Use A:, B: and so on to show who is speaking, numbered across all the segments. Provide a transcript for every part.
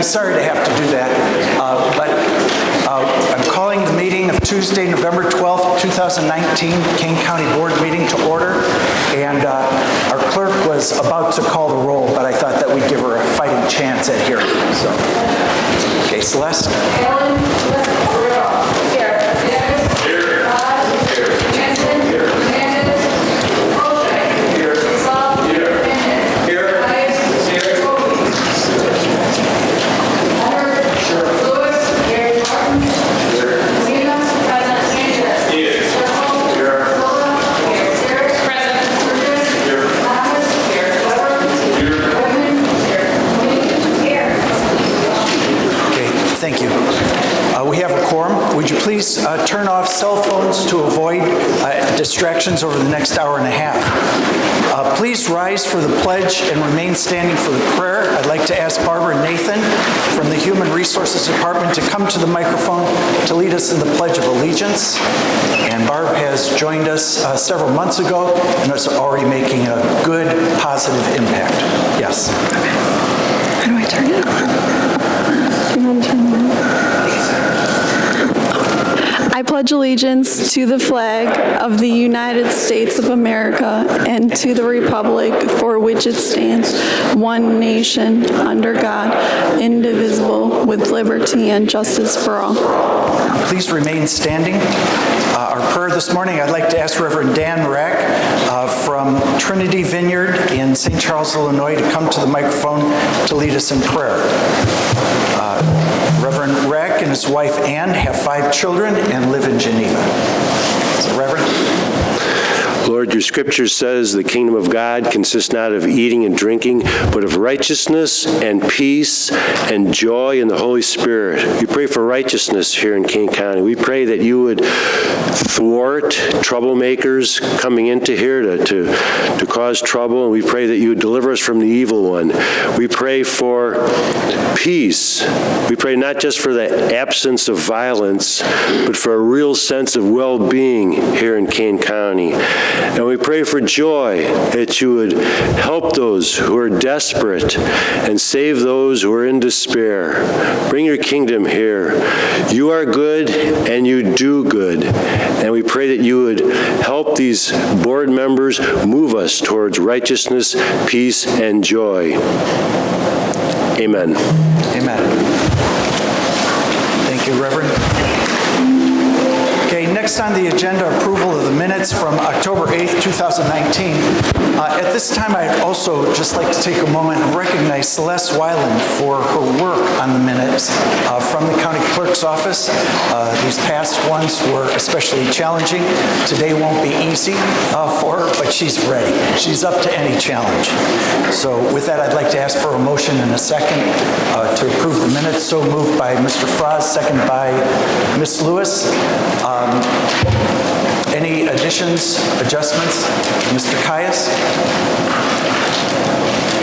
A: sorry to have to do that, but I'm calling the meeting of Tuesday, November 12th, 2019, Kane County Board meeting to order. And our clerk was about to call the roll, but I thought that we'd give her a fighting chance at hearing. So, okay, Celeste. Thank you. We have a quorum. Would you please turn off cell phones to avoid distractions over the next hour and a half? Please rise for the pledge and remain standing for the prayer. I'd like to ask Barbara and Nathan from the Human Resources Department to come to the microphone to lead us in the Pledge of Allegiance. And Barb has joined us several months ago and is already making a good, positive impact. Yes.
B: How do I turn it on? I pledge allegiance to the flag of the United States of America and to the republic for which it stands, one nation, under God, indivisible, with liberty and justice for all.
A: Please remain standing. Our prayer this morning, I'd like to ask Reverend Dan Rack from Trinity Vineyard in St. Charles, Illinois, to come to the microphone to lead us in prayer. Reverend Rack and his wife Ann have 5 children and live in Geneva. So, Reverend.
C: Lord, your scripture says the kingdom of God consists not of eating and drinking, but of righteousness and peace and joy in the Holy Spirit. We pray for righteousness here in Kane County. We pray that you would thwart troublemakers coming into here to cause trouble, and we pray that you would deliver us from the evil one. We pray for peace. We pray not just for the absence of violence, but for a real sense of well-being here in Kane County. And we pray for joy, that you would help those who are desperate and save those who are in despair. Bring your kingdom here. You are good and you do good. And we pray that you would help these board members move us towards righteousness, peace, and joy. Amen.
A: Amen. Thank you, Reverend. Okay, next on the agenda, approval of the minutes from October 8th, 2019. At this time, I'd also just like to take a moment and recognize Celeste Weiland for her work on the minutes from the county clerk's office. These past ones were especially challenging. Today won't be easy for her, but she's ready. She's up to any challenge. So with that, I'd like to ask for a motion and a second to approve the minutes. So moved by Mr. Frost, second by Ms. Lewis. Any additions, adjustments? Mr. Caius?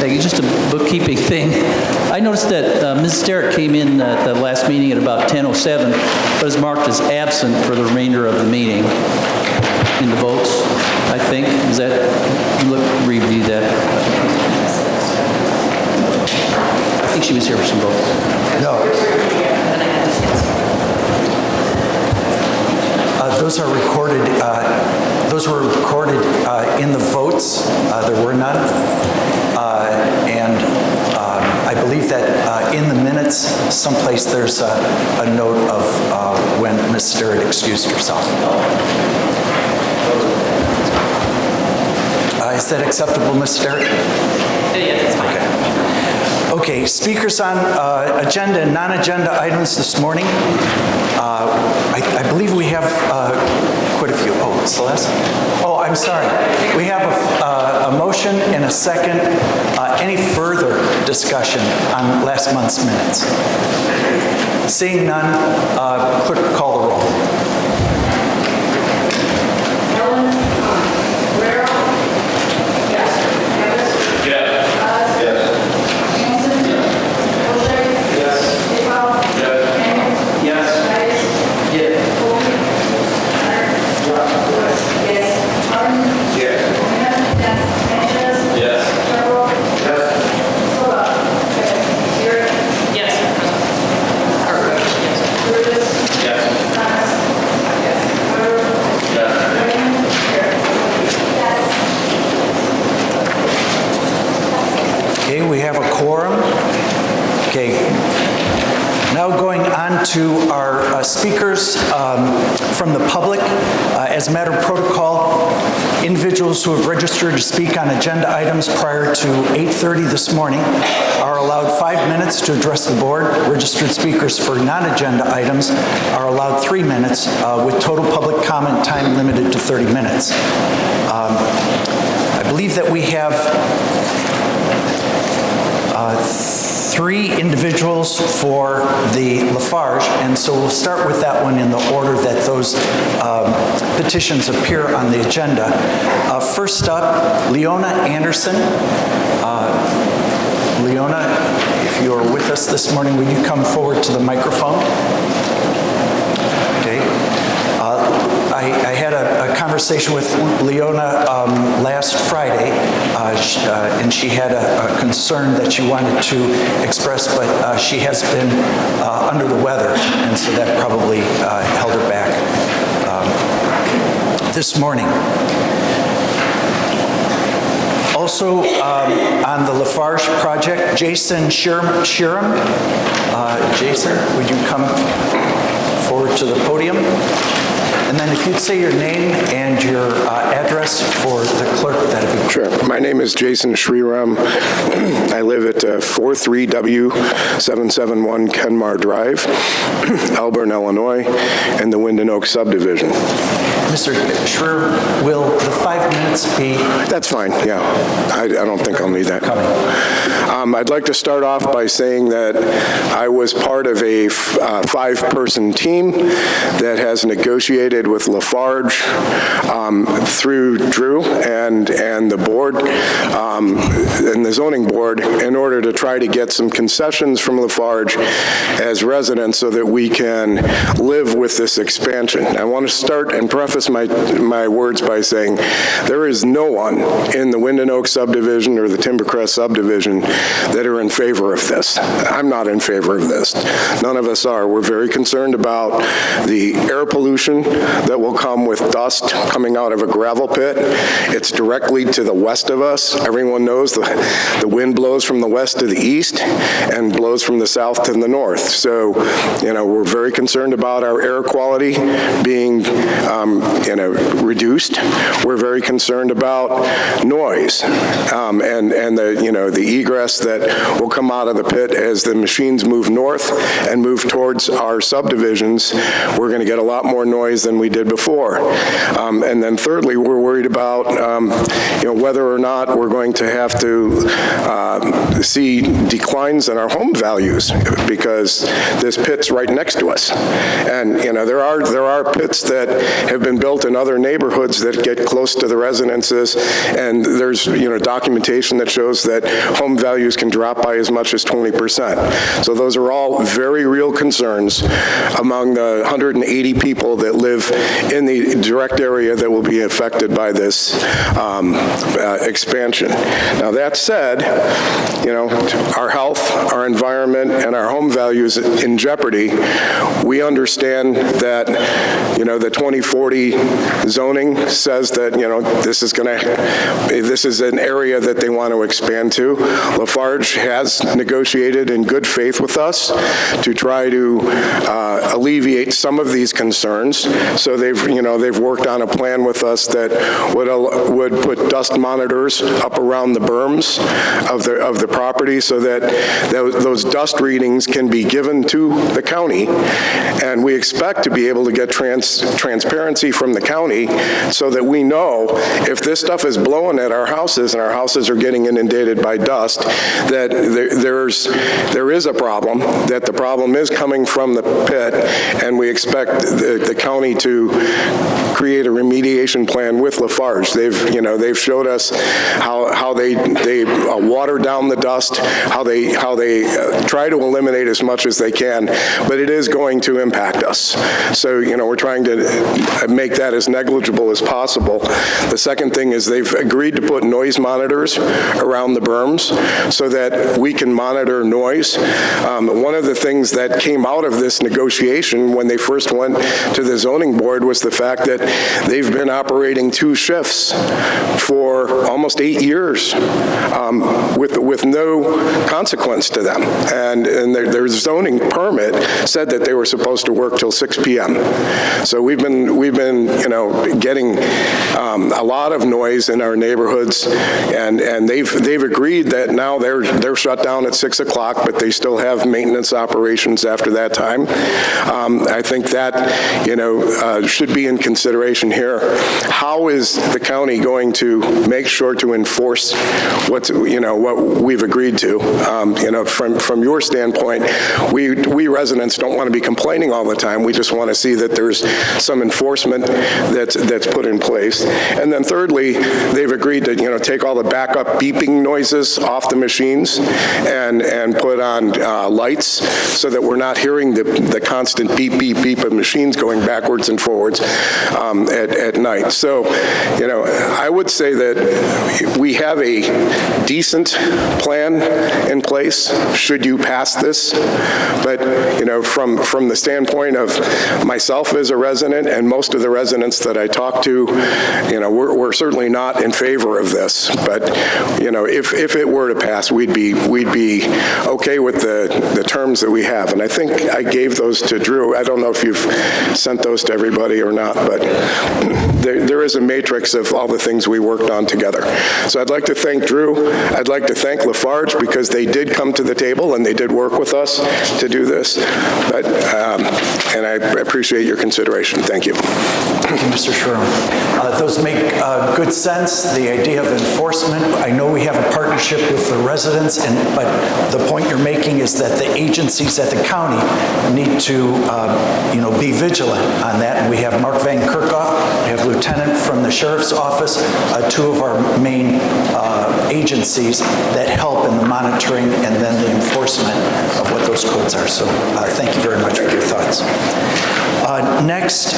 D: Thank you. Just a bookkeeping thing. I noticed that Ms. Sterritt came in at the last meeting at about 10:07, but is marked as absent for the remainder of the meeting in the votes, I think. Is that, review that? I think she was here for some votes.
A: No. Those are recorded. Those were recorded in the votes. There were none, and I believe that in the minutes, someplace there's a note of when Ms. Sterritt excused herself. Is that acceptable, Ms. Sterritt?
E: Yes.
A: Okay. Okay. Speakers on agenda and non-agenda items this morning. I believe we have quite a few. Oh, Celeste? Oh, I'm sorry. We have a motion and a second. Any further discussion on last month's minutes? Seeing none, clerk, call the roll.
E: Yes.
A: quorum. Okay. Now going on to our speakers from the public. As a matter of protocol, individuals who have registered to speak on agenda items prior to 8:30 this morning are allowed 5 minutes to address the board. Registered speakers for non-agenda items are allowed 3 minutes with total public comment time limited to 30 minutes. I believe that we have 3 individuals for the Lafarge, and so we'll start with that one in the order that those petitions appear on the agenda. First up, Leona Anderson. Leona, if you are with us this morning, will you come forward to the microphone? Okay. I had a conversation with Leona last Friday, and she had a concern that she wanted to express, but she has been under the weather, and so that probably held her back this morning. Also on the Lafarge project, Jason Sheeran. Jason, would you come forward to the podium? And then if you'd say your name and your address for the clerk, that'd be great.
E: Sure. My name is Jason Shriram. I live at 43W771 Kenmar Drive, Elburn, Illinois, in the Wind and Oak subdivision.
A: Mr. Schreier, will the 5 minutes be?
E: That's fine, yeah. I don't think I'll need that.
A: Coming.
E: I'd like to start off by saying that I was part of a 5-person team that has negotiated with Lafarge through Drew and the board and the zoning board in order to try to get some concessions from Lafarge as residents so that we can live with this expansion. I want to start and preface my words by saying there is no one in the Wind and Oak subdivision or the Timbercrest subdivision that are in favor of this. I'm not in favor of this. None of us are. We're very concerned about the air pollution that will come with dust coming out of a gravel pit. It's directly to the west of us. Everyone knows the wind blows from the west to the east and blows from the south to the north. So, we're very concerned about our air quality being reduced. We're very concerned about noise and the egress that will come out of the pit as the machines move north and move towards our subdivisions. We're going to get a lot more noise than we did before. And then thirdly, we're worried about whether or not we're going to have to see declines in our home values because this pit's right next to us. And there are pits that have been built in other neighborhoods that get close to the residences, and there's documentation that shows that home values can drop by as much as 20%. So those are all very real concerns among the 180 people that live in the direct area that will be affected by this expansion. Now that said, our health, our environment, and our home values in jeopardy. We understand that the 2040 zoning says that this is an area that they want to expand to. Lafarge has negotiated in good faith with us to try to alleviate some of these concerns. So they've worked on a plan with us that would put dust monitors up around the berms of the property so that those dust readings can be given to the county, and we expect to be able to get transparency from the county so that we know if this stuff is blowing at our houses and our houses are getting inundated by dust, that there is a problem, that the problem is coming from the pit, and we expect the county to create a remediation plan with Lafarge. They've showed us how they water down the dust, how they try to eliminate as much as they can, but it is going to impact us. So we're trying to make that as negligible as possible. The second thing is they've agreed to put noise monitors around the berms so that we can monitor noise. One of the things that came out of this negotiation when they first went to the zoning board was the fact that they've been operating 2 shifts for almost 8 years with no consequence to them. And their zoning permit said that they were supposed to work till 6 p.m. So we've been getting a lot of noise in our neighborhoods, and they've agreed that now they're shut down at 6 o'clock, but they still have maintenance operations after that time. I think that should be in consideration here. How is the county going to make sure to enforce what we've agreed to? From your standpoint, we residents don't want to be complaining all the time. We just want to see that there's some enforcement that's put in place. And then thirdly, they've agreed to take all the backup beeping noises off the machines and put on lights so that we're not hearing the constant beep, beep, beep of machines going backwards and forwards at night. So, I would say that we have a decent plan in place should you pass this. But, from the standpoint of myself as a resident and most of the residents that I talk to, we're certainly not in favor of this. But, if it were to pass, we'd be okay with the terms that we have. And I think I gave those to Drew. I don't know if you've sent those to everybody or not, but there is a matrix of all the things we worked on together. So I'd like to thank Drew. I'd like to thank Lafarge because they did come to the table and they did work with us to do this. But, and I appreciate your consideration. Thank you.
A: Thank you, Mr. Sherman. Those make good sense. The idea of enforcement, I know we have a partnership with the residents, but the point you're making is that the agencies at the county need to, be vigilant on that. And we have Mark Van Kerkhoff, we have Lieutenant from the Sheriff's Office, 2 of our main agencies that help in the monitoring and then the enforcement of what those codes are. So thank you very much for your thoughts. Next,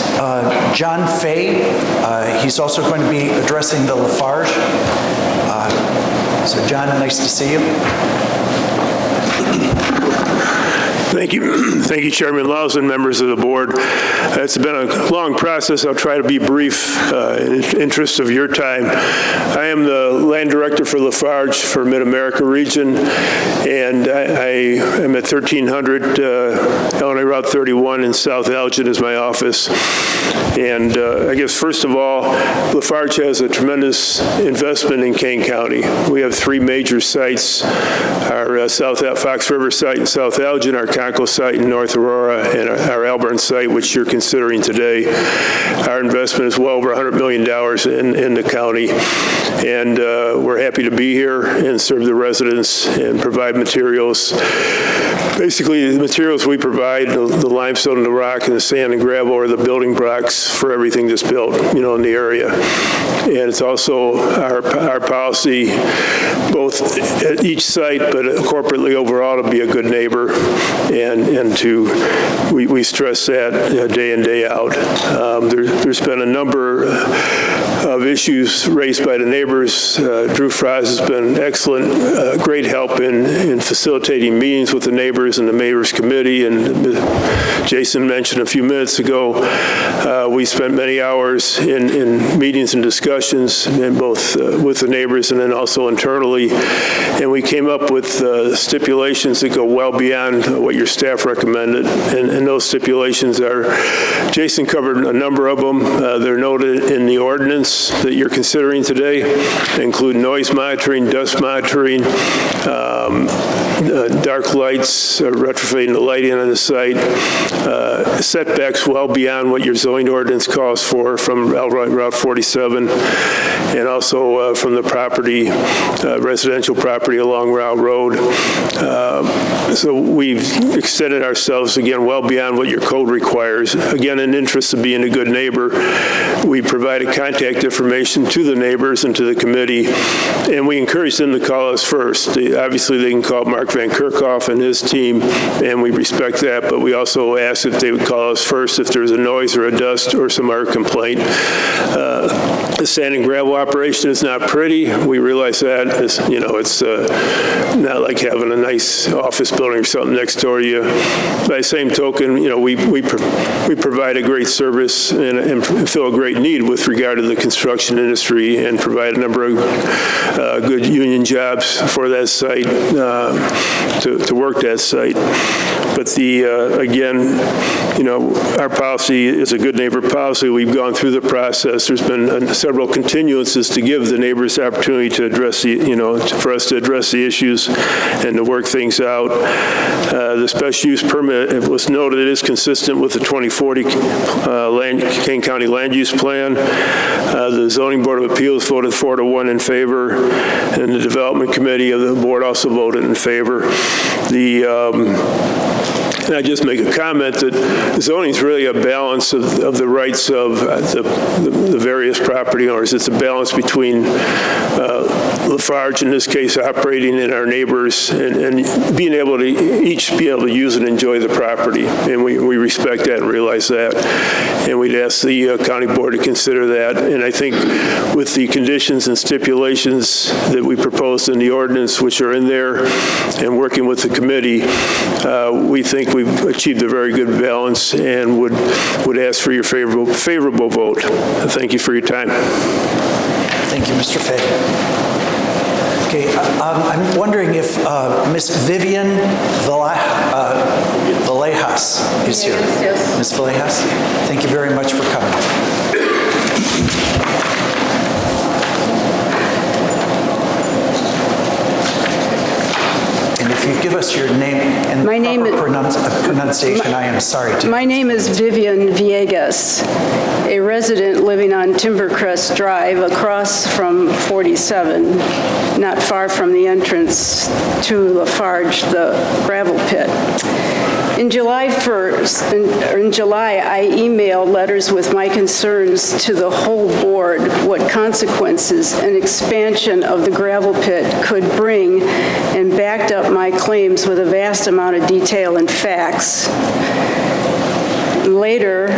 A: John Fay. He's also going to be addressing the Lafarge. So John, nice to see you.
F: Thank you. Thank you, Chairman Laws and members of the board. It's been a long process. I'll try to be brief in the interest of your time. I am the land director for Lafarge for Mid-America region, and I am at 1300 Illinois Route 31 in South Elgin is my office. And I guess first of all, Lafarge has a tremendous investment in Kane County. We have 3 major sites, our South Fox River site in South Elgin, our Conkle site in North Aurora, and our Elburn site, which you're considering today. Our investment is well over $100 million in the county, and we're happy to be here and serve the residents and provide materials. Basically, the materials we provide, the limestone and the rock and the sand and gravel, are the building blocks for everything that's built, in the area. And it's also our policy, both at each site, but corporately overall, to be a good neighbor, and we stress that day in, day out. There's been a number of issues raised by the neighbors. Drew Fries has been excellent, great help in facilitating meetings with the neighbors and the neighbors committee. And Jason mentioned a few minutes ago, we spent many hours in meetings and discussions, in both with the neighbors and then also internally. And we came up with stipulations that go well beyond what your staff recommended. And those stipulations are, Jason covered a number of them. They're noted in the ordinance that you're considering today. They include noise monitoring, dust monitoring, dark lights, retrofitting the lighting on the site, setbacks well beyond what your zoning ordinance calls for from Route 47, and also from the property, residential property along Route Road. So we've extended ourselves, again, well beyond what your code requires. Again, in interest of being a good neighbor, we provide a contact contact information to the neighbors and to the committee, and we encourage them to call us first. Obviously, they can call Mark Van Kerkhoff and his team, and we respect that, but we also ask if they would call us first if there's a noise or a dust or some other complaint. The sand and gravel operation is not pretty. We realize that. It's not like having a nice office building or something next door to you. By the same token, we provide a great service and fill a great need with regard to the construction industry and provide a number of good union jobs for that site, to work that site. But again, our policy is a good neighbor policy. We've gone through the process. There's been several continuances to give the neighbors the opportunity to address for us to address the issues and to work things out. The special use permit, it was noted, it is consistent with the 2040 Kane County Land Use Plan. The Zoning Board of Appeals voted 4-1 in favor, and the Development Committee of the board also voted in favor. And I just make a comment that zoning is really a balance of the rights of the various property owners. It's a balance between Lafarge, in this case, operating and our neighbors, and being able to each be able to use and enjoy the property. And we respect that and realize that. And we'd ask the county board to consider that. And I think with the conditions and stipulations that we proposed in the ordinance, which are in there, and working with the committee, we think we've achieved a very good balance and would ask for your favorable vote. Thank you for your time.
A: Thank you, Mr. Fay. Okay, I'm wondering if Miss Vivian Villejas is here. Yes. Ms. Villejas, thank you very much for coming. And if you give us your name and pronunciation, I am sorry to.
G: My name is Vivian Villegas, a resident living on Timbercrest Drive across from 47, not far from the entrance to Lafarge, the gravel pit. In July, I emailed letters with my concerns to the whole board, what consequences an expansion of the gravel pit could bring, and backed up my claims with a vast amount of detail and facts. Later,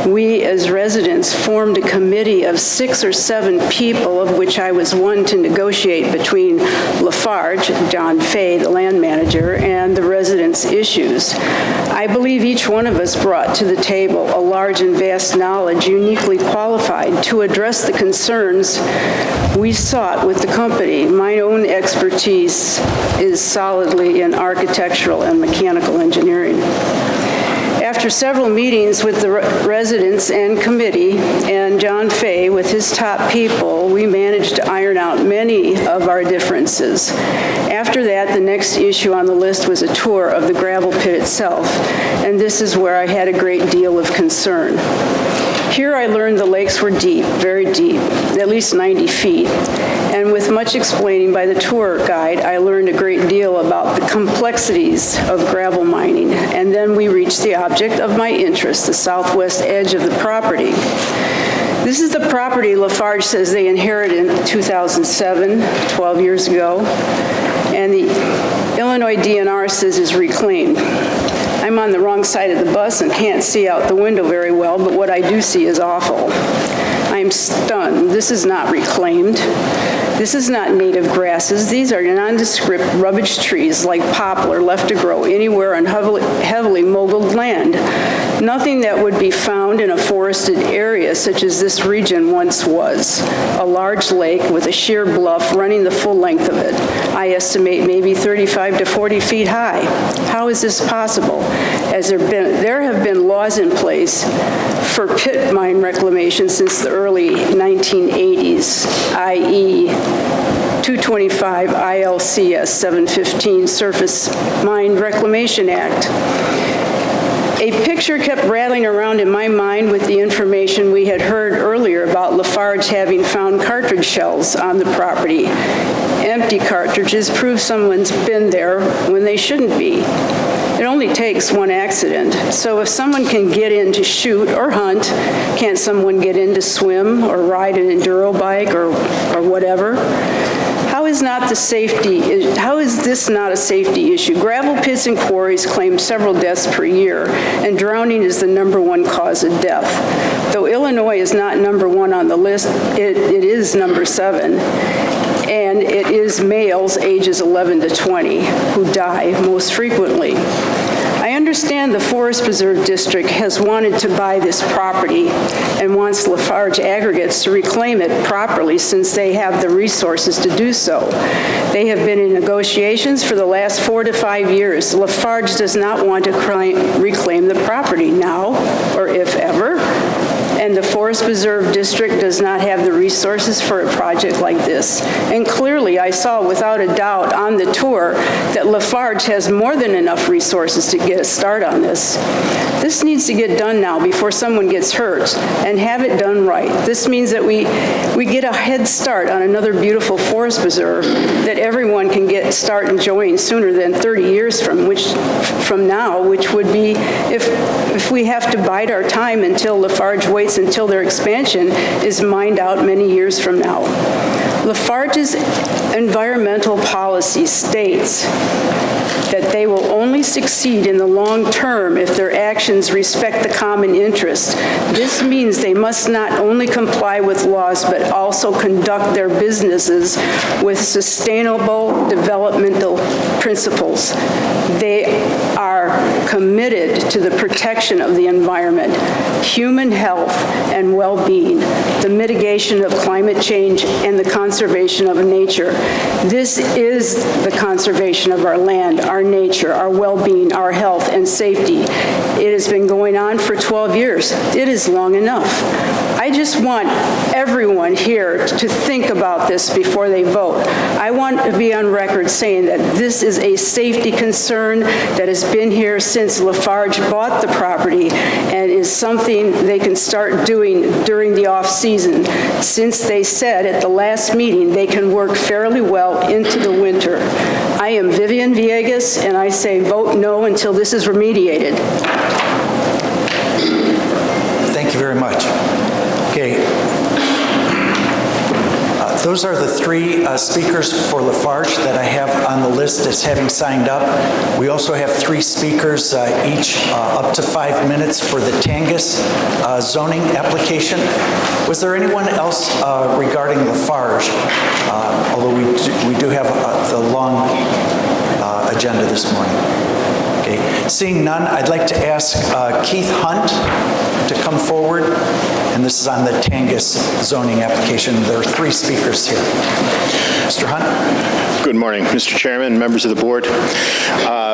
G: we as residents formed a committee of 6 or 7 people, of which I was one, to negotiate between Lafarge, John Fay, the land manager, and the residents' issues. I believe each one of us brought to the table a large and vast knowledge uniquely qualified to address the concerns we sought with the company. My own expertise is solidly in architectural and mechanical engineering. After several meetings with the residents and committee and John Fay with his top people, we managed to iron out many of our differences. After that, the next issue on the list was a tour of the gravel pit itself, and this is where I had a great deal of concern. Here I learned the lakes were deep, very deep, at least 90 feet. And with much explaining by the tour guide, I learned a great deal about the complexities of gravel mining. And then we reached the object of my interest, the southwest edge of the property. This is the property Lafarge says they inherited in 2007, 12 years ago, and the Illinois DNR says is reclaimed. I'm on the wrong side of the bus and can't see out the window very well, but what I do see is awful. I'm stunned. This is not reclaimed. This is not native grasses. These are nondescript rubbish trees like poplar left to grow anywhere on heavily moguled land. Nothing that would be found in a forested area such as this region once was. A large lake with a sheer bluff running the full length of it. I estimate maybe 35 to 40 feet high. How is this possible? As there have been laws in place for pit mine reclamation since the early 1980s, i.e. 225 ILCS 715 Surface Mine Reclamation Act. A picture kept rattling around in my mind with the information we had heard earlier about Lafarge having found cartridge shells on the property. Empty cartridges prove someone's been there when they shouldn't be. It only takes one accident. So if someone can get in to shoot or hunt, can't someone get in to swim or ride an enduro bike or whatever? How is this not a safety issue? Gravel pits and quarries claim several deaths per year, and drowning is the #1 cause of death. Though Illinois is not #1 on the list, it is #7. And it is males ages 11 to 20 who die most frequently. I understand the Forest Preserve District has wanted to buy this property and wants Lafarge Aggregates to reclaim it properly since they have the resources to do so. They have been in negotiations for the last 4 to 5 years. Lafarge does not want to reclaim the property now or if ever. And the Forest Preserve District does not have the resources for a project like this. And clearly, I saw without a doubt on the tour that Lafarge has more than enough resources to get a start on this. This needs to get done now before someone gets hurt, and have it done right. This means that we get a head start on another beautiful forest preserve that everyone can start enjoying sooner than 30 years from now, which would be if we have to bide our time until Lafarge waits until their expansion is mined out many years from now. Lafarge's environmental policy states that they will only succeed in the long term if their actions respect the common interest. This means they must not only comply with laws, but also conduct their businesses with sustainable developmental principles. They are committed to the protection of the environment, human health and well-being, the mitigation of climate change, and the conservation of nature. This is the conservation of our land, our nature, our well-being, our health, and safety. It has been going on for 12 years. It is long enough. I just want everyone here to think about this before they vote. I want to be on record saying that this is a safety concern that has been here since Lafarge bought the property and is something they can start doing during the off-season, since they said at the last meeting they can work fairly well into the winter. I am Vivian Villegas, and I say vote no until this is remediated.
A: Thank you very much. Okay. Those are the three speakers for Lafarge that I have on the list as having signed up. We also have 3 speakers, each up to 5 minutes for the Tangus zoning application. Was there anyone else regarding Lafarge? Although we do have the long agenda this morning. Okay. Seeing none, I'd like to ask Keith Hunt to come forward, and this is on the Tangus zoning application. There are 3 speakers here. Mr. Hunt?
H: Good morning, Mr. Chairman, members of the board.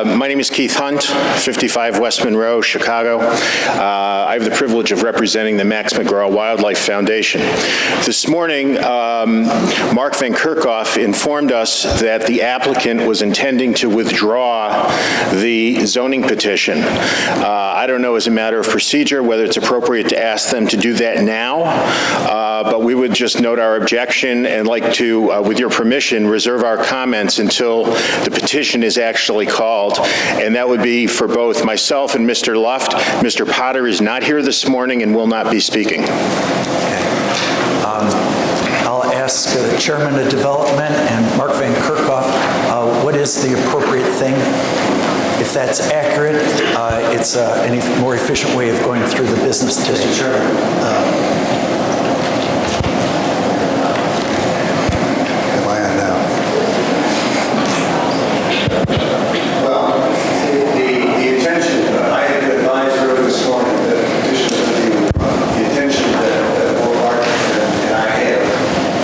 H: My name is Keith Hunt, 55 West Monroe, Chicago. I have the privilege of representing the Max McGraw Wildlife Foundation. This morning, Mark Van Kerkhoff informed us that the applicant was intending to withdraw the zoning petition. I don't know as a matter of procedure whether it's appropriate to ask them to do that now, but we would just note our objection and like to, with your permission, reserve our comments until the petition is actually called, and that would be for both myself and Mr. Luft. Mr. Potter is not here this morning and will not be speaking.
A: Okay. I'll ask the Chairman of Development and Mark Van Kerkhoff, what is the appropriate thing? If that's accurate, it's a more efficient way of going through the business today.
I: Mr. Chairman, am I on now? Well, the intention, I had advised earlier this morning that the petition the intention that both Mark and I have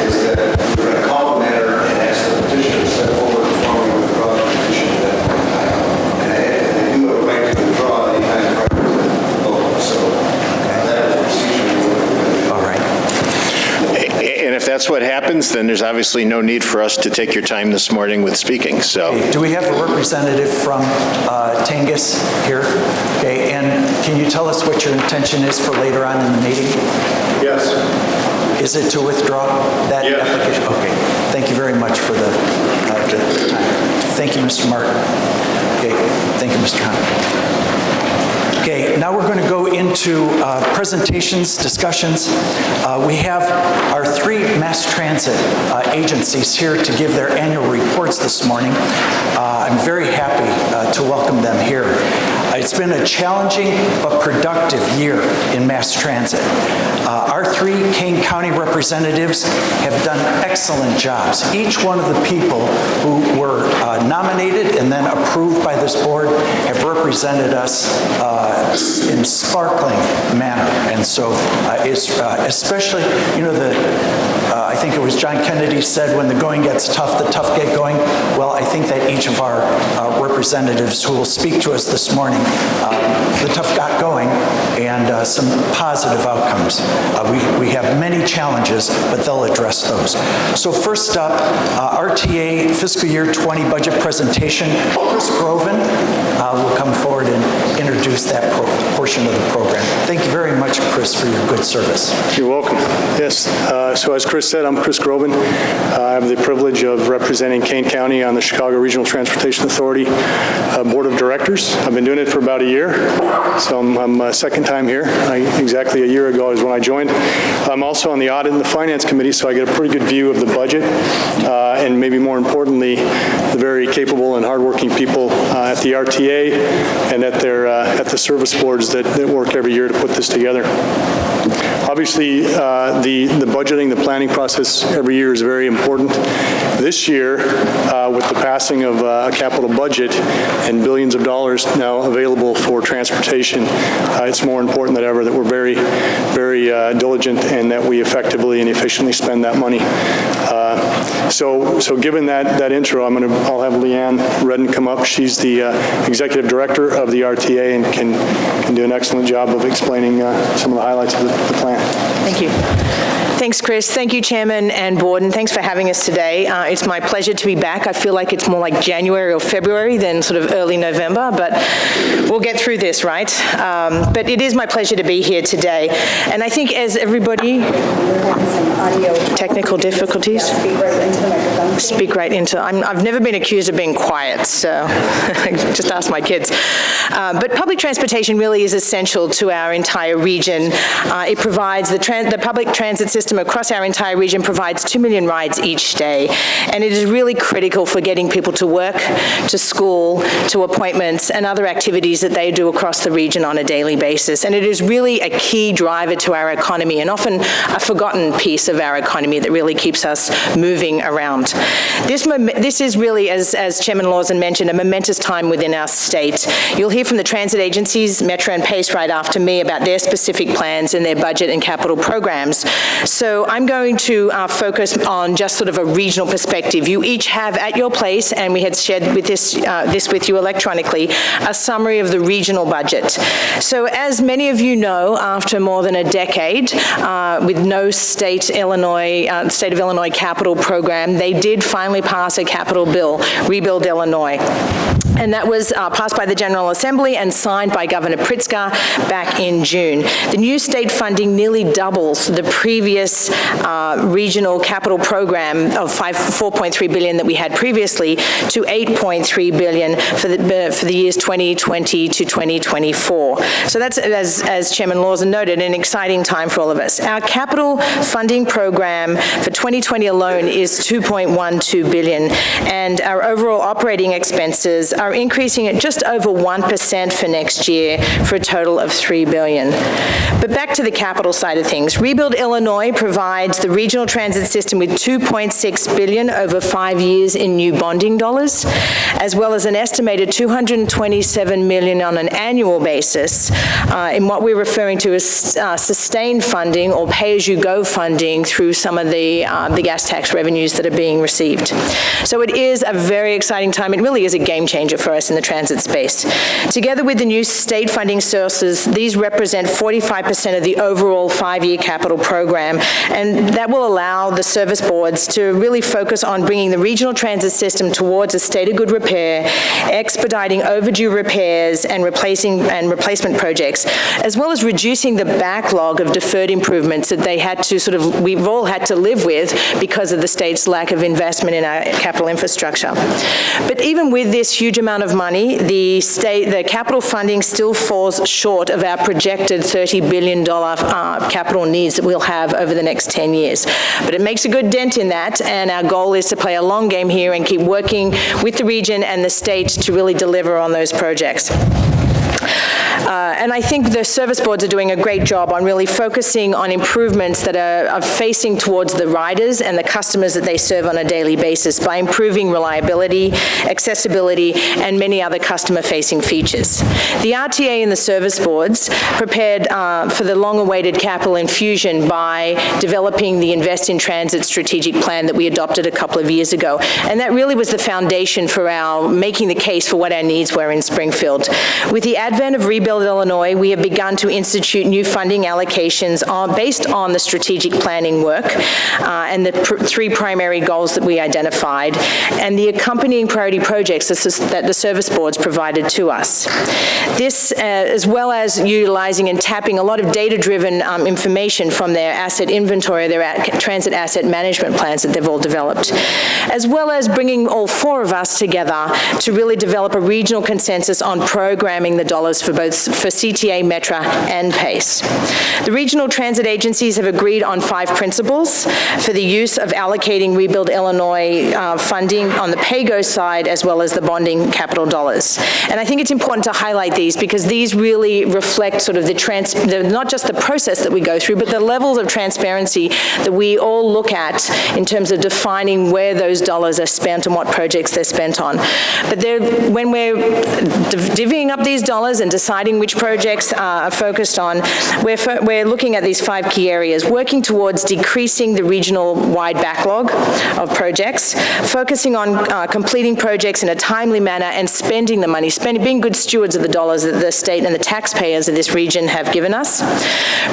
I: is that we're going to call the matter and ask the petitioner to step forward before we withdraw the petition that and they do have a right to withdraw any kind of representative vote. So that is the procedure we're going to do.
A: All right.
H: And if that's what happens, then there's obviously no need for us to take your time this morning with speaking. So,
A: Do we have a representative from Tangus here? Okay, and Can you tell us what your intention is for later on in the meeting?
E: Yes.
A: Is it to withdraw that
E: Yes.
A: application? Okay, thank you very much for the time. Thank you, Mr. Martin. Okay, thank you, Mr. Hunt. Okay, now we're going to go into presentations, discussions. We have our 3 mass transit agencies here to give their annual reports this morning. I'm very happy to welcome them here. It's been a challenging but productive year in mass transit. Our 3 Kane County representatives have done excellent jobs. Each one of the people who were nominated and then approved by this board have represented us in sparkling manner. And so it's especially, you know, I think it was John Kennedy said, when the going gets tough, the tough get going. Well, I think that each of our representatives who will speak to us this morning, the tough got going and some positive outcomes. We have many challenges, but they'll address those. So first up, RTA fiscal year 20 budget presentation. Chris Groven will come forward and introduce that portion of the program. Thank you very much, Chris, for your good service.
J: You're welcome. Yes, so as Chris said, I'm Chris Groven. I have the privilege of representing Kane County on the Chicago Regional Transportation Authority Board of Directors. I've been doing it for about a year, so I'm second time here. Exactly a year ago is when I joined. I'm also on the Audit and the Finance Committee, so I get a pretty good view of the budget, and maybe more importantly, the very capable and hardworking people at the RTA and at the service boards that work every year to put this together. Obviously, the budgeting, the planning process every year is very important. This year, with the passing of a capital budget and billions of dollars now available for transportation, it's more important than ever that we're very, very diligent and that we effectively and efficiently spend that money. So given that intro, I'll have Leanne Redden come up. She's the Executive Director of the RTA and can do an excellent job of explaining some of the highlights of the plan.
K: Thank you. Thanks, Chris. Thank you, Chairman and Board, and thanks for having us today. It's my pleasure to be back. I feel like it's more like January or February than sort of early November, but we'll get through this, right? But it is my pleasure to be here today. And I think as everybody... Technical difficulties? Speak right into... I've never been accused of being quiet, so just ask my kids. But public transportation really is essential to our entire region. It provides the public transit system across our entire region provides 2 million rides each day, and it is really critical for getting people to work, to school, to appointments, and other activities that they do across the region on a daily basis. And it is really a key driver to our economy, and often a forgotten piece of our economy that really keeps us moving around. This is really, as Chairman Lawson mentioned, a momentous time within our state. You'll hear from the transit agencies, Metro and Pace, right after me about their specific plans and their budget and capital programs. So I'm going to focus on just sort of a regional perspective. You each have at your place, and we had shared with this with you electronically, a summary of the regional budget. So as many of you know, after more than a decade with no state of Illinois capital program, they did finally pass a capital bill, Rebuild Illinois. And that was passed by the General Assembly and signed by Governor Pritzker back in June. The new state funding nearly doubles the previous regional capital program of $4.3 billion that we had previously to $8.3 billion for the years 2020 to 2024. So that's, as Chairman Lawson noted, an exciting time for all of us. Our capital funding program for 2020 alone is $2.12 billion, and our overall operating expenses are increasing at just over 1% for next year for a total of $3 billion. But back to the capital side of things. Rebuild Illinois provides the regional transit system with $2.6 billion over 5 years in new bonding dollars, as well as an estimated $227 million on an annual basis in what we're referring to as sustained funding or pay-as-you-go funding through some of the gas tax revenues that are being received. So it is a very exciting time. It really is a game changer changer for us in the transit space. Together with the new state funding sources, these represent 45% of the overall 5-year capital program, and that will allow the service boards to really focus on bringing the regional transit system towards a state of good repair, expediting overdue repairs and replacement projects, as well as reducing the backlog of deferred improvements that we've all had to live with because of the state's lack of investment in our capital infrastructure. But even with this huge amount of money, the capital funding still falls short of our projected $30 billion capital needs that we'll have over the next 10 years. But it makes a good dent in that, and our goal is to play a long game here and keep working with the region and the state to really deliver on those projects. And I think the service boards are doing a great job on really focusing on improvements that are facing towards the riders and the customers that they serve on a daily basis by improving reliability, accessibility, and many other customer-facing features. The RTA and the service boards prepared for the long-awaited capital infusion by developing the Invest in Transit strategic plan that we adopted a couple of years ago. And that really was the foundation for our making the case for what our needs were in Springfield. With the advent of Rebuild Illinois, we have begun to institute new funding allocations based on the strategic planning work and the three primary goals that we identified, and the accompanying priority projects that the service boards provided to us. This, as well as utilizing and tapping a lot of data-driven information from their asset inventory, their transit asset management plans that they've all developed, as well as bringing all four of us together to really develop a regional consensus on programming the dollars for CTA, Metra, and PACE. The regional transit agencies have agreed on 5 principles for the use of allocating Rebuild Illinois funding on the PAYGO side as well as the bonding capital dollars. And I think it's important to highlight these because these really reflect sort of not just the process that we go through, but the levels of transparency that we all look at in terms of defining where those dollars are spent and what projects they're spent on. But when we're divvying up these dollars and deciding which projects are focused on, we're looking at these 5 key areas, working towards decreasing the regional-wide backlog of projects, focusing on completing projects in a timely manner and spending the money, being good stewards of the dollars that the state and the taxpayers of this region have given us,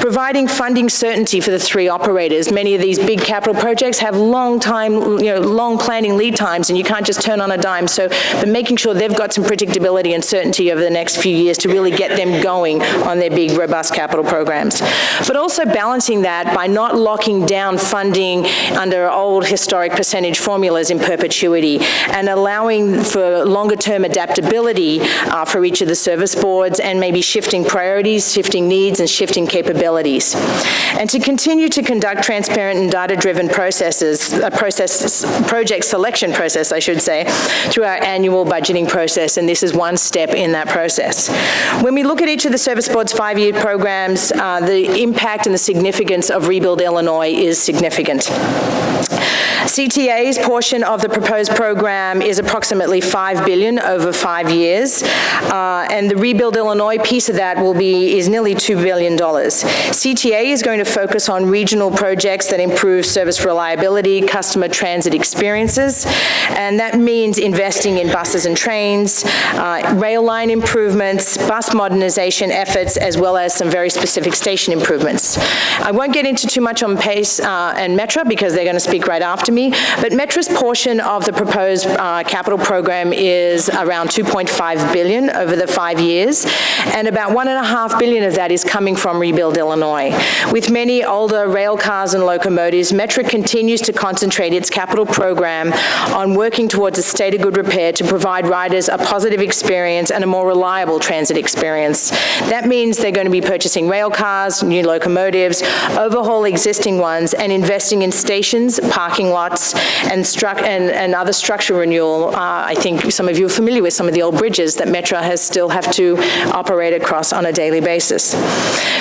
K: providing funding certainty for the 3 operators. Many of these big capital projects have long planning lead times, and you can't just turn on a dime, but making sure they've got some predictability and certainty over the next few years to really get them going on their big, robust capital programs. But also balancing that by not locking down funding under old historic percentage formulas in perpetuity and allowing for longer-term adaptability for each of the service boards and maybe shifting priorities, shifting needs, and shifting capabilities. And to continue to conduct transparent and data-driven project selection process, I should say, through our annual budgeting process, and this is one step in that process. When we look at each of the service board's 5-year programs, the impact and the significance of Rebuild Illinois is significant. CTA's portion of the proposed program is approximately $5 billion over 5 years, and the Rebuild Illinois piece of that is nearly $2 billion. CTA is going to focus on regional projects that improve service reliability, customer transit experiences, and that means investing in buses and trains, rail line improvements, bus modernization efforts, as well as some very specific station improvements. I won't get into too much on PACE and Metra because they're going to speak right after me, but Metra's portion of the proposed capital program is around $2.5 billion over the 5 years, and about $1.5 billion of that is coming from Rebuild Illinois. With many older rail cars and locomotives, Metra continues to concentrate its capital program on working towards a state of good repair to provide riders a positive experience and a more reliable transit experience. That means they're going to be purchasing rail cars, new locomotives, overhaul existing ones, and investing in stations, parking lots, and other structure renewal. I think some of you are familiar with some of the old bridges that Metra still have to operate across on a daily basis.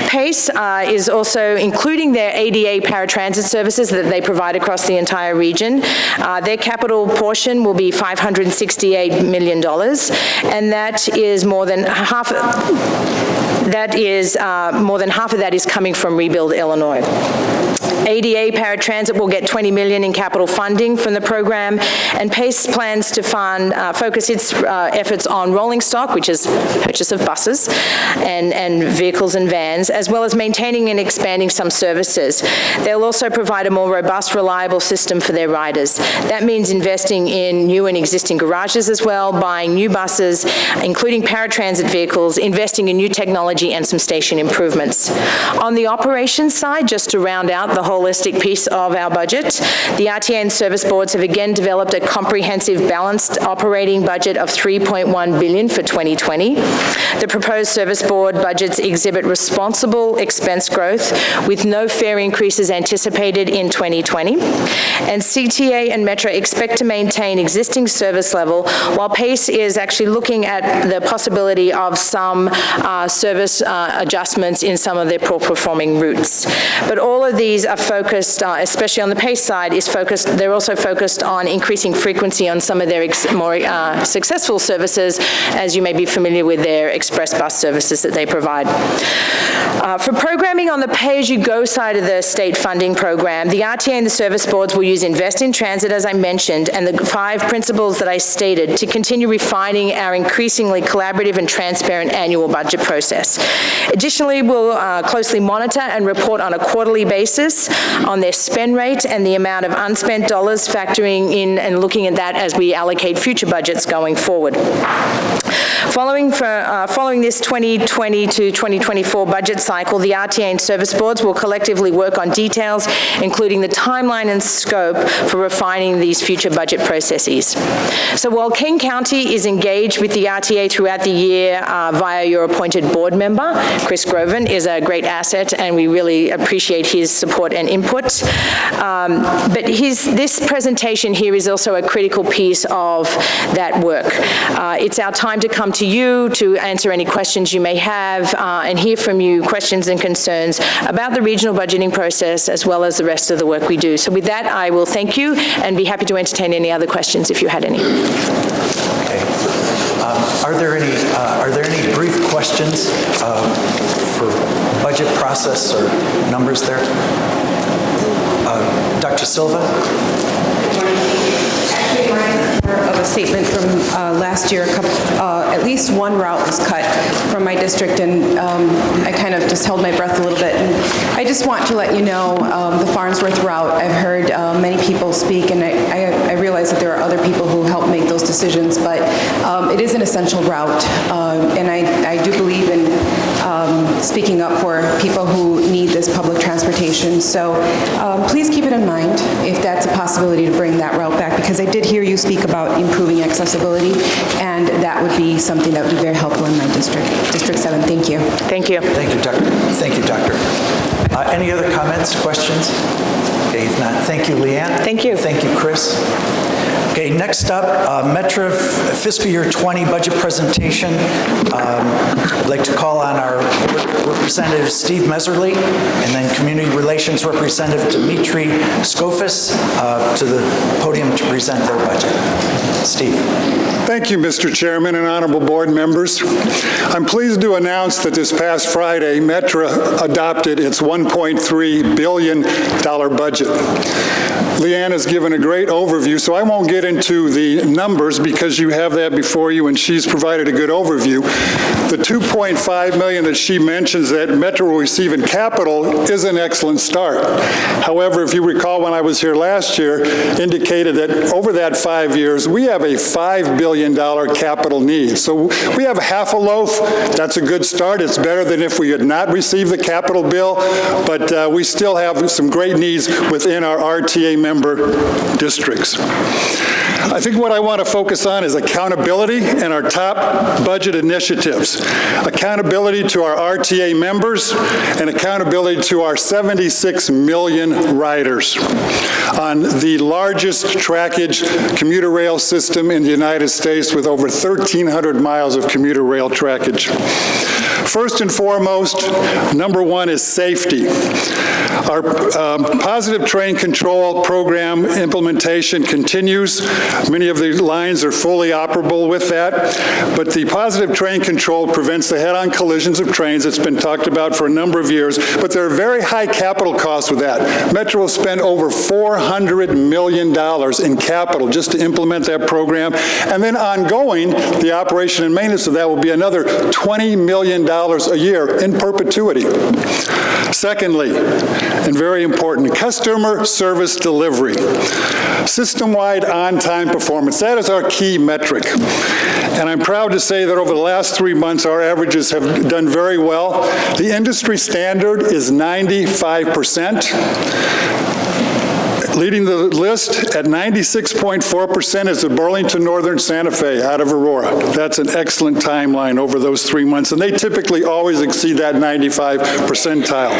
K: PACE is also including their ADA paratransit services that they provide across the entire region. Their capital portion will be $568 million, and that is more than half of that is coming from Rebuild Illinois. ADA Paratransit will get $20 million in capital funding from the program, and PACE plans to focus its efforts on rolling stock, which is purchase of buses and vehicles and vans, as well as maintaining and expanding some services. They'll also provide a more robust, reliable system for their riders. That means investing in new and existing garages as well, buying new buses, including paratransit vehicles, investing in new technology and some station improvements. On the operations side, just to round out the holistic piece of our budget, the RTA and service boards have again developed a comprehensive balanced operating budget of $3.1 billion for 2020. The proposed service board budgets exhibit responsible expense growth with no fare increases anticipated in 2020. And CTA and Metro expect to maintain existing service level, while PACE is actually looking at the possibility of some service adjustments in some of their poor performing routes. But all of these are focused, especially on the PACE side, they're also focused on increasing frequency on some of their more successful services, as you may be familiar with their express bus services that they provide. For programming on the pay-as-you-go side of the state funding program, the RTA and the service boards will use Invest in Transit, as I mentioned, and the 5 principles that I stated to continue refining our increasingly collaborative and transparent annual budget process. Additionally, we'll closely monitor and report on a quarterly basis on their spend rate and the amount of unspent dollars, factoring in and looking at that as we allocate future budgets going forward. Following this 2020 to 2024 budget cycle, the RTA and service boards will collectively work on details, including the timeline and scope for refining these future budget processes. So while Kane County is engaged with the RTA throughout the year via your appointed board member, Chris Groven is a great asset, and we really appreciate his support and input. But this presentation here is also a critical piece of that work. It's our time to come to you to answer any questions you may have and hear from you questions and concerns about the regional budgeting process as well as the rest of the work we do. So with that, I will thank you and be happy to entertain any other questions if you had any.
A: Okay. Are there any brief questions for budget process or numbers there? Dr. Silva?
L: Of a statement from last year, at least one route was cut from my district, and I kind of just held my breath a little bit. And I just want to let you know the Farnsworth route, I've heard many people speak, and I realize that there are other people who help make those decisions, but it is an essential route, and I do believe in speaking up for people who need this public transportation. So please keep it in mind if that's a possibility to bring that route back, because I did hear you speak about improving accessibility, and that would be something that would be very helpful in my district, District 7. Thank you.
K: Thank you.
A: Thank you, Doctor. Thank you, Doctor. Any other comments, questions? Okay, if not, thank you, Leanne.
K: Thank you.
A: Thank you, Chris. Okay, next up, Metro fiscal year 20 budget presentation. I'd like to call on our Representative Steve Meserly and then Community Relations Representative Dimitri Skofis to the podium to present their budget. Steve.
M: Thank you, Mr. Chairman and honorable board members. I'm pleased to announce that this past Friday, Metro adopted its $1.3 billion budget. Leanne has given a great overview, so I won't get into the numbers because you have that before you, and she's provided a good overview. The $2.5 million that she mentions that Metro will receive in capital is an excellent start. However, if you recall when I was here last year, indicated that over that 5 years, we have a $5 billion capital need. So we have half a loaf. That's a good start. It's better than if we had not received the capital bill, but we still have some great needs within our RTA member districts. I think what I want to focus on is accountability and our top budget initiatives. Accountability to our RTA members and accountability to our 76 million riders. on the largest trackage commuter rail system in the United States with over 1,300 miles of commuter rail trackage. First and foremost, number one is safety. Our positive train control program implementation continues. Many of the lines are fully operable with that, but the positive train control prevents the head-on collisions of trains. It's been talked about for a number of years, but there are very high capital costs with that. Metro will spend over $400 million in capital just to implement that program, and then ongoing, the operation and maintenance of that will be another $20 million a year in perpetuity. Secondly, and very important, customer service delivery. System-wide on-time performance, that is our key metric. And I'm proud to say that over the last 3 months, our averages have done very well. The industry standard is 95%. Leading the list at 96.4% is the Burlington Northern Santa Fe out of Aurora. That's an excellent timeline over those 3 months, and they typically always exceed that 95 percentile.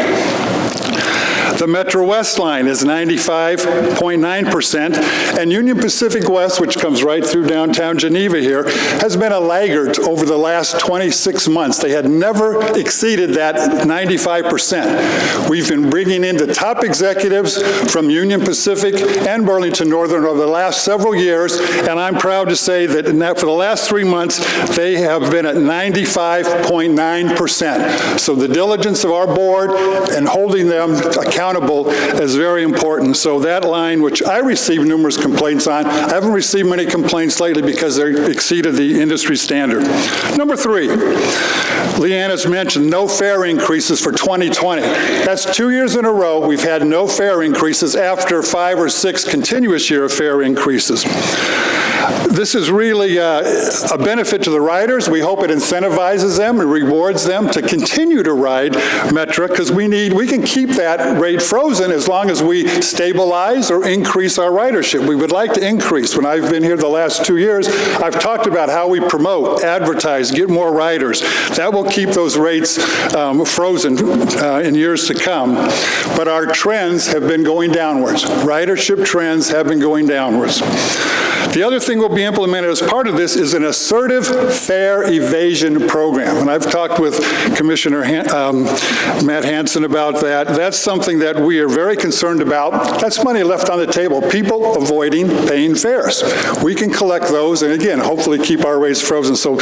M: The Metro West line is 95.9%, and Union Pacific West, which comes right through downtown Geneva here, has been a laggard over the last 26 months. They had never exceeded that 95%. We've been bringing in the top executives from Union Pacific and Burlington Northern over the last several years, and I'm proud to say that for the last 3 months, they have been at 95.9%. So the diligence of our board and holding them accountable is very important. So that line, which I received numerous complaints on, I haven't received many complaints lately because they exceeded the industry standard. Number three, Leanne has mentioned no fare increases for 2020. That's 2 years in a row we've had no fare increases after 5 or 6 continuous year of fare increases. This is really a benefit to the riders. We hope it incentivizes them and rewards them to continue to ride Metra, because we can keep that rate frozen as long as we stabilize or increase our ridership. We would like to increase. When I've been here the last 2 years, I've talked about how we promote, advertise, get more riders. That will keep those rates frozen in years to come. But our trends have been going downwards. Ridership trends have been going downwards. The other thing will be implemented as part of this is an assertive fare evasion program. And I've talked with Commissioner Matt Hansen about that. That's something that we are very concerned about. That's money left on the table, people avoiding paying fares. We can collect those and, again, hopefully keep our rates frozen. So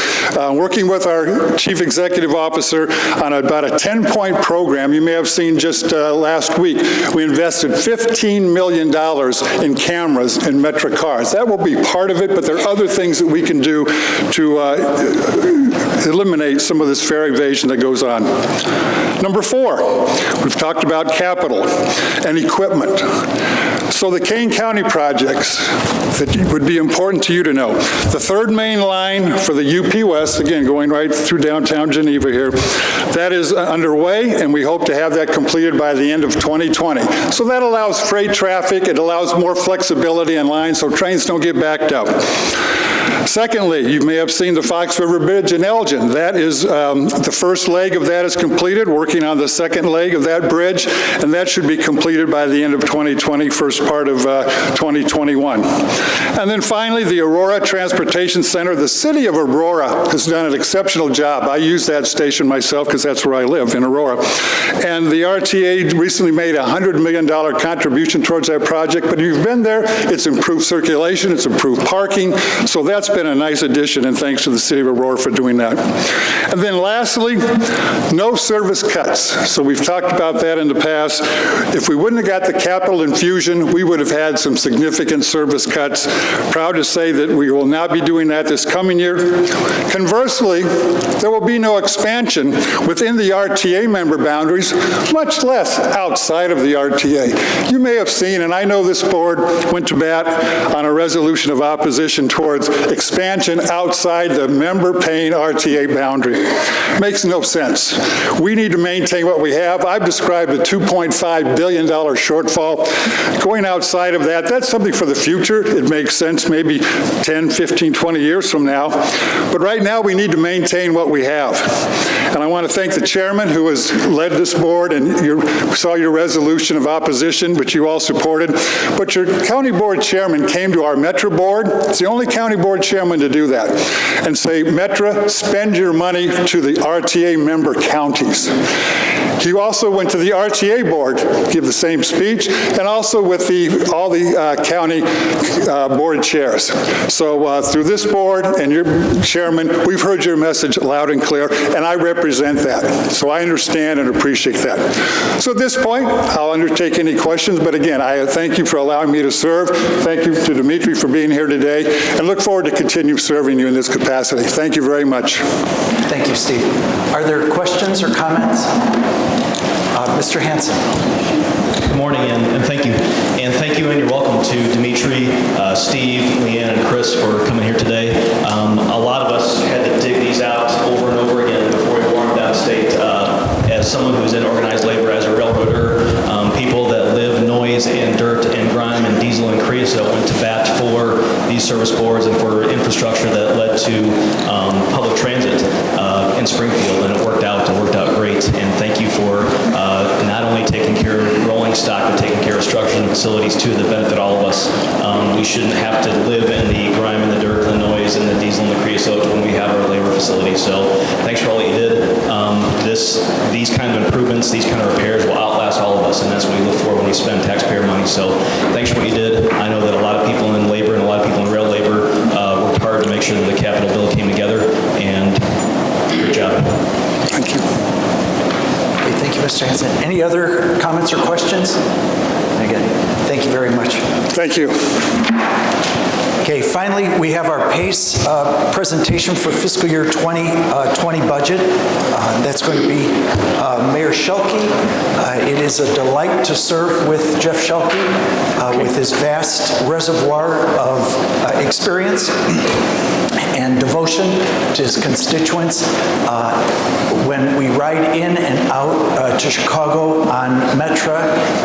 M: working with our Chief Executive Officer on about a 10-point program, you may have seen just last week, we invested $15 million in cameras in Metra cars. That will be part of it, but there are other things that we can do to eliminate some of this fare evasion that goes on. Number four, we've talked about capital and equipment. So the Kane County projects that would be important to you to know. The third main line for the UP West, again, going right through downtown Geneva here, that is underway, and we hope to have that completed by the end of 2020. So that allows freight traffic, it allows more flexibility in lines so trains don't get backed up. Secondly, you may have seen the Fox River Bridge in Elgin. That is, the first leg of that is completed, working on the second leg of that bridge, and that should be completed by the end of 2020, first part of 2021. And then finally, the Aurora Transportation Center. The city of Aurora has done an exceptional job. I use that station myself because that's where I live, in Aurora. And the RTA recently made a $100 million contribution towards that project, but if you've been there, it's improved circulation, it's improved parking, so that's been a nice addition, and thanks to the city of Aurora for doing that. And then lastly, no service cuts. So we've talked about that in the past. If we wouldn't have got the capital infusion, we would have had some significant service cuts. Proud to say that we will not be doing that this coming year. Conversely, there will be no expansion within the RTA member boundaries, much less outside of the RTA. You may have seen, and I know this board went to bat on a resolution of opposition towards expansion outside the member-paying RTA boundary. Makes no sense. We need to maintain what we have. I've described a $2.5 billion shortfall. Going outside of that, that's something for the future. It makes sense maybe 10, 15, 20 years from now. But right now, we need to maintain what we have. And I want to thank the chairman who has led this board, and you saw your resolution of opposition, which you all supported. But your county board chairman came to our Metro board. It's the only county board chairman to do that. And say, Metro, spend your money to the RTA member counties. He also went to the RTA board, give the same speech, and also with all the county board chairs. So through this board and your chairman, we've heard your message loud and clear, and I represent that. So I understand and appreciate that. So at this point, I'll undertake any questions, but again, I thank you for allowing me to serve. Thank you to Dimitri for being here today, and look forward to continue serving you in this capacity. Thank you very much.
A: Thank you, Steve. Are there questions or comments? Mr. Hanson.
N: Good morning, and thank you. And thank you, and you're welcome to Dimitri, Steve, Leanne, and Chris for coming here today. A lot of us had to dig these out over and over again before we wore them downstate. As someone who's in organized labor as a railroader, people that live noise and dirt and grime and diesel and creosote went to bat for these service boards and for infrastructure that led to public transit in Springfield, and it worked out great. And thank you for not only taking care of rolling stock, but taking care of structures and facilities too that benefit all of us. We shouldn't have to live in the grime and the dirt and the noise and the diesel and the creosote when we have our labor facilities. So thanks for all that you did. These kind of improvements, these kind of repairs will outlast all of us, and that's what we look for when we spend taxpayer money. So thanks for what you did. I know that a lot of people in labor and a lot of people in rail labor worked hard to make sure that the capital bill came together, and great job.
M: Thank you.
A: Okay, thank you, Mr. Hanson. Any other comments or questions? Again, thank you very much.
M: Thank you.
A: Okay, finally, we have our PACE presentation for fiscal year 2020 budget. That's going to be Mayor Shelkey. It is a delight to serve with Jeff Shelkey with his vast reservoir of experience and devotion to his constituents. When we ride in and out to Chicago on Metra,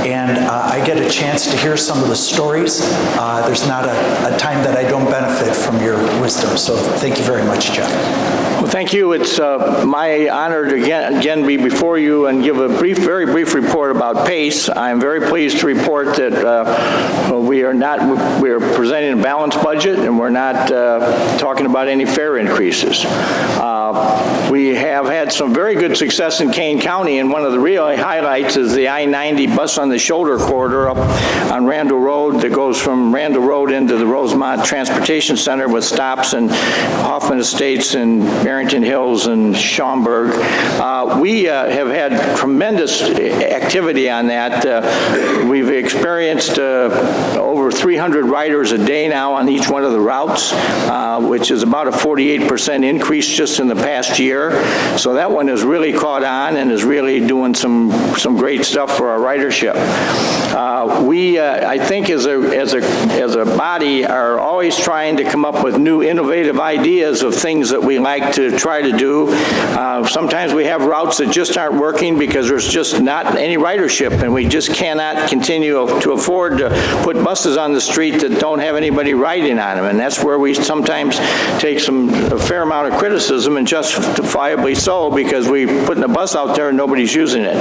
A: and I get a chance to hear some of the stories, there's not a time that I don't benefit from your wisdom. So thank you very much, Jeff.
O: Well, thank you. It's my honor to again be before you and give a very brief report about PACE. I'm very pleased to report that we are presenting a balanced budget, and we're not talking about any fare increases. We have had some very good success in Kane County, and one of the real highlights is the I-90 bus on the shoulder corridor up on Randall Road that goes from Randall Road into the Rosemont Transportation Center with stops in Hoffman Estates and Barrington Hills and Schaumburg. We have had tremendous activity on that. We've experienced over 300 riders a day now on each one of the routes, which is about a 48% increase just in the past year. So that one has really caught on and is really doing some great stuff for our ridership. We, I think, as a body, are always trying to come up with new innovative ideas of things that we like to try to do. Sometimes we have routes that just aren't working because there's just not any ridership, and we just cannot continue to afford to put buses on the street that don't have anybody riding on them, and that's where we sometimes take a fair amount of criticism, and justifiably so, because we putting a bus out there and nobody's using it.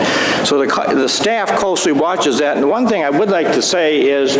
O: So the staff closely watches that, and the one thing I would like to say is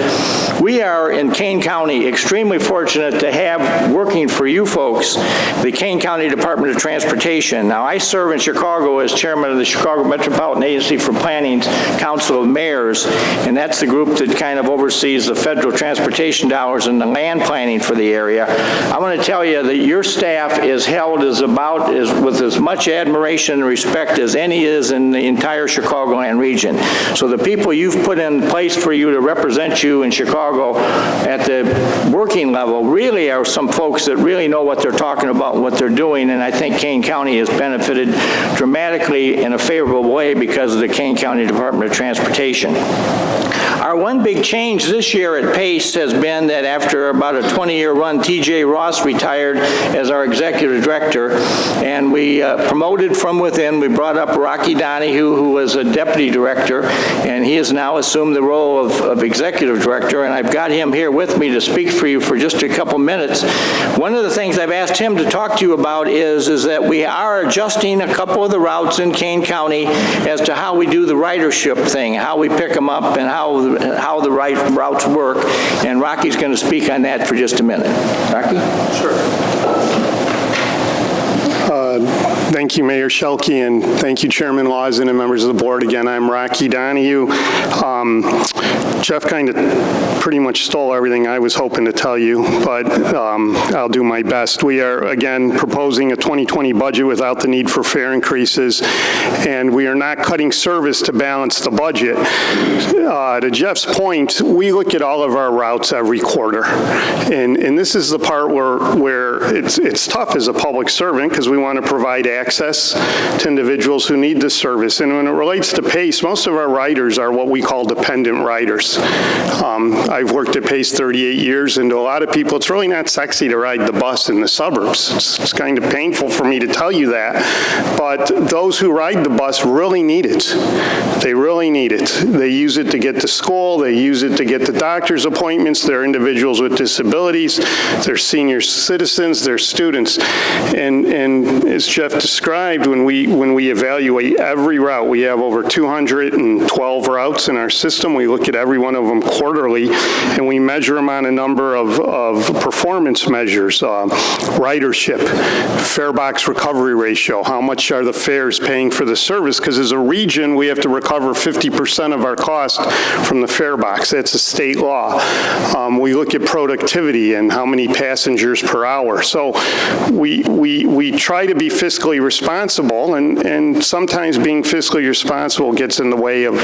O: we are in Kane County extremely fortunate to have working for you folks the Kane County Department of Transportation. Now, I serve in Chicago as chairman of the Chicago Metropolitan Agency for Planning's Council of Mayors, and that's the group that kind of oversees the federal transportation dollars and the land planning for the area. I want to tell you that your staff is held with as much admiration and respect as any is in the entire Chicagoland region. So the people you've put in place for you to represent you in Chicago at the working level really are some folks that really know what they're talking about and what they're doing, and I think Kane County has benefited dramatically in a favorable way because of the Kane County Department of Transportation. Our one big change this year at Pace has been that after about a 20-year run, T.J. Ross retired as our executive director, and we promoted from within. We brought up Rocky Donahue, who was a deputy director, and he has now assumed the role of executive director, and I've got him here with me to speak for you for just a couple minutes. One of the things I've asked him to talk to you about is that we are adjusting a couple of the routes in Kane County as to how we do the ridership thing, how we pick them up, and how the routes work, and Rocky's going to speak on that for just a minute. Rocky?
P: Sure. Thank you, Mayor Shelkey, and thank you, Chairman Lawson and members of the board. Again, I'm Rocky Donahue. Jeff kind of pretty much stole everything I was hoping to tell you, but I'll do my best. We are, again, proposing a 2020 budget without the need for fare increases, and we are not cutting service to balance the budget. To Jeff's point, we look at all of our routes every quarter, and this is the part where it's tough as a public servant because we want to provide access to individuals who need this service. And when it relates to Pace, most of our riders are what we call dependent riders. I've worked at Pace 38 years, and to a lot of people, it's really not sexy to ride the bus in the suburbs. It's kind of painful for me to tell you that, but those who ride the bus really need it. They really need it. They use it to get to school. They use it to get to doctor's appointments. They're individuals with disabilities. They're senior citizens. They're students. And as Jeff described, when we evaluate every route, we have over 212 routes in our system. We look at every one of them quarterly, and we measure them on a number of performance measures, ridership, fare box recovery ratio, how much are the fares paying for the service, because as a region, we have to recover 50% of our cost from the fare box. That's a state law. We look at productivity and how many passengers per hour. So we try to be fiscally responsible, and sometimes being fiscally responsible gets in the way of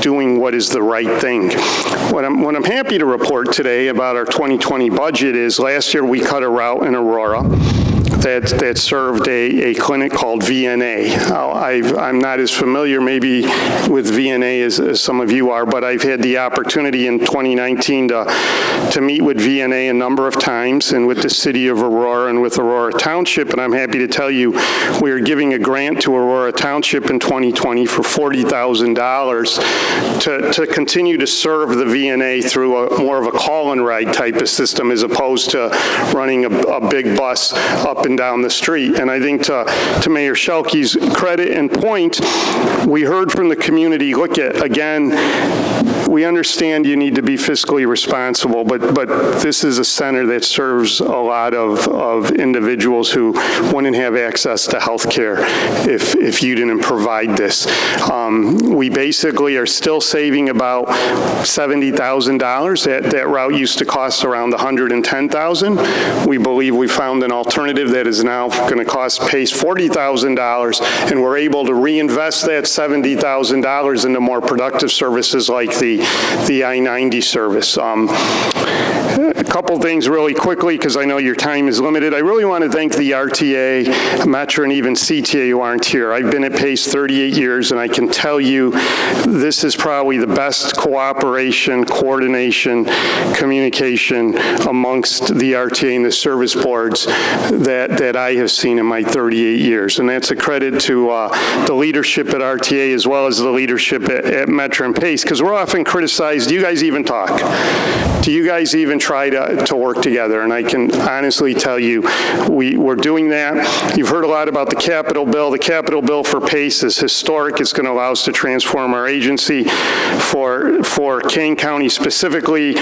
P: doing what is the right thing. What I'm happy to report today about our 2020 budget is last year we cut a route in Aurora that served a clinic called VNA. I'm not as familiar maybe with VNA as some of you are, but I've had the opportunity in 2019 to meet with VNA a number of times, and with the city of Aurora and with Aurora Township, and I'm happy to tell you we are giving a grant to Aurora Township in 2020 for $40,000 to continue to serve the VNA through more of a call-and ride type of system as opposed to running a big bus up and down the street. And I think to Mayor Shelkey's credit and point, we heard from the community, look at, again, we understand you need to be fiscally responsible, but this is a center that serves a lot of individuals who wouldn't have access to health care if you didn't provide this. We basically are still saving about $70,000. That route used to cost around $110,000. We believe we found an alternative that is now going to cost Pace $40,000, and we're able to reinvest that $70,000 into more productive services like the I-90 service. A couple things really quickly, because I know your time is limited. I really want to thank the RTA, Metro, and even CTA who aren't here. I've been at Pace 38 years, and I can tell you this is probably the best cooperation, coordination, communication amongst the RTA and the service boards that I have seen in my 38 years. And that's a credit to the leadership at RTA as well as the leadership at Metro and Pace, because we're often criticized. Do you guys even talk? Do you guys even try to work together? And I can honestly tell you, we're doing that. You've heard a lot about the Capital Bill. The Capital Bill for Pace is historic. It's going to allow us to transform our agency. For Kane County specifically,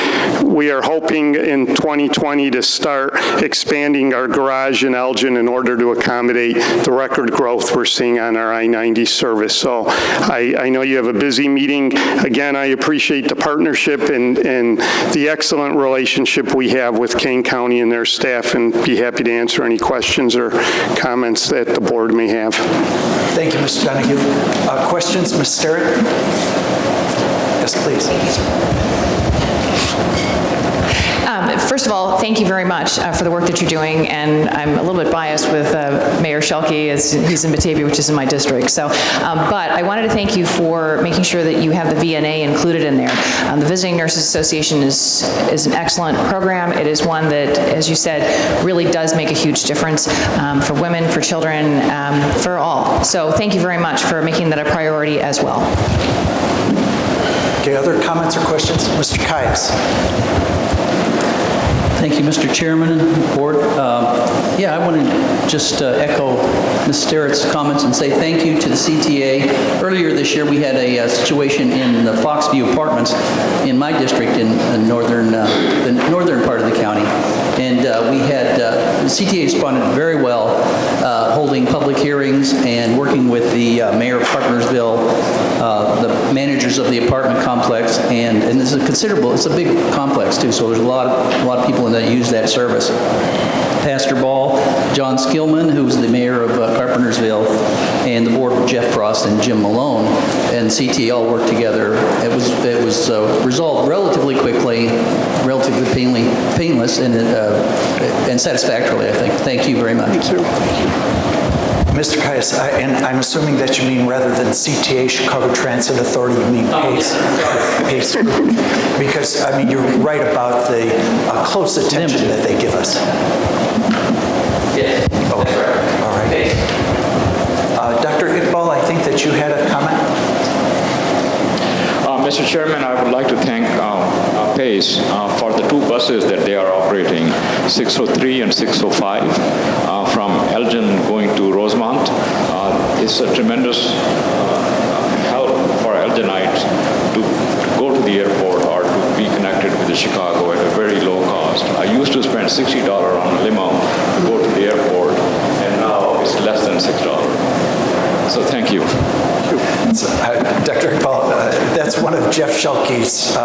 P: we are hoping in 2020 to start expanding our garage in Elgin in order to accommodate the record growth we're seeing on our I-90 service. So I know you have a busy meeting. Again, I appreciate the partnership and the excellent relationship we have with Kane County and their staff, and be happy to answer any questions or comments that the board may have.
A: Thank you, Mr. Donahue. Questions, Ms. Sterrett? Yes, please.
Q: First of all, thank you very much for the work that you're doing, and I'm a little bit biased with Mayor Schelke, as he's in Batavia, which is in my district. So, but I wanted to thank you for making sure that you have the VNA included in there. The Visiting Nurses Association is an excellent program. It is one that, as you said, really does make a huge difference for women, for children, for all. So thank you very much for making that a priority as well.
A: Okay, other comments or questions? Mr. Caius.
D: Thank you, Mr. Chairman and Board. Yeah, I want to just echo Ms. Sterrett's comments and say thank you to the CTA. Earlier this year, we had a situation in the Foxview Apartments in my district in the northern part of the county. And we had, the CTA responded very well, holding public hearings and working with the mayor of Partnersville, the managers of the apartment complex, and this is it's a big complex too, so there's a lot of people in that use that service. Pastor Ball, John Skillman, who's the mayor of Carpentersville, and the board with Jeff Frost and Jim Malone, and CTA all worked together. It was resolved relatively quickly, relatively painless, and satisfactorily, I think. Thank you very much. Thank you.
A: Mr. Caius, and I'm assuming that you mean rather than CTA, Chicago Transit Authority, you mean PACE. PACE. Because, I mean, you're right about the close attention that they give us.
D: Yes.
A: Okay. All right. Dr. Iqbal, I think that you had a comment.
R: Mr. Chairman, I would like to thank PACE for the two buses that they are operating, 603 and 605, from Elgin going to Rosemont. It's a tremendous help for Elginites to go to the airport or to be connected with Chicago at a very low cost. I used to spend $60 on a limo to go to the airport, and now it's less than $6. So thank you.
A: Dr. Iqbal, that's one of Jeff Schelke's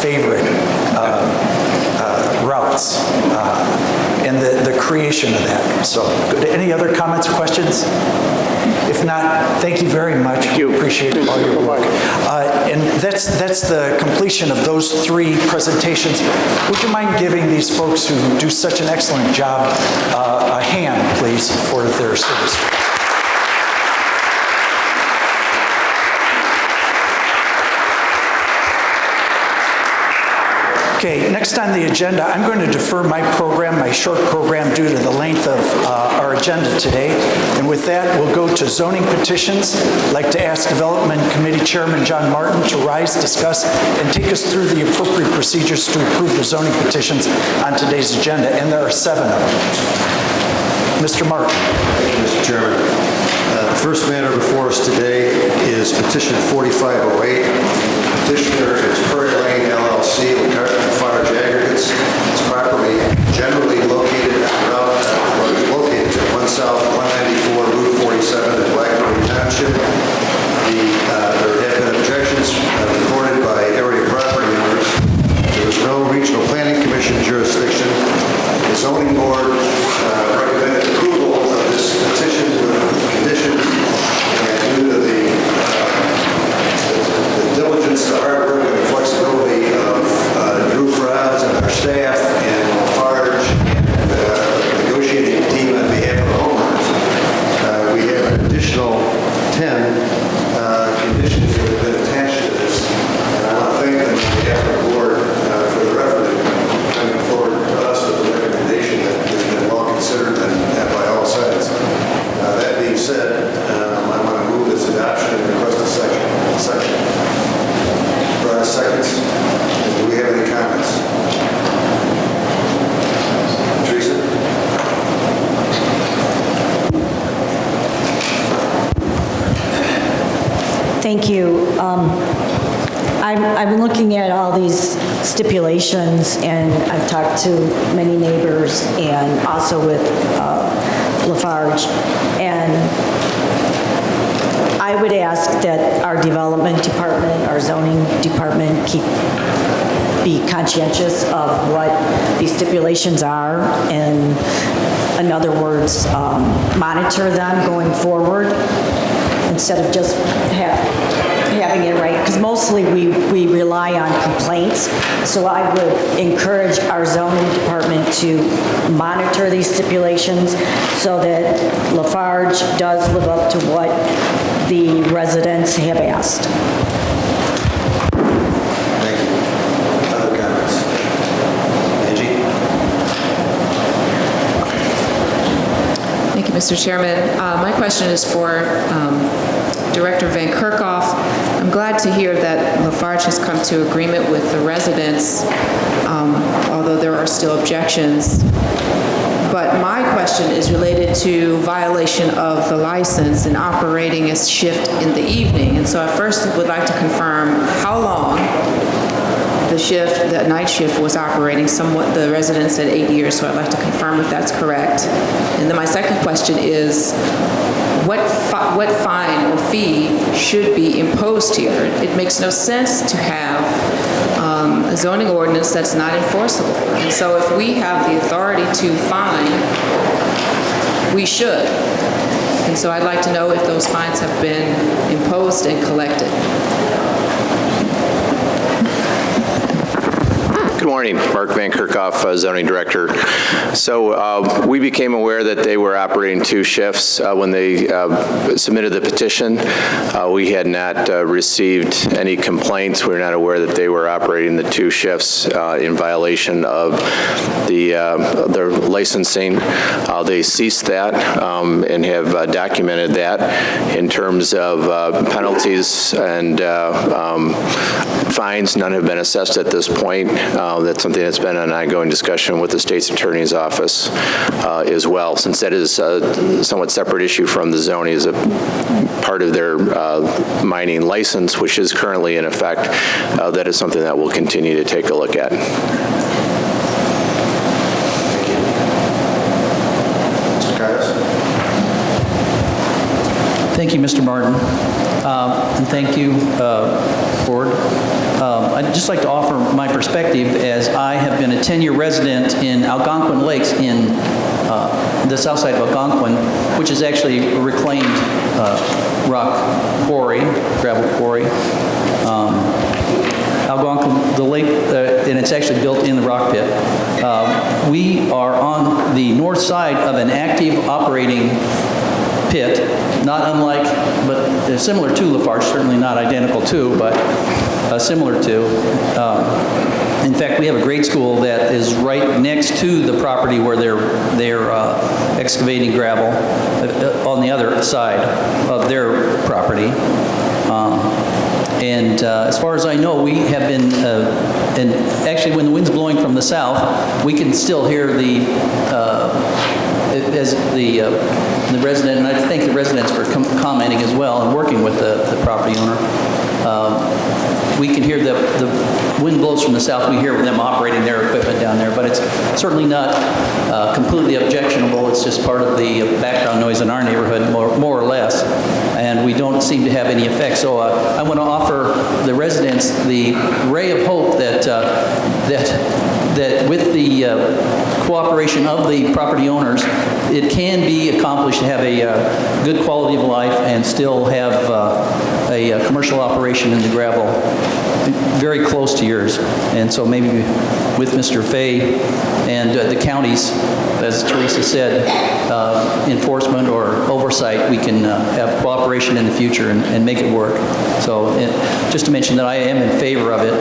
A: favorite routes, and the creation of that. So, good. Any other comments or questions? If not, thank you very much. Thank you. Appreciate all your work. And that's the completion of those three presentations. Would you mind giving these folks who do such an excellent job a hand, please, for their service? Okay, next on the agenda, I'm going to defer my short program, due to the length of our agenda today. And with that, we'll go to zoning petitions. I'd like to ask Development Committee Chairman John Martin to rise, discuss, and take us through the appropriate procedures to approve the zoning petitions on today's agenda. And there are 7 of them. Mr. Martin.
I: Thank you, Mr. Chairman. The first matter before us today is petition 4508. Petitioner is Prairie Lane LLC, Lafarge Aggregates. It's property generally located at 1 South 194 Route 47 in Blackberry Township. There have been objections recorded by area property owners. There is no regional planning commission jurisdiction. The zoning board recommended approval of this petition with conditions, and due to the diligence, the hard work, and the flexibility of Drew Franz and our staff and Lafarge and the negotiating team on behalf of the homeowners, we have an additional 10 conditions that have been attached to this. And I want to thank them on behalf of the board for their effort in coming forward to us with a recommendation that has been well considered and by all sides. That being said, I want to move this adoption and request a second. Seconds. Do we have any comments? Teresa?
S: Thank you. I've been looking at all these stipulations, and I've talked to many neighbors and also with Lafarge, and I would ask that our development department, our zoning department, be conscientious of what these stipulations are, and in other words, monitor them going forward instead of just having it right. Because because mostly we rely on complaints. So I would encourage our zoning department to monitor these stipulations so that Lafarge does live up to what the residents have asked.
I: Thank you. Other comments? Angie?
T: Thank you, Mr. Chairman. My question is for Director Van Kerkhoff. I'm glad to hear that Lafarge has come to agreement with the residents, although there are still objections. But my question is related to violation of the license and operating a shift in the evening. And so I first would like to confirm how long the night shift was operating. Somewhat, the resident said 8 years, so I'd like to confirm if that's correct. And then my second question is, what fine or fee should be imposed here? It makes no sense to have a zoning ordinance that's not enforceable. And so if we have the authority to fine, we should. And so I'd like to know if those fines have been imposed and collected.
U: Good morning, Mark Van Kerkhoff, Zoning Director. So we became aware that they were operating 2 shifts when they submitted the petition. We had not received any complaints. We were not aware that they were operating the 2 shifts in violation of their licensing. They ceased that and have documented that in terms of penalties and fines. None have been assessed at this point. That's something that's been an ongoing discussion with the state's attorney's office as well, since that is a somewhat separate issue from the zoning as a part of their mining license, which is currently in effect. That is something that we'll continue to take a look at.
I: Mr. Caius?
D: Thank you, Mr. Martin. And thank you, Board. I'd just like to offer my perspective, as I have been a 10-year resident in Algonquin Lakes in the south side of Algonquin, which is actually a reclaimed rock quarry, gravel quarry. Algonquin, the lake, and it's actually built in the rock pit. We are on the north side of an active operating pit, not unlike, but similar to Lafarge, certainly not identical to, but similar to. In fact, we have a grade school that is right next to the property where they're excavating gravel on the other side of their property. And as far as I know, we have been, and actually when the wind's blowing from the south, we can still hear as the resident, and I thank the residents for commenting as well and working with the property owner. We can hear the wind blows from the south. We hear them operating their equipment down there, but it's certainly not completely objectionable. It's just part of the background noise in our neighborhood, more or less, and we don't seem to have any effect. So I want to offer the residents the ray of hope that with the cooperation of the property owners, it can be accomplished to have a good quality of life and still have a commercial operation in the gravel very close to yours. And so maybe with Mr. Fay and the counties, as Teresa said, enforcement or oversight, we can have cooperation in the future and make it work. So just to mention that I am in favor of it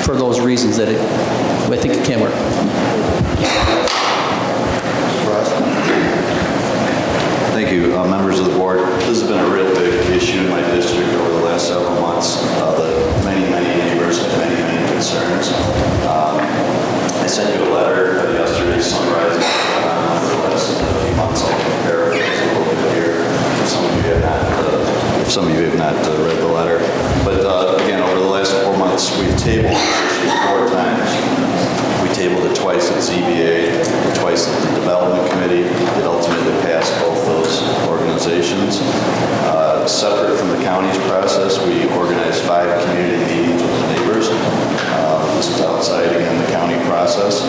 D: for those reasons that I think it can work.
I: Thank you, members of the board. This has been a real big issue in my district over the last several months. Many neighbors have many concerns. I sent you a letter yesterday summarizing over the last few months. I'll compare it a little bit here for some of you if some of you have not read the letter. But again, over the last 4 months, we've tabled this issue 4 times. We tabled it twice at ZBA, twice at the Development Committee. It ultimately passed both those organizations. Separate from the county's process, we organized 5 community meetings with the neighbors. This is outside, again, the county process.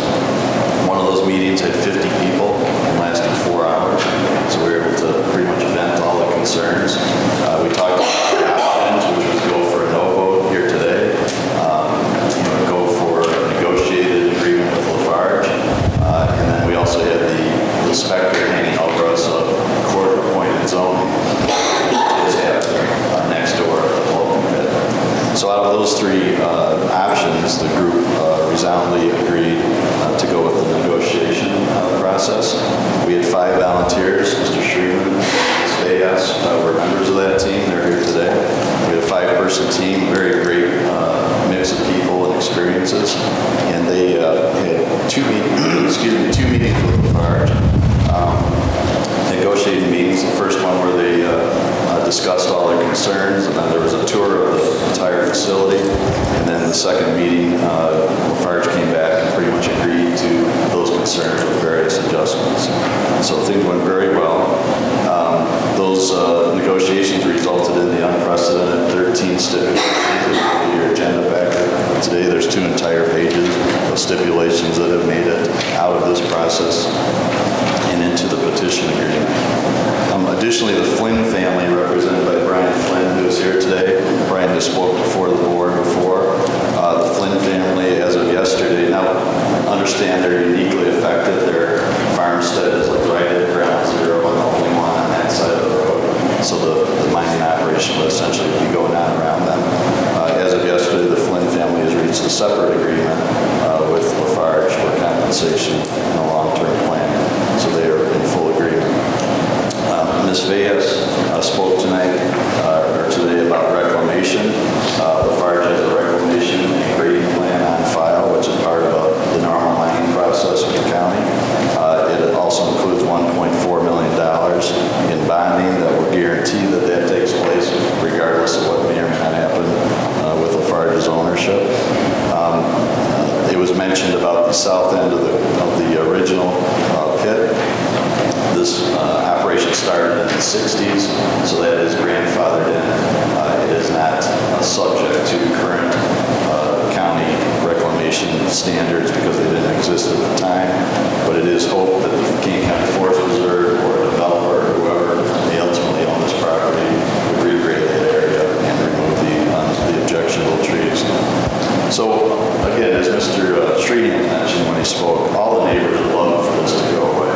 I: One of those meetings had 50 people and lasted 4 hours. So we were able to pretty much vent all the concerns. We talked about the options, which was go for an
B: two meetings with Lafarge. Negotiating meetings. The first one where they discussed all their concerns, and then there was a tour of the entire facility. And then the second meeting, Lafarge came back and pretty much agreed to those concerns with various adjustments. So things went very well. Those negotiations resulted in the unprecedented 13 stipulations in your agenda packet. Today there's 2 entire pages of stipulations that have made it out of this process and into the petition agreement. Additionally, the Flynn family, represented by Brian Flynn, who is here today. Brian has spoke before the board before. The Flynn family, as of yesterday, now understand they're uniquely affected. Their farmstead is like right at ground zero and the only one on that side of the road. So the mining operation would essentially be going on around them. As of yesterday, the Flynn family has reached a separate agreement with Lafarge for compensation in a long-term plan. So they are in full agreement. Ms. Veas spoke tonight or today about reclamation. Lafarge has a reclamation and grading plan on file, which is part of the normal mining process with the county. It also includes $1.4 million in bonding that will guarantee that takes place regardless of what may or may not happen with Lafarge's ownership. It was mentioned about the south end of the original pit. This operation started in the 60s, so that is grandfathered in. It is not subject to current county reclamation standards because they didn't exist at the time, but it is hoped that the Kane County Forest Preserve or a developer or whoever may ultimately own this property would regrade that area and remove the objectionable trees. So again, as Mr. Streeting mentioned when he spoke, all the neighbors would love for this to go away.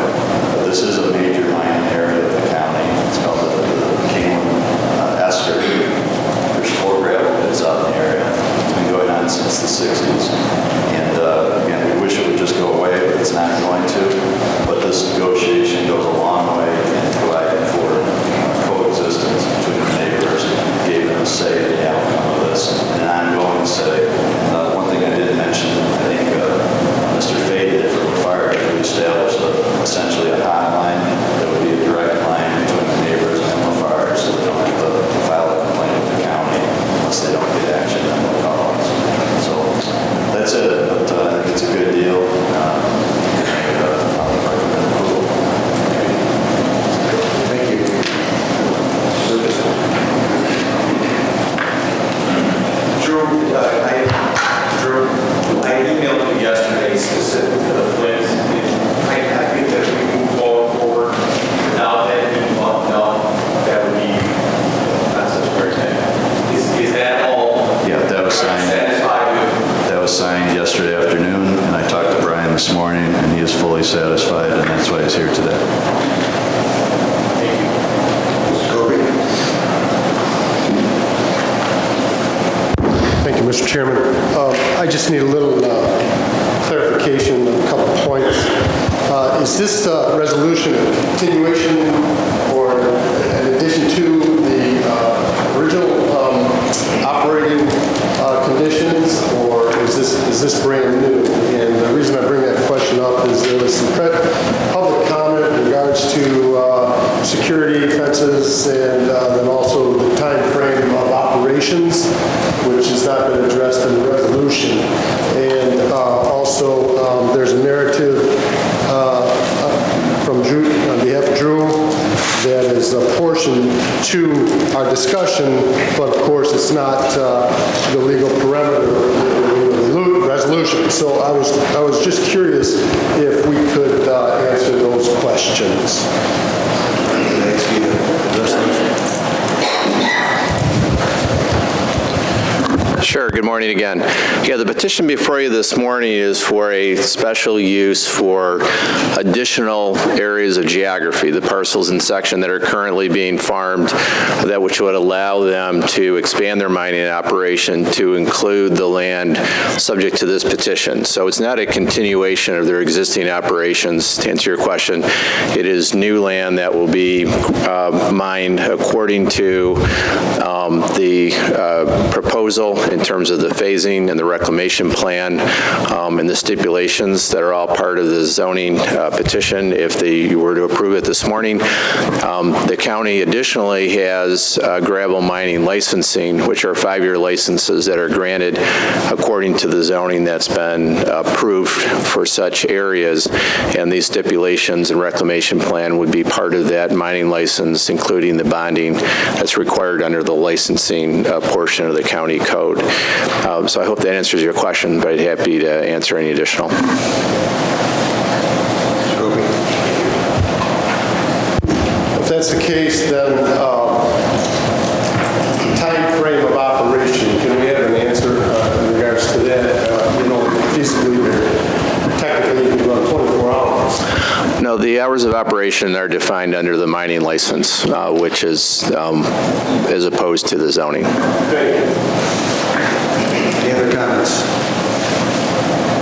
B: This is a major mining area of the county. It's called the Kane Esker. There's 4 gravel pits out in the area. It's been going on since the 60s. And again, we wish it would just go away, but it's not going to. But this negotiation goes a long way in providing for coexistence between the neighbors, gave them a say in the outcome of this, an ongoing say. One thing I didn't mention, I think Mr. Fay did for Lafarge, we established essentially a hotline that would be a direct line between the neighbors and Lafarge, so they don't have to file a complaint with the county unless they don't get action, then they'll call us. So that's it, but I think it's a good deal. Thank you. Drew, I emailed you yesterday specific to the Flint. I think that we move forward without that being bumped up, that would be not such a great thing. Is that all? Yeah, that was signed. Satisfied with? That was signed yesterday afternoon, and I talked to Brian this morning, and he is fully satisfied, and that's why he's here today. Thank you. Mr. Kobe.
V: Thank you, Mr. Chairman. I just need a little clarification on a couple points. Is this resolution a continuation or in addition to the original operating conditions, or is this brand new? And the reason I bring that question up is there was some public comment in regards to security fences and then also the time frame of operations, which has not been addressed in the resolution. And also there's a narrative from Drew, on behalf of Drew, that is apportioned to our discussion, but of course it's not the legal parameter of the resolution. So I was just curious if we could answer those questions.
U: Sure. Good morning again. Yeah, the petition before you this morning is for a special use for additional areas of geography, the parcels in section that are currently being farmed, that which would allow them to expand their mining operation to include the land subject to this petition. So it's not a continuation of their existing operations, to answer your question. It is new land that will be mined according to the proposal in in terms of the phasing and the reclamation plan and the stipulations that are all part of the zoning petition if you were to approve it this morning. The county additionally has gravel mining licensing, which are 5-year licenses that are granted according to the zoning that's been approved for such areas, and these stipulations and reclamation plan would be part of that mining license, including the bonding that's required under the licensing portion of the county code. So I hope that answers your question, but I'd be happy to answer any additional.
V: If that's the case, then the time frame of operation, can we have an answer in regards to that? Feasibly, technically, you can run 24 hours.
U: No, the hours of operation are defined under the mining license, which is as opposed to the zoning.
V: Thank you.
I: Any other comments?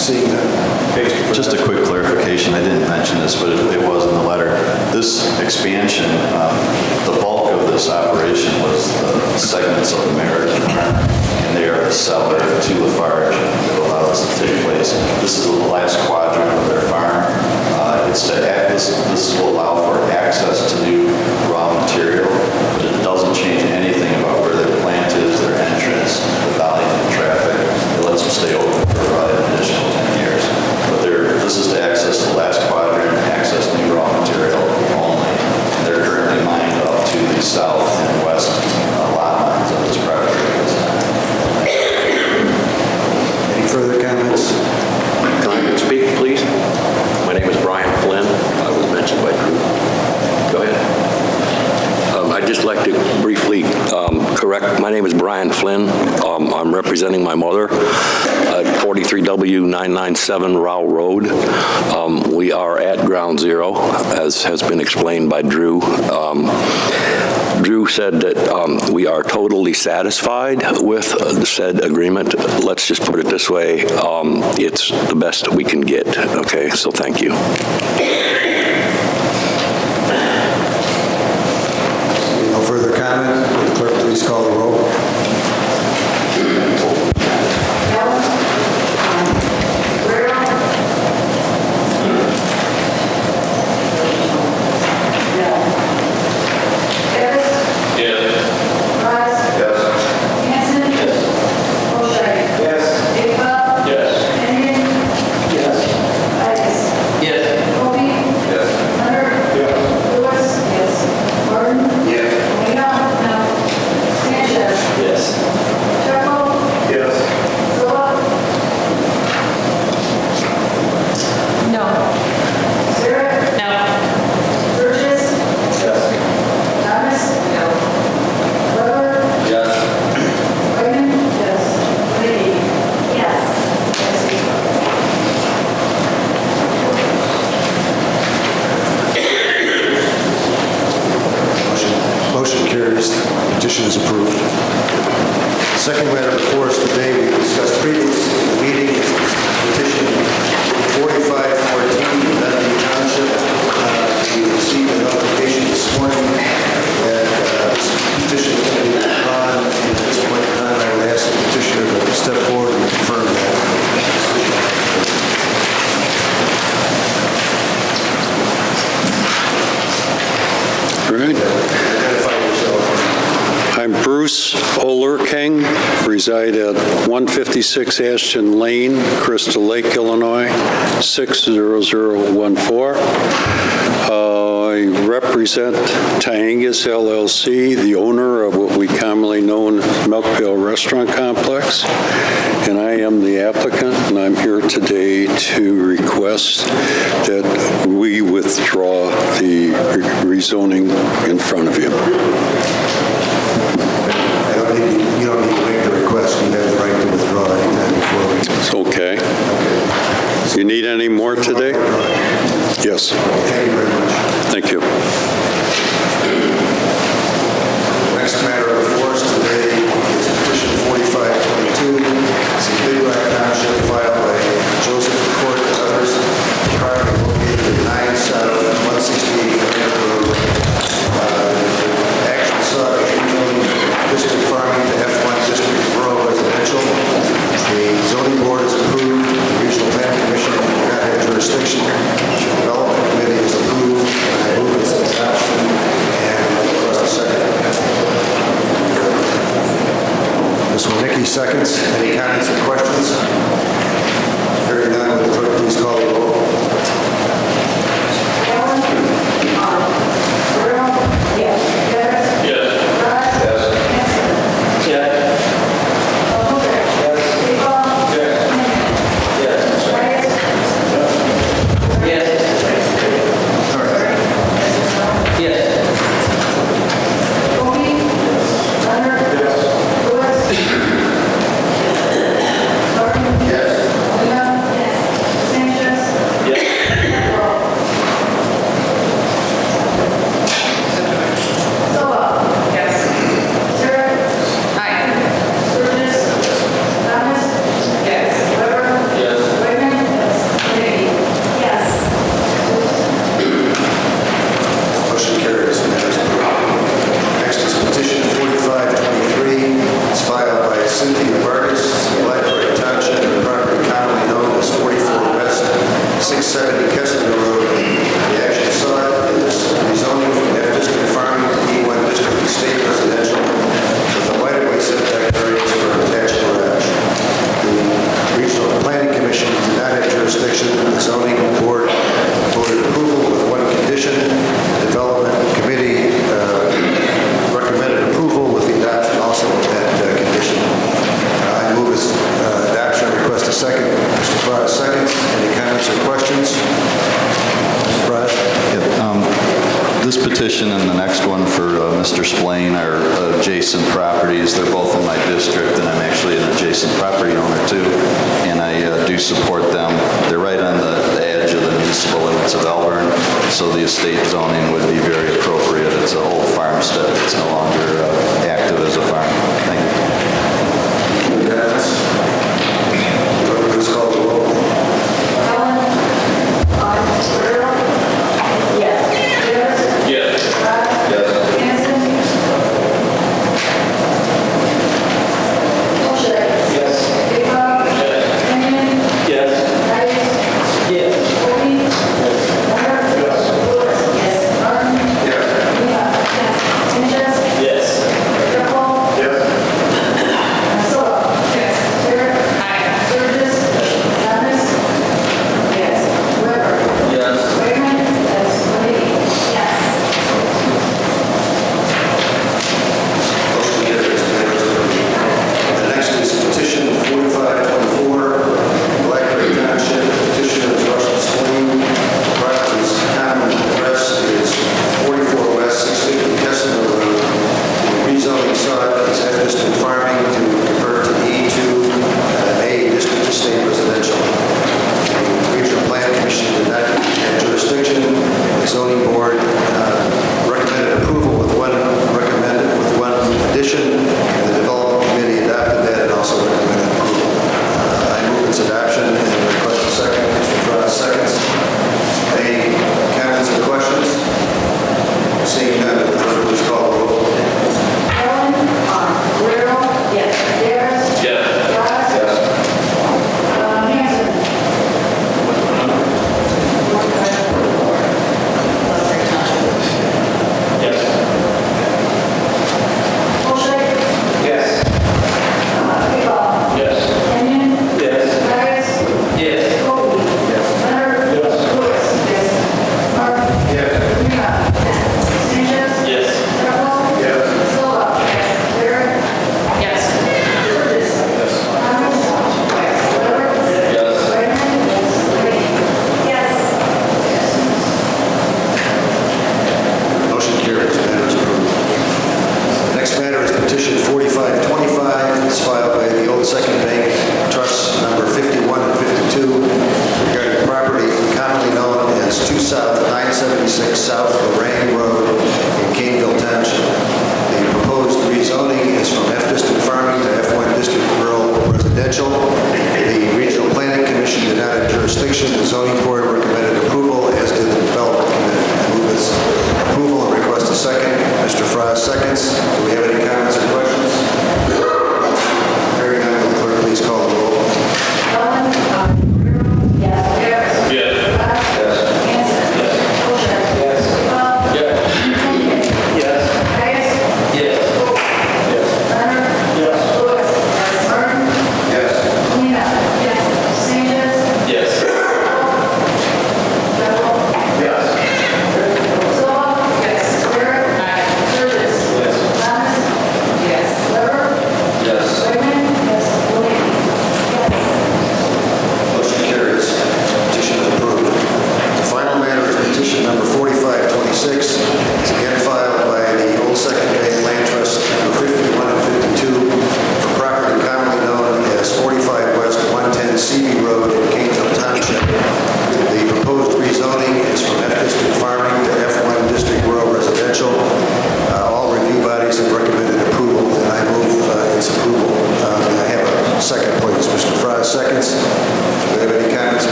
I: Seeing that.
B: Just a quick clarification, I didn't mention this, but it was in the letter. This expansion, the bulk of this operation was the segments of the American farm, and they are the seller to Lafarge that allow this to take place. This is the last quadrant of their farm. This will allow for access to new raw material, but it doesn't change anything about where their plant is, their entrance, the volume of traffic. It lets them stay open for probably an additional 10 years. But this is to access the last quadrant, access new raw material only. And they're currently mined up to the south and west lot lines of this property.
I: Any further comments?
C: Can I speak, please? My name is Brian Flynn. I was mentioned by Drew. Go ahead. I'd just like to briefly correct. My name is Brian Flynn. I'm representing my mother at 43W997 Rowell Road. We are at ground zero, as has been explained by Drew. Drew said that we are totally satisfied with said agreement. Let's just put it this way. It's the best we can get. Okay, so thank you.
I: No further comment? Will the clerk please call the roll? Motion carries. The petition is approved. The second matter before us today, we discussed previously in the meeting, petition 4514, Dundee Township. We received a notification this morning that this petition is going to be withdrawn. At this point in time, I would ask the petitioner to step forward and confirm that.
F: Right. I'm Bruce Olerking, reside at 156 Ashton Lane, Crystal Lake, Illinois, 60014. I represent Tyangus LLC, the owner of what we commonly know as Milk Pail Restaurant Complex, and I am the applicant, and I'm here today to request that we withdraw the rezoning in front of you.
I: You don't need to make the request. You have the right to withdraw anytime before we...
F: It's okay. You need any more today? Yes.
I: Thank you very much.
F: Thank you.
I: Next matter before us today is petition 4522. It's in Big Rock Township filed by Joseph McCourt and others. Property located at 9 South 168 Grant Road. Action sought a regional district farming to F1 district rural residential. seconds. Any comments or questions? Hearing none, will the clerk please call the roll? Motion carries. Next is petition 4523. It's filed by Cynthia Vargas, Blackbird Township, and property commonly known as 44 West 670 Kessler Road. The action sought is rezoning from F-District farming to E1 District Estate Residential with a right-of-way setback variance for an attached garage. The Regional Planning Commission did not have jurisdiction. The zoning board voted approval with one condition. The Development Committee recommended approval with the adoption also of that condition. I move its adoption. Request a second. Mr. Fry, seconds. Any comments or questions? Mr. Fry?
B: This petition and the next one for Mr. Splain are adjacent properties. They're both in my district, and I'm actually an adjacent property owner too, and I do support them. They're right on the edge of the municipal limits of Elburn, so the estate zoning would be very appropriate. It's an old farmstead. It's no longer active as a farm. Thank you.
I: Yes. Please call the roll.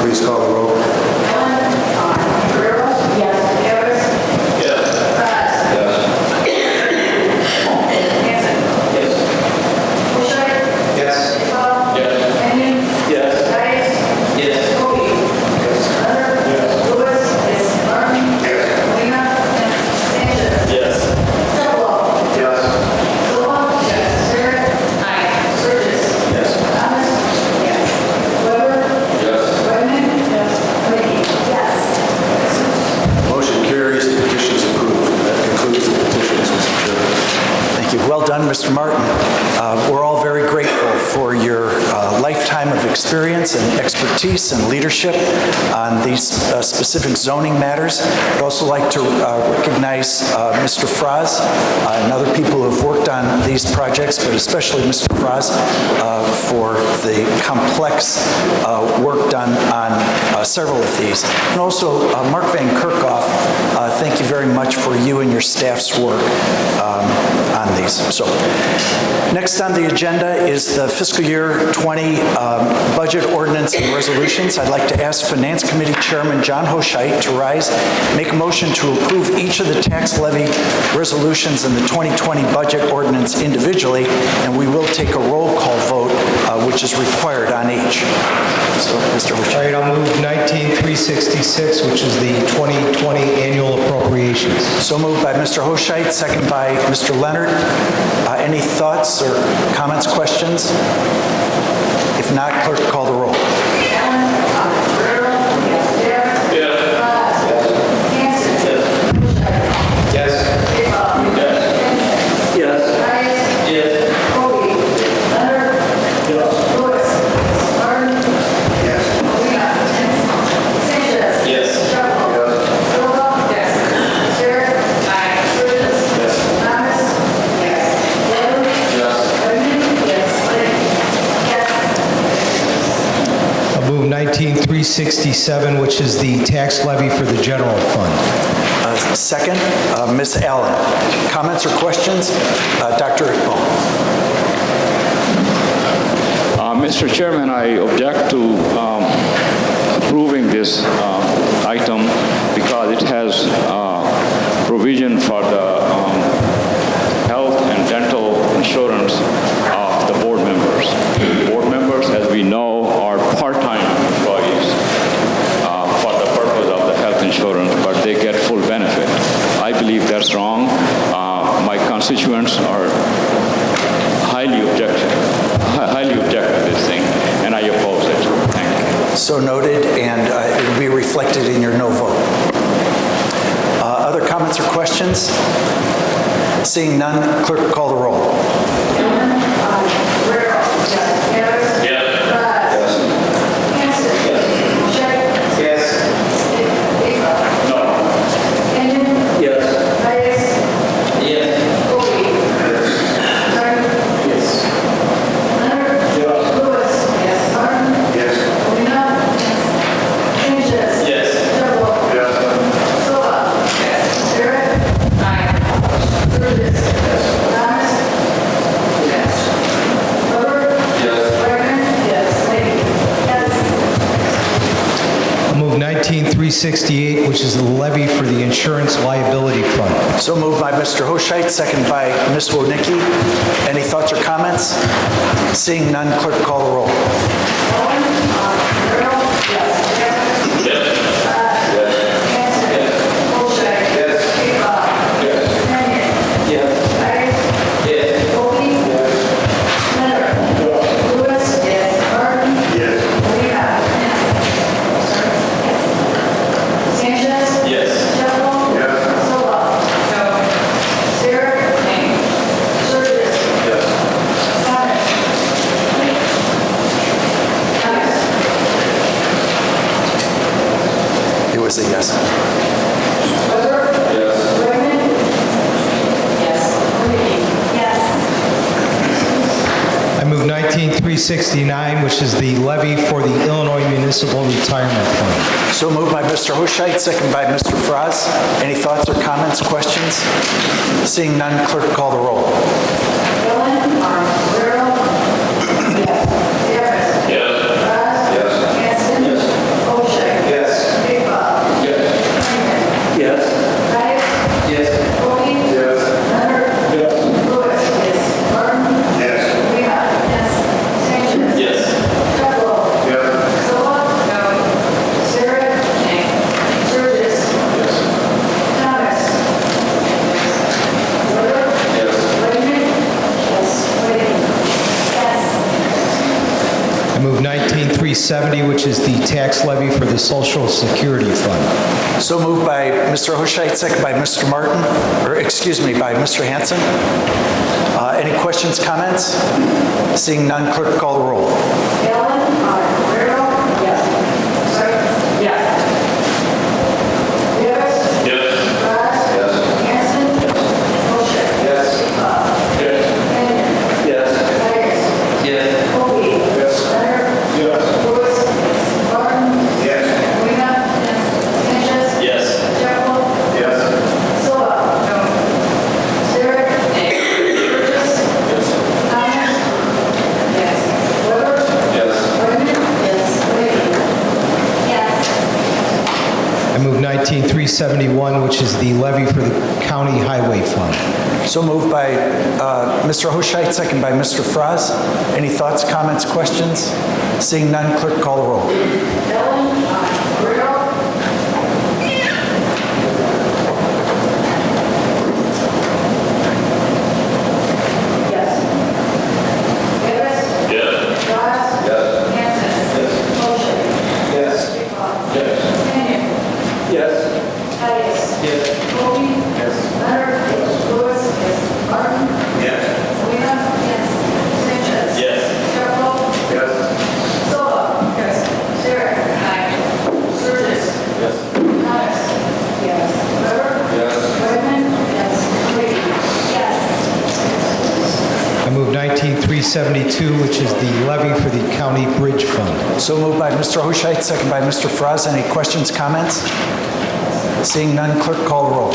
V: please call the roll. Motion carries. The petition is approved. That concludes the petitions, Mr. Chairman.
A: Thank you. Well done, Mr. Martin. We're all very grateful for your lifetime of experience and expertise and leadership on these specific zoning matters. I'd also like to recognize Mr. Fraz and other people who have worked on these projects, but especially Mr. Fraz for the complex work done on several of these. And also Mark Van Kerkhoff, thank you very much for you and your staff's work on these. So, next on the agenda is the fiscal year 20 budget ordinance and resolutions. I'd like to ask Finance Committee Chairman John Hoshite to rise, make a motion to approve each of the tax levy resolutions in the 2020 budget ordinance individually, and we will take a roll call vote, which is required on each. So, Mr. Hoshite.
G: All right, I'll move 19366, which is the 2020 annual appropriations.
A: So moved by Mr. Hoshite, second by Mr. Leonard. Any thoughts or comments, questions? If not, clerk, call the roll.
G: I'll move 19367, which is the tax levy for the general fund.
A: Second, Ms. Allen. Comments or questions? Dr. Iqbal.
R: Mr. Chairman, I object to approving this item because it has provision for the health and dental insurance of the board members. Board members, as we know, are part-time employees for the purpose of the health insurance, but they get full benefit. I believe that's wrong. My constituents are highly object to this thing, and I oppose it. Thank you.
A: So noted, and it will be reflected in your no vote. Other comments or questions? Seeing none, clerk, call the roll.
G: I'll move 19368, which is the levy for the insurance liability fund.
A: So moved by Mr. Hoshite, second by Ms. Wodnicki. Any thoughts or comments? Seeing none, clerk, call the roll. It was a yes.
G: I move 19369, which is the levy for the Illinois Municipal Retirement Fund.
A: So moved by Mr. Hoshite, second by Mr. Fraz. Any thoughts or comments, questions? Seeing none, clerk, call the roll.
G: 19370, which is the tax levy for the Social Security Fund.
A: So moved by Mr. Hoshite, second by Mr. Martin, or excuse me, by Mr. Hanson. Any questions, comments? Seeing none, clerk call the roll.
G: I move 19371, which is the levy for the County Highway Fund.
A: So moved by Mr. Hoshite, second by Mr. Fraz. Any thoughts, comments, questions? Seeing none, clerk call the roll.
G: I move 19372, which is the levy for the County Bridge Fund.
A: So moved by Mr. Hoshite, second by Mr. Fraz. Any questions, comments? Seeing none, clerk call the roll.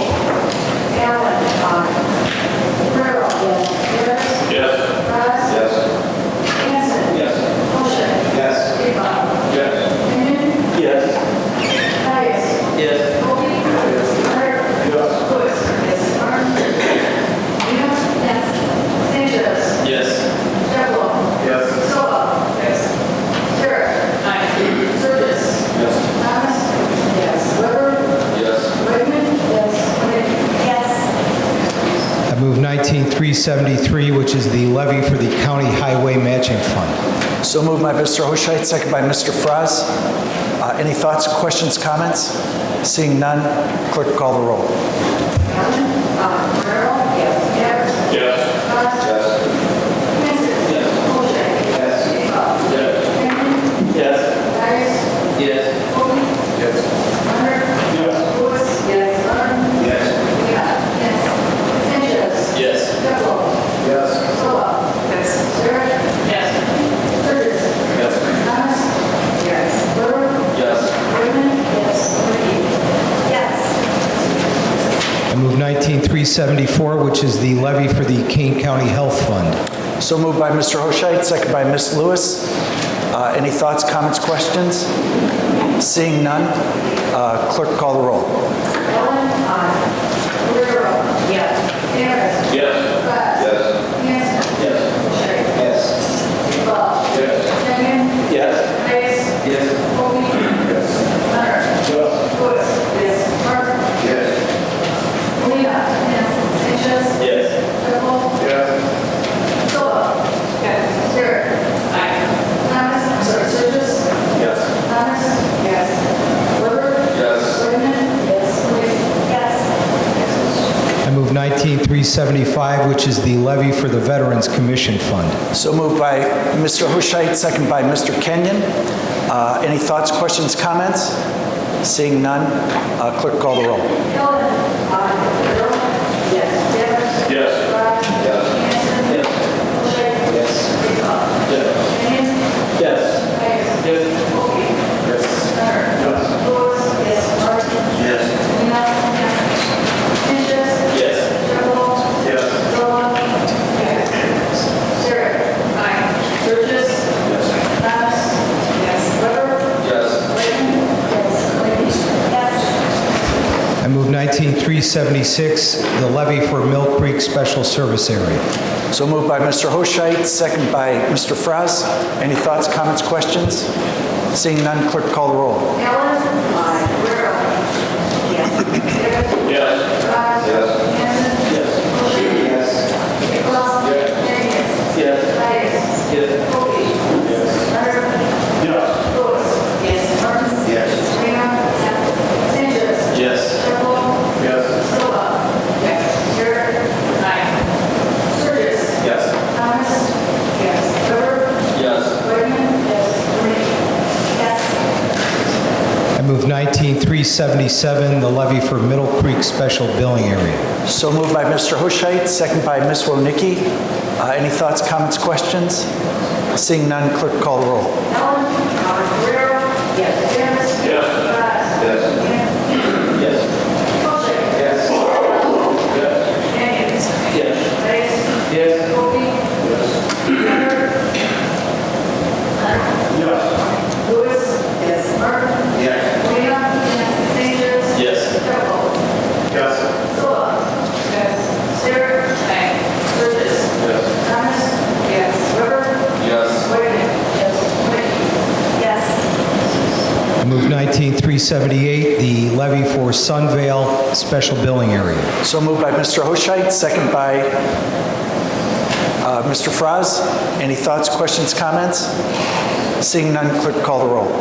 G: I move 19373, which is the levy for the County Highway Matching Fund.
A: So moved by Mr. Hoshite, second by Mr. Fraz. Any thoughts, questions, comments? Seeing none, clerk call the roll.
G: I move 19374, which is the levy for the Kane County Health Fund.
A: So moved by Mr. Hoshite, second by Ms. Lewis. Any thoughts, comments, questions? Seeing none, clerk call the roll.
G: I move 19375, which is the levy for the Veterans Commission Fund.
A: So moved by Mr. Hoshite, second by Mr. Kenyon. Any thoughts, questions, comments? Seeing none, clerk call the roll.
G: I move 19376, the levy for Mill Creek Special Service Area.
A: So moved by Mr. Hoshite, second by Mr. Fraz. Any thoughts, comments, questions? Seeing none, clerk call the roll.
G: move 19377, the levy for Middle Creek Special Billing Area.
A: So moved by Mr. Hoshite, second by Ms. Wonicky. Any thoughts, comments, questions? Seeing none, clerk call the roll.
G: I move 19378, the levy for Sunvale Special Billing Area.
A: So moved by Mr. Hoshite, second by Mr. Fraz. Any thoughts, questions, comments? Seeing none, clerk call the roll.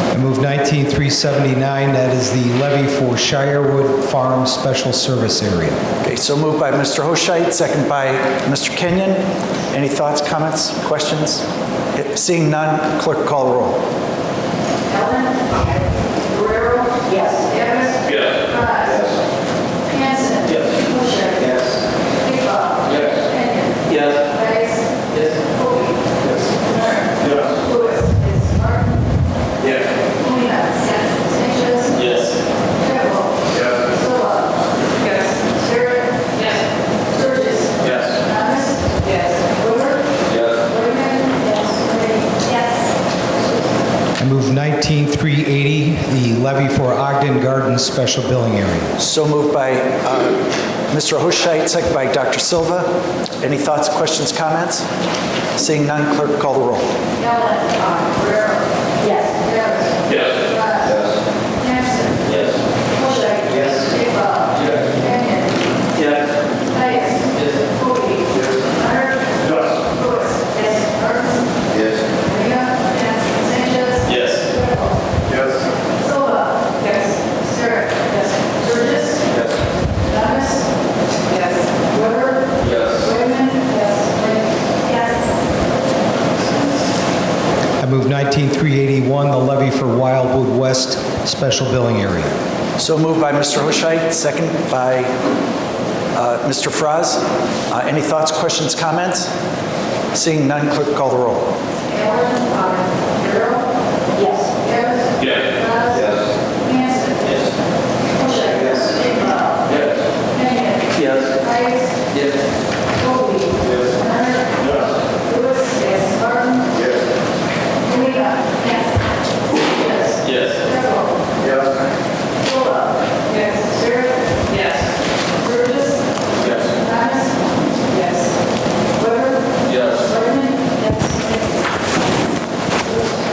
G: I move 19379, that is the levy for Shirewood Farm Special Service Area.
A: Okay, so moved by Mr. Hoshite, second by Mr. Kenyon. Any thoughts, comments, questions? Seeing none, clerk call the roll.
G: I move 19380, the levy for Ogden Gardens Special Billing Area.
A: So moved by Mr. Hoshite, second by Dr. Silva. Any thoughts, questions, comments? Seeing none, clerk call the roll.
G: I move 19381, the levy for Wildwood West Special Billing Area.
A: So moved by Mr. Hoshite, second by Mr. Fraz. Any thoughts, questions, comments? Seeing none, clerk call the roll.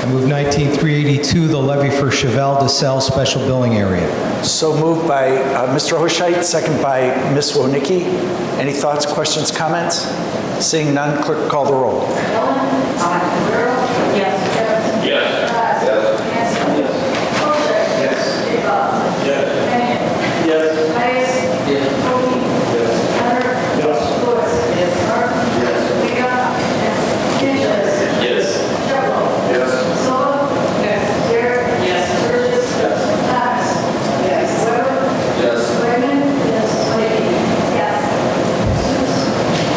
G: I move 19382, the levy for Cheval DeSalle Special Billing Area.
A: So moved by Mr. Hoshite, second by Ms. Wonicky. Any thoughts, questions, comments? Seeing none, clerk call the roll.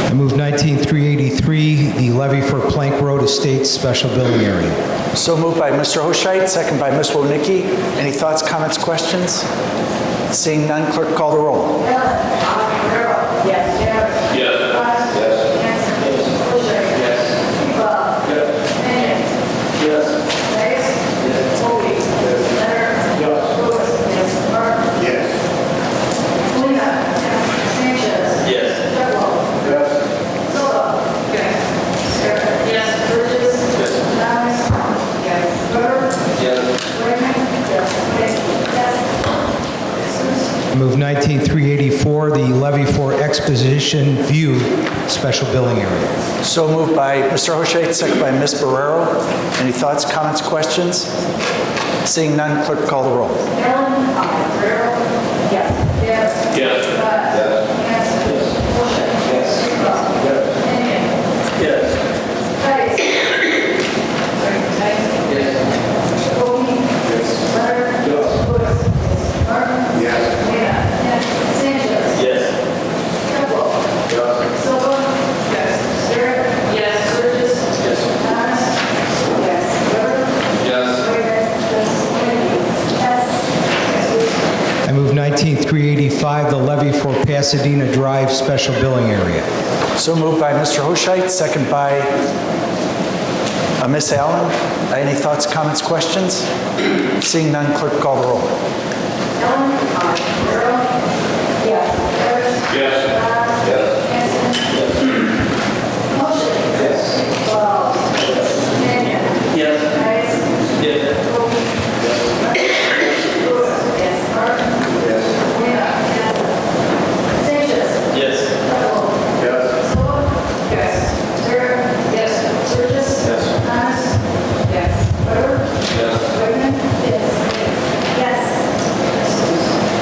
G: I move 19383, the levy for Plank Road Estates Special Billing Area.
A: So moved by Mr. Hoshite, second by Ms. Wonicky. Any thoughts, comments, questions? Seeing none, clerk call the roll.
G: I move 19384, the levy for Exposition View Special Billing Area.
A: So moved by Mr. Hoshait, second by Ms. Barrero. Any thoughts, comments, questions? Seeing none, clerk call the roll.
G: I move 19385, the levy for Pasadena Drive Special Billing Area.
A: So moved by Mr. Hoshait, second by Ms. Allen. Any thoughts, comments, questions? Seeing none, clerk call the roll.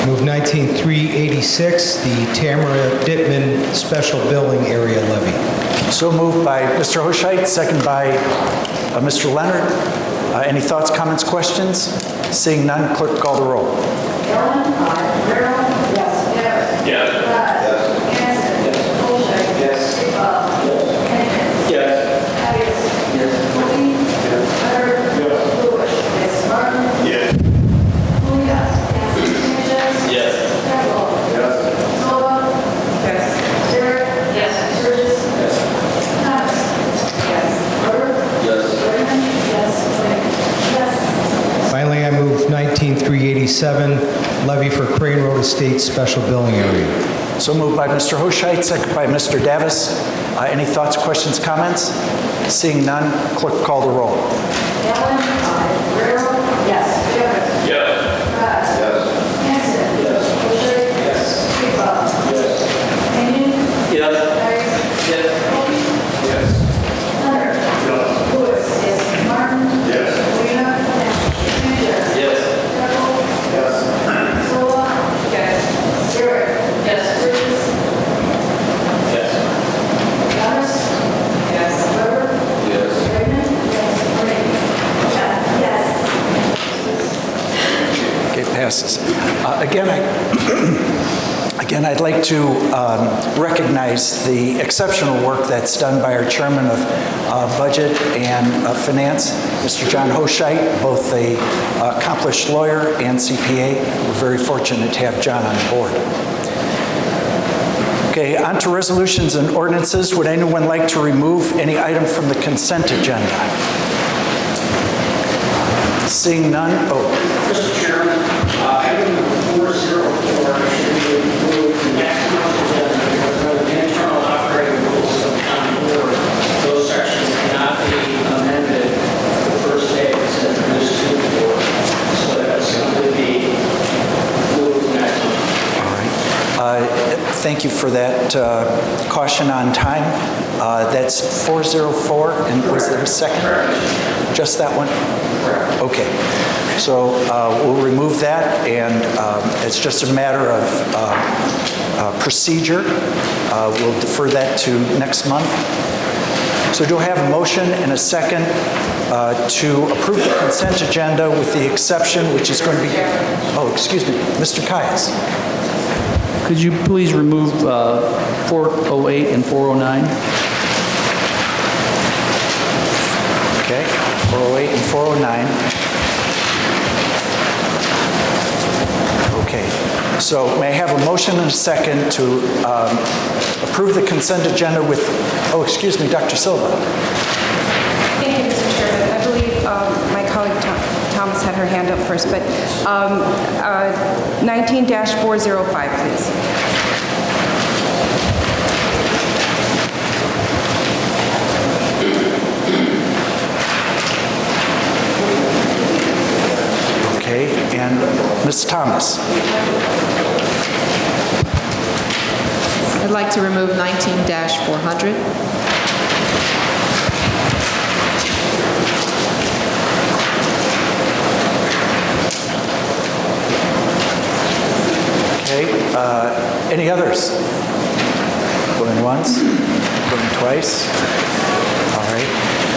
G: Move 19386, the Tamara Dittman Special Billing Area levy.
A: So moved by Mr. Hoshait, second by Mr. Leonard. Any thoughts, comments, questions? Seeing none, clerk call the roll.
G: Finally, I move 19387, levy for Crane Road Estates Special Billing Area.
A: So moved by Mr. Hoshait, second by Mr. Davis. Any thoughts, questions, comments? Seeing none, clerk call the roll. Passes. Again, I'd like to recognize the exceptional work that's done by our Chairman of Budget and Finance, Mr. John Hoshait, both a accomplished lawyer and CPA. We're very fortunate to have John on board. Okay, on to resolutions and ordinances. Would anyone like to remove any item from the consent agenda? Seeing none.
E: Mr. Chairman, item number 404 should be removed from next month's agenda because under the internal operating rules of the county board, those sections cannot be amended the first day it's introduced to the board. So that's going to be moved next month.
A: All right. Thank you for that caution on time. That's 404, and was there a second? Just that one? Okay. So we'll remove that, and it's just a matter of procedure. We'll defer that to next month. So do I have a motion and a second to approve the consent agenda with the exception, which is going to be, excuse me, Mr. Caius.
D: Could you please remove 408 and 409?
A: Okay, 408 and 409. Okay, so may I have a motion and a second to approve the consent agenda with, excuse me, Dr. Silva.
L: Thank you, Mr. Chairman. I believe my colleague Thomas had her hand up first, but 19-405, please.
A: Okay, and Ms. Thomas.
T: I'd like to remove 19-400.
A: Okay, any others? Going once, going twice? All right.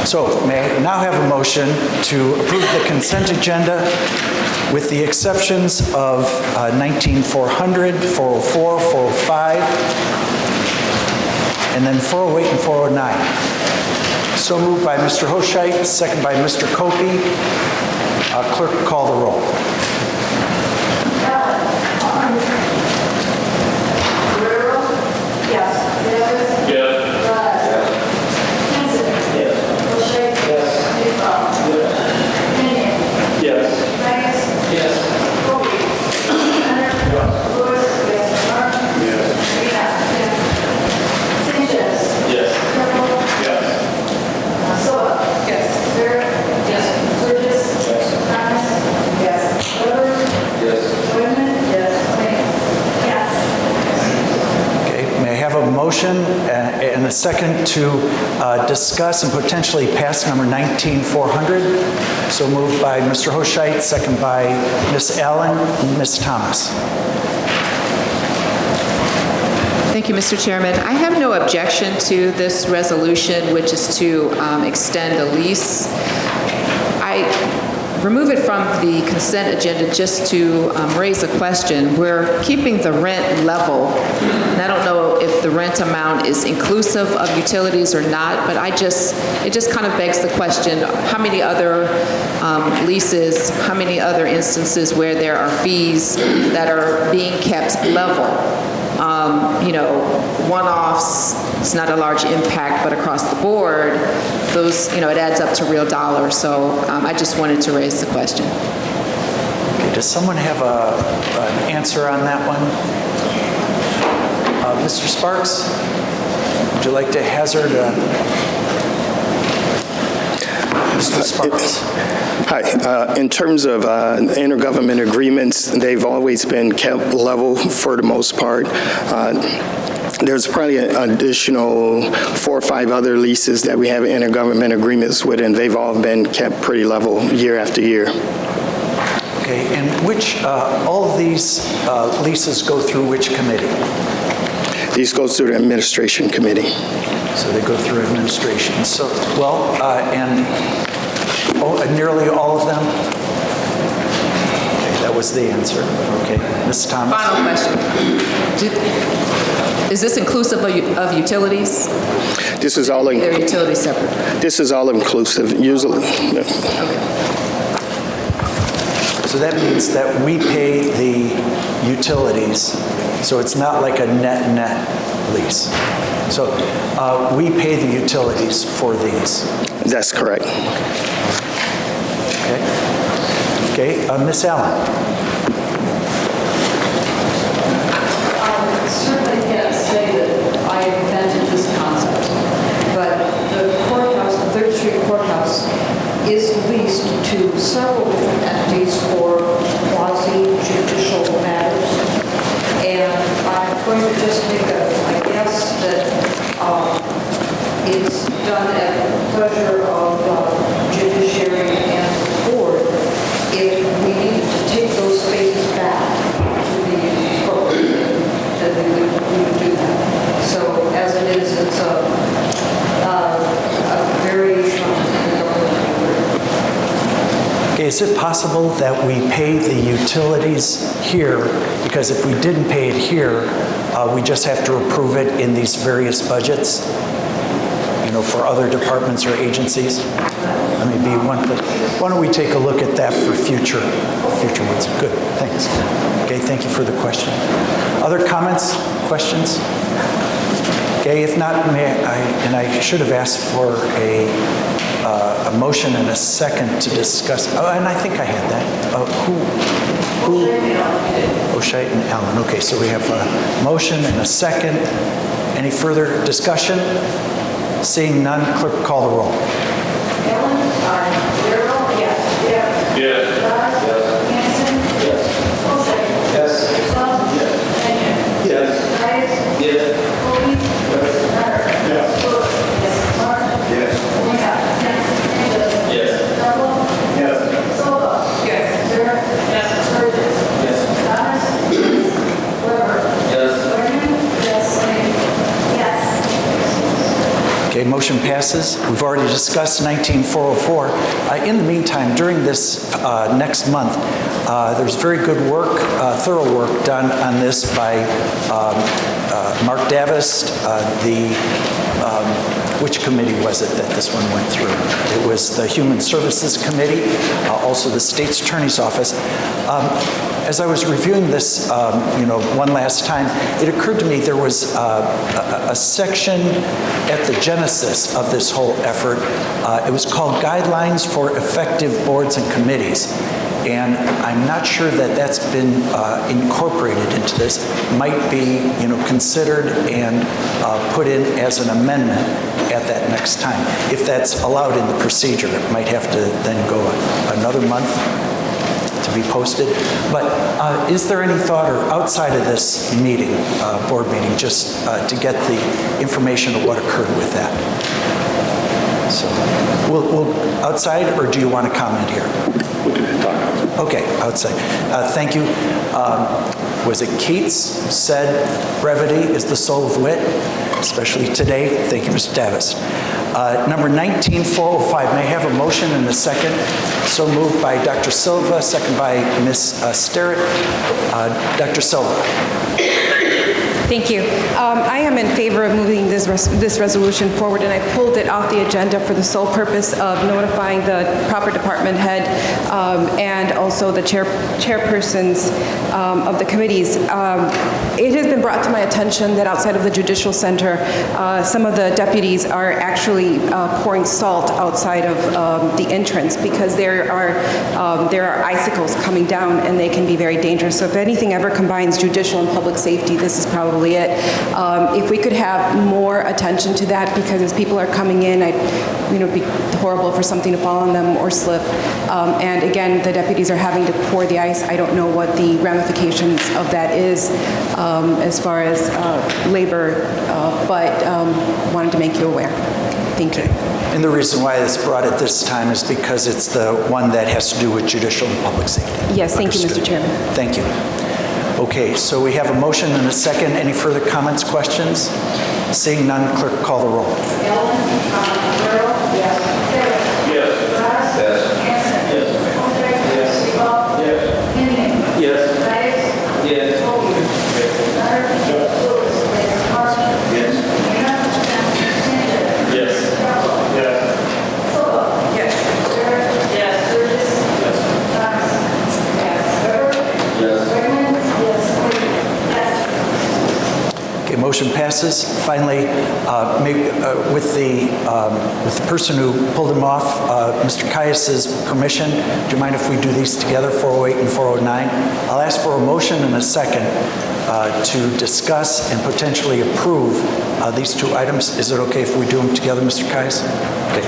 A: So may I now have a motion to approve the consent agenda with the exceptions of 19-400, 404, 405, and then 408 and 409. So moved by Mr. Hoshite, second by Mr. Copey. Clerk, call the roll. Motion and a second to discuss and potentially pass number 19-400. So moved by Mr. Hoshite, second by Ms. Allen, Ms. Thomas.
T: Thank you, Mr. Chairman. I have no objection to this resolution, which is to extend a lease. I remove it from the consent agenda just to raise a question. We're keeping the rent level, and I don't know if the rent amount is inclusive of utilities or not, but it just kind of begs the question, how many other leases, how many other instances where there are fees that are being kept level? One-offs, it's not a large impact, but across the board, those, it adds up to real dollars. So I just wanted to raise the question.
A: Okay, does someone have an answer on that one? Mr. Sparks, would you like to hazard Mr. Sparks?
H: Hi. In terms of intergovernment agreements, they've always been kept level for the most part. There's probably an additional 4 or 5 other leases that we have intergovernment agreements with, and they've all been kept pretty level year after year.
A: Okay, and all of these leases go through which committee?
H: These go through the administration committee.
A: So they go through administration. So, and nearly all of them? Okay, that was the answer. Okay, Ms. Thomas.
T: Final question. Is this inclusive of utilities?
H: This is all.
T: They're utilities separate.
H: This is all inclusive. Usually.
T: Okay.
A: So that means that we pay the utilities. So it's not like a net lease. So we pay the utilities for these.
H: That's correct.
A: Okay, Ms. Allen.
J: Certainly can't say that I invented this concept, but the courthouse, the 3rd Street Courthouse, is leased to several different entities for quasi-judicial matters. And I'm going to just make a guess that it's done at the pleasure of judiciary and the board. If we needed to take those spaces back to the corporate, then we would do that. So as it is, it's a variation of the government.
A: Okay, is it possible that we pay the utilities here? Because if we didn't pay it here, we just have to approve it in these various budgets, for other departments or agencies? Let me be one place. Why don't we take a look at that for future ones? Good, thanks. Okay, thank you for the question. Other comments, questions? Okay, if not, I should have asked for a motion and a second to discuss. Oh, and I think I had that. Who? O'Shea and Allen. Okay, so we have a motion and a second. Any further discussion? Seeing none, clerk, call the roll.
J: Ellen? Darrell? Yes. Yes. Yes. Hanson? Yes. O'Shea? Yes. Yes. Yes. Yes.
A: motion passes. We've already discussed 19404. In the meantime, during this next month, there's very good work, thorough work done on this by Mark Davis, which committee was it that this one went through? It was the Human Services Committee, also the State's Attorney's Office. As I was reviewing this, one last time, it occurred to me there was a section at the genesis of this whole effort. It was called Guidelines for Effective Boards and Committees. And I'm not sure that that's been incorporated into this. Might be, considered and put in as an amendment at that next time. If that's allowed in the procedure, it might have to then go another month to be posted. But is there any thought, or outside of this meeting, board meeting, just to get the information of what occurred with that? So, we'll outside, or do you want to comment here?
C: We can talk.
A: Okay, outside. Thank you. Was it Keats said, brevity is the soul of wit, especially today? Thank you, Mr. Davis. Number 19405, may I have a motion and a second? So moved by Dr. Silva, second by Ms. Sterrett. Dr. Silva.
L: Thank you. I am in favor of moving this resolution forward, and I pulled it off the agenda for the sole purpose of notifying the proper department head and also the chairpersons of the committees. It has been brought to my attention that outside of the Judicial Center, some of the deputies are actually pouring salt outside of the entrance because there are icicles coming down and they can be very dangerous. So if anything ever combines judicial and public safety, this is probably it. If we could have more attention to that, because as people are coming in, it'd be horrible for something to fall on them or slip. And again, the deputies are having to pour the ice. I don't know what the ramifications of that is as far as labor, but wanted to make you aware. Thank you.
A: And the reason why it's brought at this time is because it's the one that has to do with judicial and public safety.
L: Yes, thank you, Mr. Chairman.
A: Thank you. Okay, so we have a motion and a second. Any further comments, questions? Seeing none, clerk, call the roll. Motion passes. Finally, with the person who pulled him off, Mr. Caius's permission, do you mind if we do these together, 408 and 409? I'll ask for a motion and a second to discuss and potentially approve these two items. Is it okay if we do them together, Mr. Caius? Okay.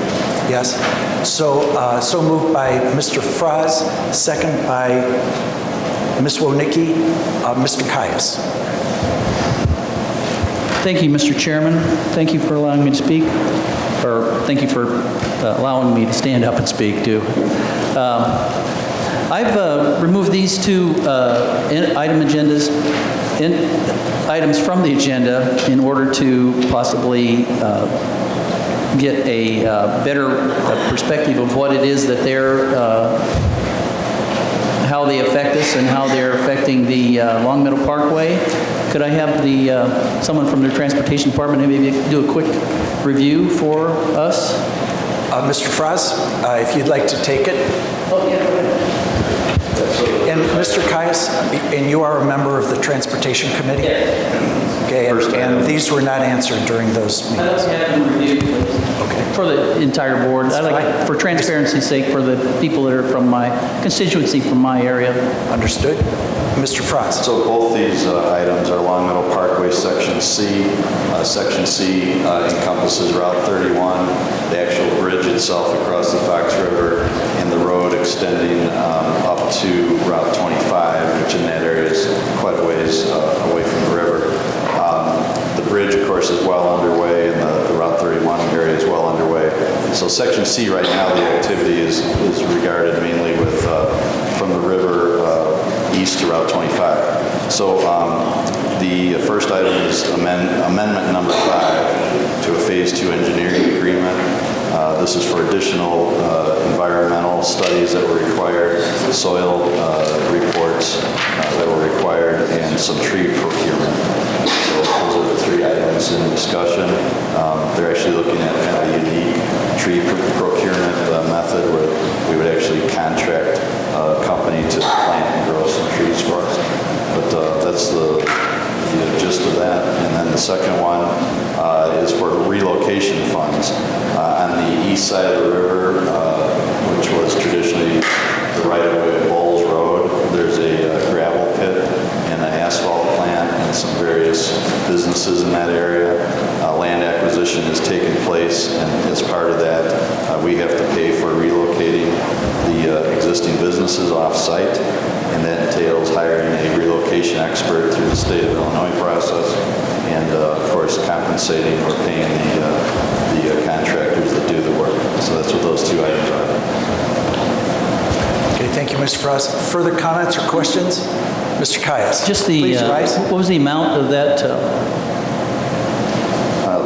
A: Yes. So moved by Mr. Fraz, second by Ms. Wonicky. Mr. Caius.
D: Thank you, Mr. Chairman. Thank you for allowing me to speak, or thank you for allowing me to stand up and speak, too. I've removed these two items from the agenda in order to possibly get a better perspective of what it is that how they affect us and how they're affecting the Long Meadow Parkway. Could I have someone from the Transportation Department maybe do a quick review for us?
A: Mr. Fraz, if you'd like to take it.
D: Oh, yeah, go ahead.
A: And Mr. Caius, and you are a member of the Transportation Committee?
D: Yes.
A: Okay, and these were not answered during those meetings?
D: I'd like to have them reviewed, please.
A: Okay.
D: For the entire board. I'd like, for transparency's sake, for the people that are from my constituency, from my area.
A: Understood. Mr. Fraz.
B: So both these items are Long Meadow Parkway Section C. Section C encompasses Route 31, the actual bridge itself across the Fox River, and the road extending up to Route 25, which in that area is quite a ways away from the river. The bridge, of course, is well underway, and the Route 31 area is well underway. So Section C right now, the activity is regarded mainly with from the river east to Route 25. So the first item is amendment number 5 to a Phase 2 engineering agreement. This is for additional environmental studies that were required, soil reports that were required, and some tree procurement. So those are the 3 items in discussion. They're actually looking at kind of a unique tree procurement method where we would actually contract a company to plant and grow some trees for us. But that's the gist of that. And then the second one is for relocation funds. On the east side of the river, which was traditionally the right-of-way of Bowles Road, there's a gravel pit and an asphalt plant and some various businesses in that area. Land acquisition has taken place, and as part of that, we have to pay for relocating the existing businesses off-site, and that entails hiring a relocation expert through the state of Illinois process, and of course compensating or paying the contractors that do the work. So that's what those 2 items are.
A: Okay, thank you, Mr. Frost. Further comments or questions? Mr. Caius,
D: Just
A: please rise.
D: what was the amount of that?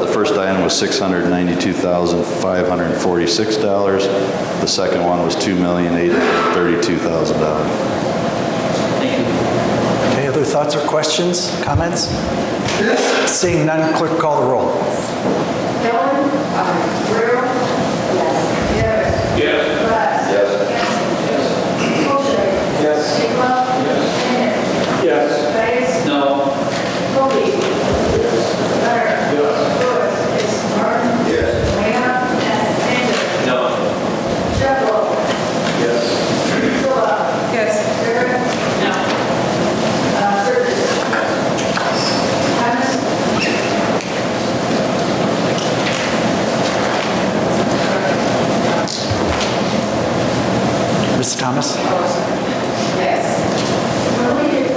B: The first item was $692,546. The second one was $2,832,000.
A: Okay, other thoughts or questions, comments? Seeing none, clerk call the roll.
J: Helen? Guerrero? Yes. Yes. Glass?
B: Yes.
J: Colchester?
B: Yes.
J: Sigma? Yes.
B: Yes.
J: Bates?
D: No.
J: Cody? Leonard? Yes. Lewis? Yes. Martin?
B: Yes.
J: Rena? Yes. Taylor?
D: No.
J: Sheffield?
B: Yes.
J: Silva?
L: Yes.
J: Barrett? No. Sturgis? Thomas?
A: Ms. Thomas?
J: Yes. Marie,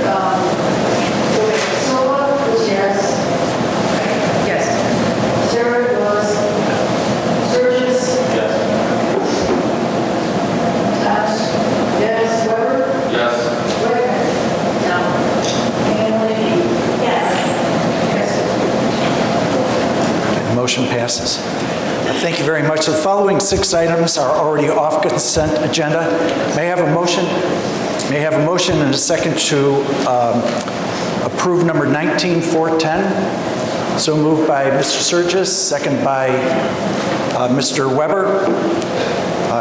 J: Silva was yes.
L: Yes.
J: Sarah was Sturgis.
B: Yes.
J: Thomas? Yes. Weber?
B: Yes.
J: Whitman? No. And Levy? Yes. Yes.
A: The motion passes. Thank you very much. The following 6 items are already off consent agenda. May I have a motion? May I have a motion and a second to approve number 19-410? So moved by Mr. Sturgis, second by Mr. Weber.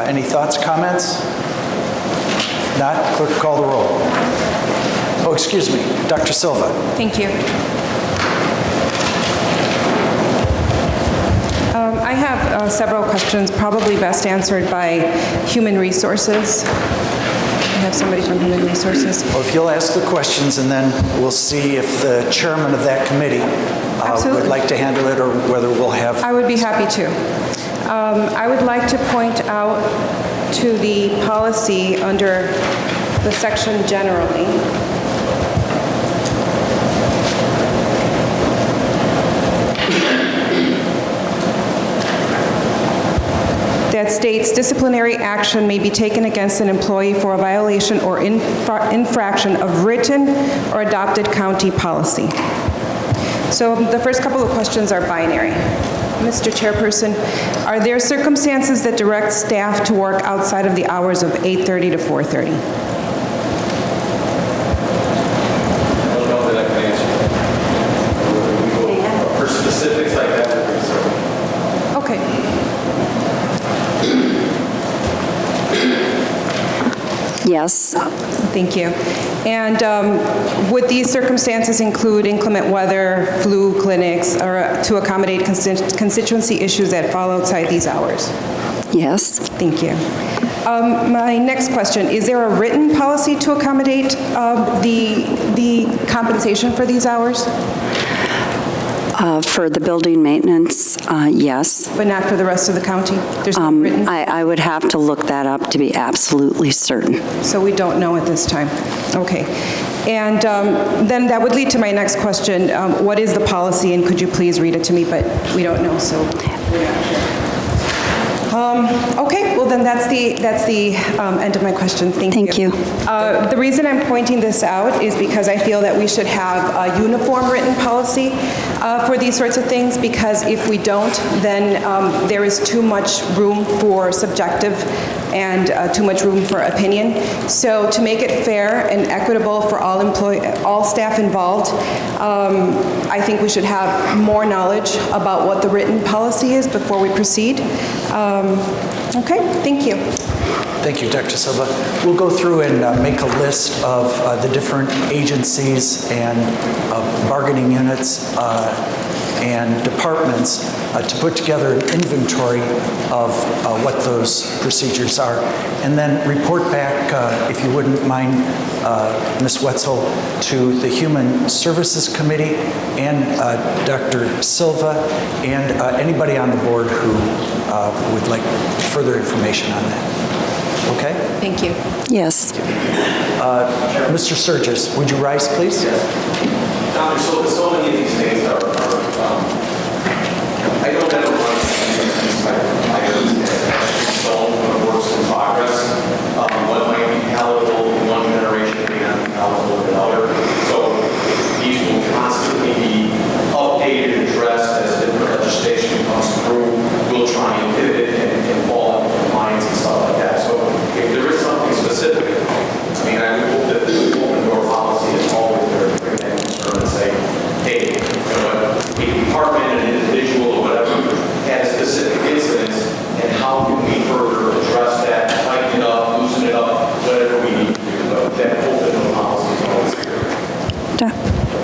A: Any thoughts, comments? If not, clerk call the roll. Oh, excuse me, Dr. Silva.
L: Thank you. I have several questions, probably best answered by Human Resources. I have somebody from Human Resources.
A: Well, if you'll ask the questions, and then we'll see if the chairman of that committee would like to handle it, or whether we'll have...
L: I would be happy to. I would like to point out to the policy under the section generally. That states disciplinary action may be taken against an employee for a violation or infraction of written or adopted county policy. So the first couple of questions are binary. Mr. Chairperson, are there circumstances that direct staff to work outside of the hours of 8:30 to 4:30?
K: I don't know that I can answer. For specifics like that,
L: Okay.
N: Yes.
L: Thank you. And would these circumstances include inclement weather, flu clinics, or to accommodate constituency issues that fall outside these hours?
N: Yes.
L: Thank you. My next question, is there a written policy to accommodate the compensation for these hours?
N: For the building maintenance, yes.
L: But not for the rest of the county? There's no written?
N: I would have to look that up to be absolutely certain.
L: So we don't know at this time. Okay. And then that would lead to my next question. What is the policy, and could you please read it to me? But we don't know, so we're not sure. Okay, well then that's the end of my questions. Thank you. The reason I'm pointing this out is because I feel that we should have a uniform written policy for these sorts of things, because if we don't, then there is too much room for subjective and too much room for opinion. So to make it fair and equitable for all staff involved, I think we should have more knowledge about what the written policy is before we proceed. Okay, thank you.
A: Thank you, Dr. Silva. We'll go through and make a list of the different agencies and bargaining units and departments to put together an inventory of what those procedures are, and then report back, if you wouldn't mind, Ms. Wetzel, to the Human Services Committee and Dr. Silva and anybody on the board who would like further information on that. Okay?
L: Thank you.
N: Yes.
A: Mr. Sturgis, would you rise, please?
K: Dr. so many of these things are I don't ever run these type of items as stone when it works in progress. What might be palatable in one generation may not be palatable in another. So these will constantly be updated and addressed as different legislation comes through. We'll try and pivot and fall into compliance and stuff like that. So if there is something specific, I mean, I would hope that the open door policy is always there to bring that concern and say, hey, you know what, a department, an individual, or whatever, had a specific incidents, and how can we further address that, tighten it up, loosen it up, whatever we need to do. But that open door policy is always here.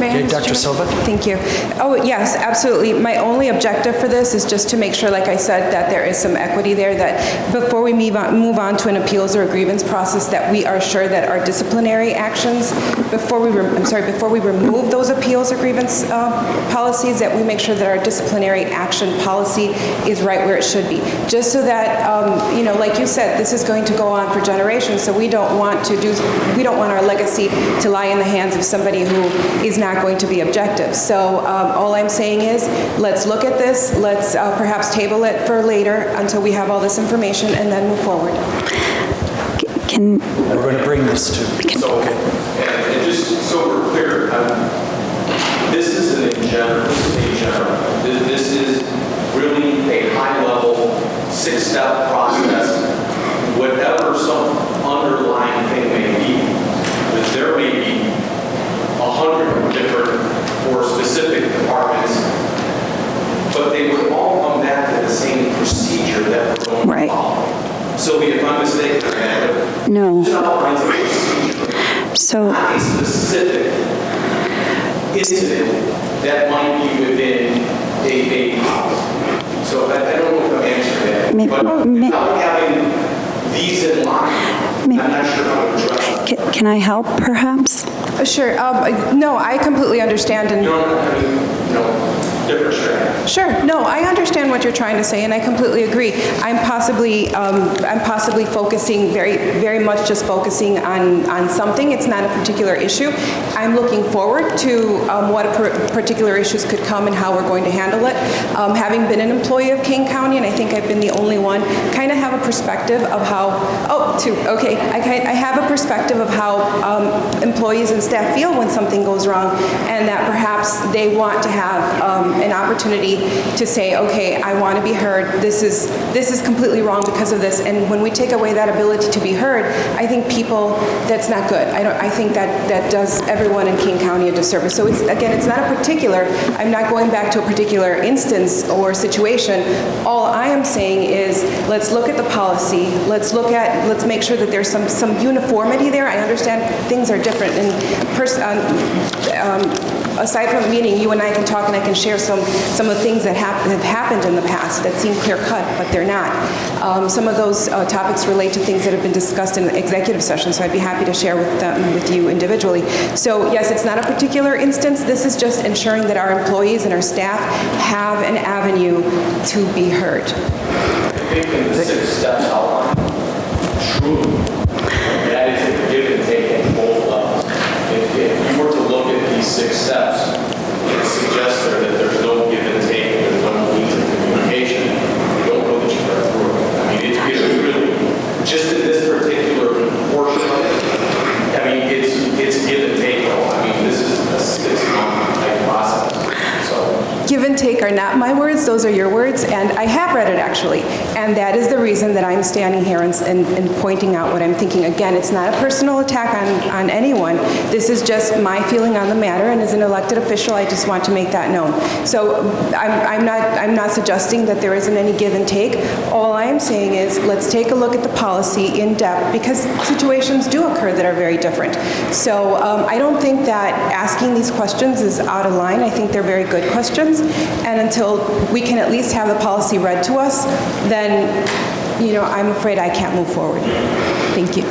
L: May I
A: Okay,
L: ask
A: Dr.
L: you?
A: Silva?
L: Thank you. Oh, yes, absolutely. My only objective for this is just to make sure, like I said, that there is some equity there, that before we move on to an appeals or a grievance process, that we are sure that our disciplinary actions, before we remove those appeals or grievance policies, that we make sure that our disciplinary action policy is right where it should be. Just so that, you know, like you said, this is going to go on for generations, so we don't want our legacy to lie in the hands of somebody who is not going to be objective. So all I'm saying is, let's look at this, let's perhaps table it for later until we have all this information, and then move forward.
A: We're going to bring this to.
K: So, and just so we're clear, this isn't in general, this is really a high-level, 6-step process. Whatever some underlying thing may be, that there may be 100 different or specific departments, but they would all come back to the same procedure that we're going to follow. So if I'm mistaken,
N: no.
K: Just outlines a procedure,
N: so,
K: not a specific incident that might be within a policy. So I don't know if I'm answering that, but without having these in line, I'm not sure how to address that.
N: can I help, perhaps?
L: Sure. No, I completely understand. And
K: different strategy.
L: Sure. No, I understand what you're trying to say, and I completely agree. I'm possibly focusing very much just focusing on something. It's not a particular issue. I'm looking forward to what particular issues could come and how we're going to handle it. Having been an employee of Kane County, and I think I've been the only one, kind of have a perspective of how. Oh, two. Okay. I have a perspective of how employees and staff feel when something goes wrong, and that perhaps they want to have an opportunity to say, okay, I want to be heard. This is completely wrong because of this. And when we take away that ability to be heard, I think that's not good. I think that does everyone in Kane County a disservice. So it's not a particular. I'm not going back to a particular instance or situation. All I am saying is, let's look at the policy. Let's make sure that there's some uniformity there. I understand things are different, and aside from meeting, you and I can talk and I can share some of the things that have happened in the past that seem clear-cut, but they're not. Some of those topics relate to things that have been discussed in executive session, so I'd be happy to share with you individually. So yes, it's not a particular instance. This is just ensuring that our employees and our staff have an avenue to be heard.
K: I think in the 6 steps outline, truly, that is a give and take at both levels. If you were to look at these 6 steps, it suggests that there's no give and take, there's no means of communication. You don't know that you're through it.
L: think are not my words, those are your words, and I have read it actually. And that is the reason that I'm standing here and pointing out what I'm thinking. Again, it's not a personal attack on anyone. This is just my feeling on the matter, and as an elected official, I just want to make that known. So I'm not suggesting that there isn't any give and take. All I am saying is let's take a look at the policy in depth, because situations do occur that are very different. So I don't think that asking these questions is out of line. I think they're very good questions, and until we can at least have the policy read to us, then, I'm afraid I can't move forward. Thank you.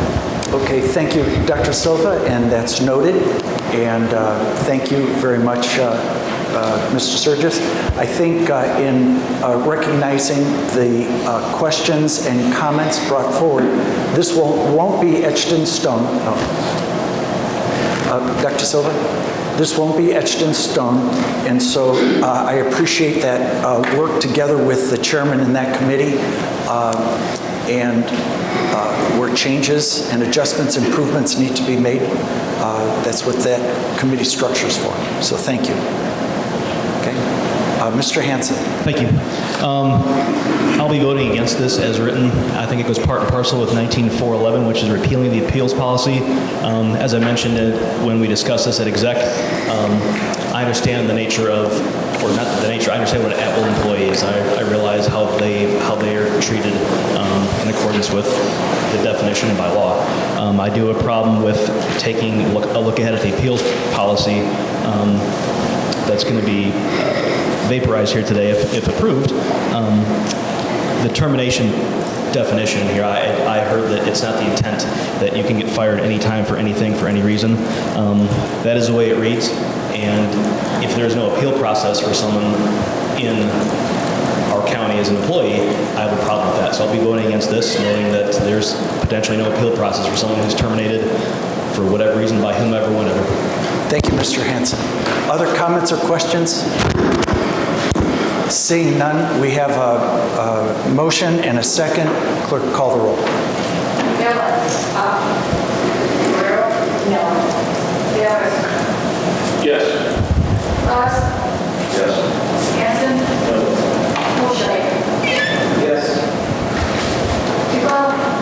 A: Okay, thank you, Dr. Silva, and that's noted. And thank you very much, Mr. Surgis. I think in recognizing the questions and comments brought forward, this won't be etched in stone. Dr. Silva? This won't be etched in stone, and so I appreciate that work together with the chairman in that committee, and where changes and adjustments, improvements need to be made. That's what that committee structure is for. So thank you. Okay, Mr. Hanson.
M: Thank you. I'll be voting against this as written. I think it goes part and parcel with 19411, which is repealing the appeals policy. As I mentioned when we discussed this at exec, I understand the nature of, or not the nature, I understand what an at-will employee is. I realize how they are treated in accordance with the definition by law. I do have a problem with taking a look ahead at the appeals policy that's going to be vaporized here today if approved. The termination definition here, I heard that it's not the intent that you can get fired anytime for anything for any reason. That is the way it reads, and if there's no appeal process for someone in our county as an employee, I have a problem with that. So I'll be voting against this, knowing that there's potentially no appeal process for someone who's terminated for whatever reason by whomever, whenever.
A: Thank you, Mr. Hanson. Other comments or questions? Seeing none, we have a motion and a second. Clerk, call the roll.
R: Yes. Yes.
J: Hanson? Bullshit.
R: Yes.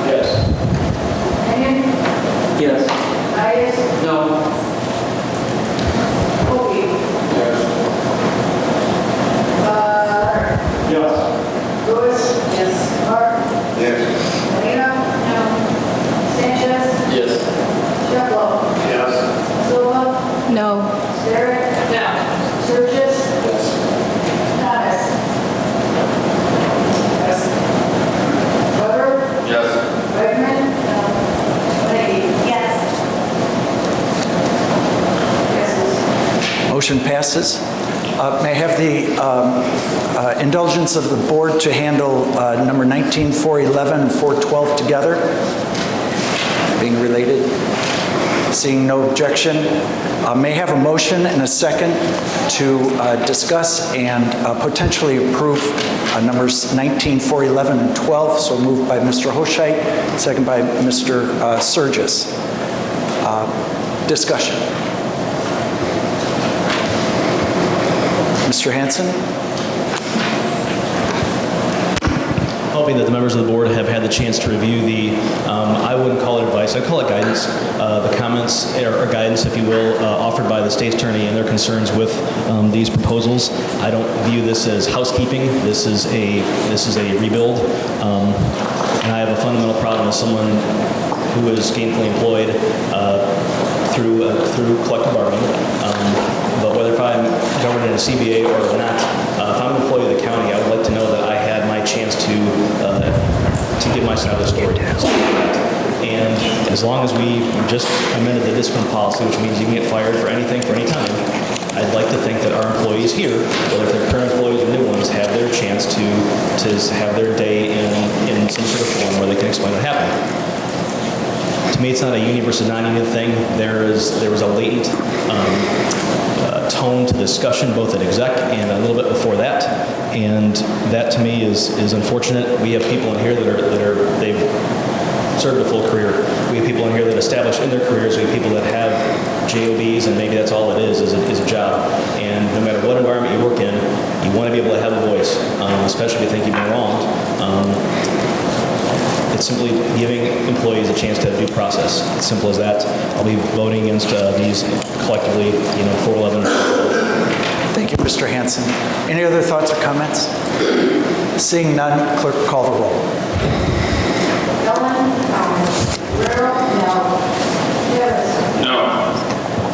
R: Yes.
J: Kane?
R: Yes.
J: Ayers?
R: No.
J: Kobe?
R: Yes. Yes.
J: Lewis? Yes. Martin?
R: Yes.
J: Molina? No. Sanchez?
R: Yes.
J: Cheflo?
R: Yes.
J: Silva?
L: No.
J: Sterrett? No. Surgis?
R: Yes.
J: Thomas? Yes. Weber?
R: Yes.
J: Wegman? No. Lenny? Yes. Passes.
A: Motion passes. May I have the indulgence of the board to handle number 19, 411, and 412 together, being related? Seeing no objection, may I have a motion and a second to discuss and potentially approve numbers 19, 411, and 12. So moved by Mr. Hoscheit, second by Mr. Surgis. Discussion. Mr. Hanson?
M: Hoping that the members of the board have had the chance to review the, I wouldn't call it advice, I'd call it guidance, the comments or guidance, if you will, offered by the state attorney and their concerns with these proposals. I don't view this as housekeeping. This is a rebuild, and I have a fundamental problem with someone who is gainfully employed through collective bargaining. But whether if I'm governed in a CBA or not, if I'm an employee of the county, I would like to know that I had my chance to give my side of the story. And as long as we just amended the discipline policy, which means you can get fired for anything for any time, I'd like to think that our employees here, whether they're current employees or new ones, have their chance to have their day in some sort of form where they can explain what happened. To me, it's not a union versus non-union thing. There was a latent tone to discussion both at exec and a little bit before that, and that to me is unfortunate. We have people in here they've served a full career. We have people in here that establish in their careers. We have people that have JOBs, and maybe that's all it is a job. And no matter what environment you work in, you want to be able I should be thinking more wronged. It's simply giving employees a chance to have due process. It's simple as that. I'll be voting against these collectively, 411.
A: Thank you, Mr. Hanson. Any other thoughts or comments? Seeing none, clerk call the roll.
J: Ellen? Guerrero? No. Davis?
R: No.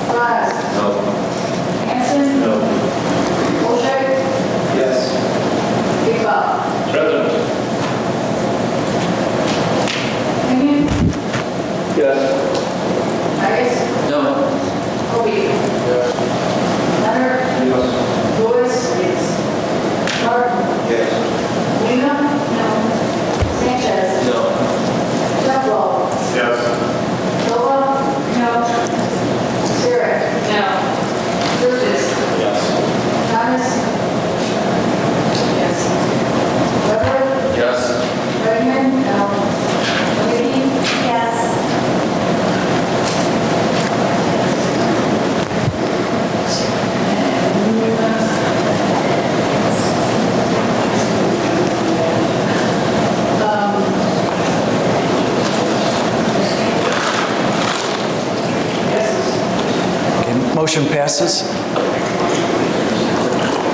J: Frye?
R: No.
J: Hanson?
R: No.
J: Boucher?
R: Yes.
J: Big Bob?
R: Present.
J: Kane?
R: Yes.
J: Tice?
R: No.
J: Kobe?
R: Yes.
J: Leonard?
R: Yes.
J: Lewis? Yes. Martin?
R: Yes.
J: Lena? No. Sanchez?
R: No.
J: Sheffield?
R: Yes.
J: Silva? No. Sarah? No. Burgess?
R: Yes.
J: Thomas? Yes. Weber?
R: Yes.
J: Redmond? No. Lee? Yes.
A: Okay, motion passes.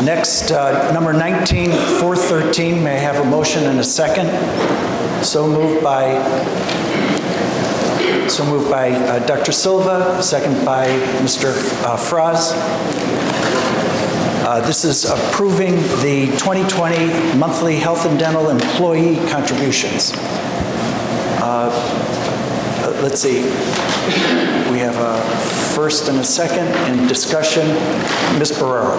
A: Next, number 19, 413, may I have a motion and a second? So moved by Dr. Silva, second by Mr. Fraz. This is approving the 2020 monthly health and dental employee contributions. Let's see. We have a first and a second in discussion. Ms. Barrero.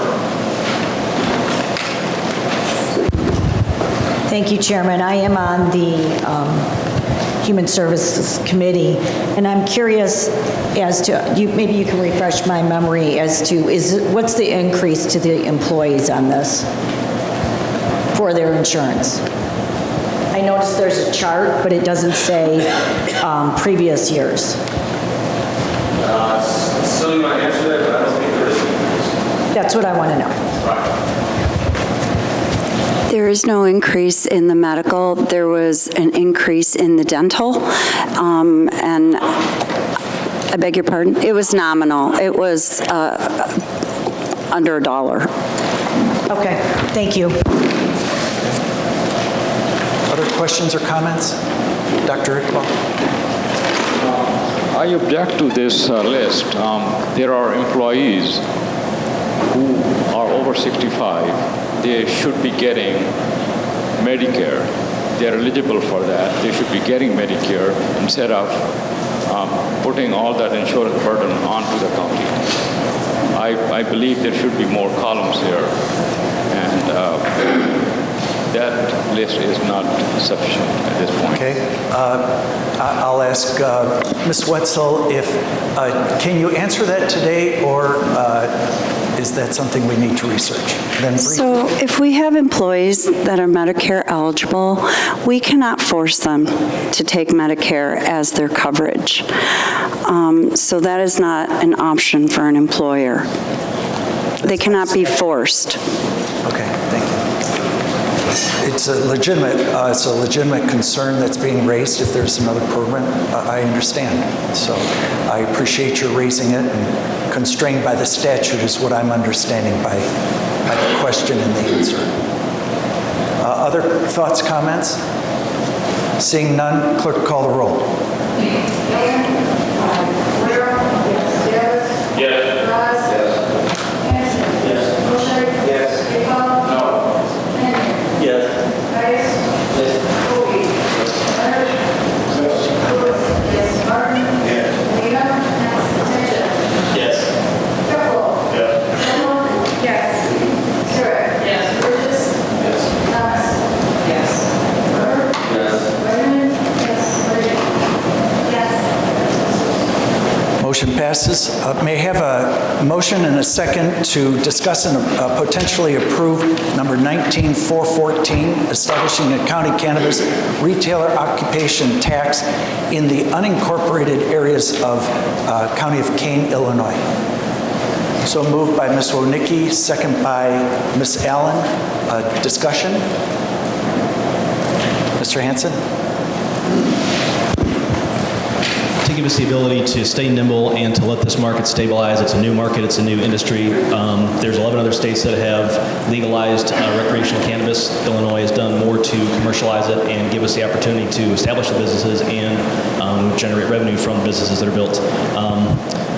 S: Thank you, Chairman. I am on the Human Services Committee, and I'm curious as to, maybe you can refresh my memory as to, what's the increase to the employees on this for their insurance? I noticed there's a chart, but it doesn't say previous years.
K: Silly my answer there, but I don't think there is.
S: That's what I want to know.
N: There is no increase in the medical. There was an increase in the dental, and I beg your pardon? It was nominal. It was under $1.
S: Okay, thank you.
A: Other questions or comments? Dr. Iqbal?
R: I object to this list. There are employees who are over 65. They should be getting Medicare. They're eligible for that. They should be getting Medicare instead of putting all that insurance burden onto the county. I believe there should be more columns here, and that list is not sufficient at this point.
A: Okay. I'll ask Ms. Wetzel if, can you answer that today, or is that something we need to research? Then briefly.
N: So if we have employees that are Medicare eligible, we cannot force them to take Medicare as their coverage. So that is not an option for an employer. They cannot be forced.
A: Okay, thank you. It's a legitimate concern that's being raised if there's another program. I understand. So I appreciate your raising it, and constrained by the statute is what I'm understanding by the question and the answer. Other thoughts, comments? Seeing none, clerk call the roll. Motion passes. May I have a motion and a second to discuss and potentially approve number 19-414, establishing a county cannabis retailer occupation tax in the unincorporated areas of County of Kane, Illinois. So moved by Ms. Wonicky, second by Ms. Allen. Discussion? Mr. Hanson?
M: To give us the ability to stay nimble and to let this market stabilize. It's a new market, it's a new industry. There's 11 other states that have legalized recreational cannabis. Illinois has done more to commercialize it and give us the opportunity to establish the businesses and generate revenue from businesses that are built.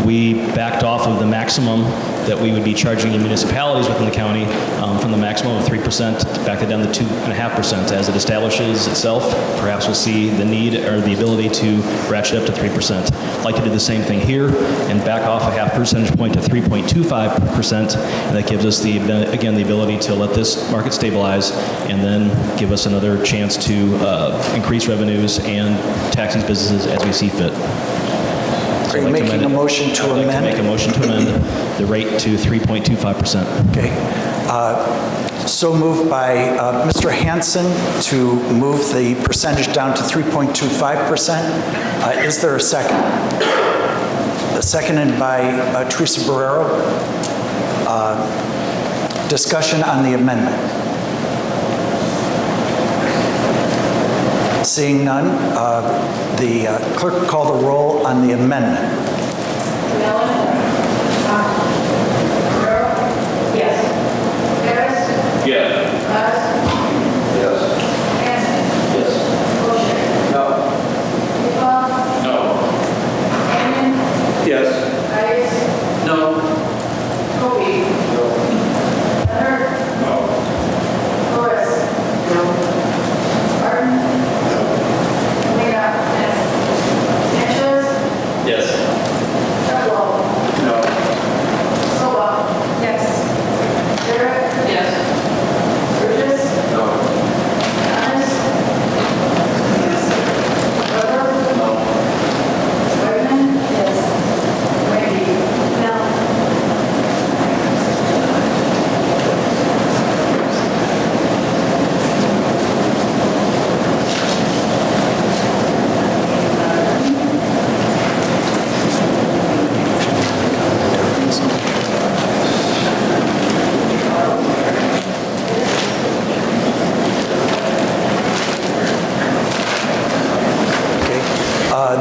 M: We backed off of the maximum that we would be charging the municipalities within the county from the maximum of 3%, back it down to 2.5%. As it establishes itself, perhaps we'll see the need or the ability to ratchet up to 3%. I'd like to do the same thing here and back off a half percentage point to 3.25%, and that gives us, again, the ability to let this market stabilize and then give us another chance to increase revenues and tax these businesses as we see fit.
A: Are you making a motion to amend?
M: I'd like to make a motion to amend the rate to 3.25%.
A: Okay. So moved by Mr. Hanson to move the percentage down to 3.25%. Is there a second? Seconded by Teresa Barrero. Discussion on the amendment. Seeing none, the clerk call the roll on the amendment.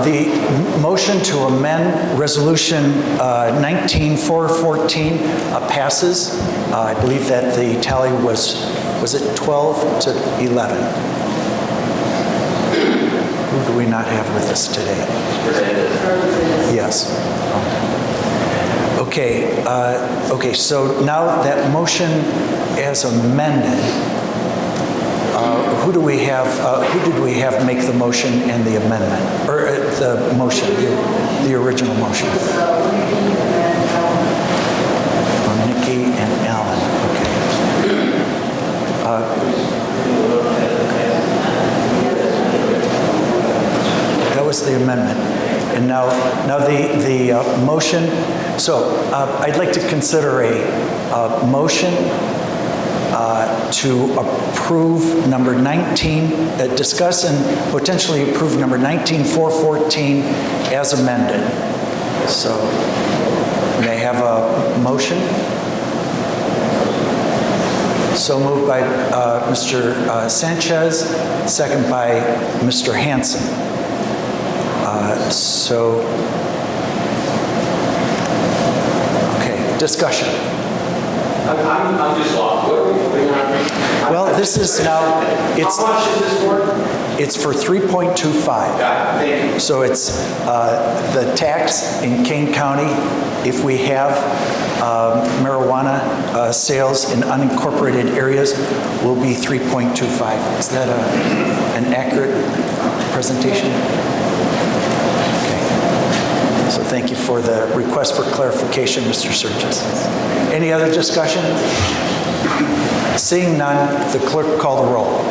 A: The motion to amend Resolution 19-414 passes. I believe that the tally was it 12 to 11? Who do we not have with us today? Yes. Okay. Okay. So now that motion as amended, who do we have? Who did we have make the motion and the amendment, or the motion, the original motion? Nikki and Alan. Okay. That was the amendment, and now the motion. So I'd like to consider a motion to approve number 19, discuss and potentially approve number 19-414 as amended. So may I have a motion? So moved by Mr. Sanchez, second by Mr. Hanson. Okay, discussion.
K: I'm just lost. What are we putting on?
A: Well, this is now, it's...
K: How much is this for?
A: It's for 3.25.
K: Thank you.
A: So it's the tax in Kane County, if we have marijuana sales in unincorporated areas, will be 3.25. Is that an accurate presentation? Okay. So thank you for the request for clarification, Mr. Surges. Any other discussion? Seeing none, the clerk call the roll.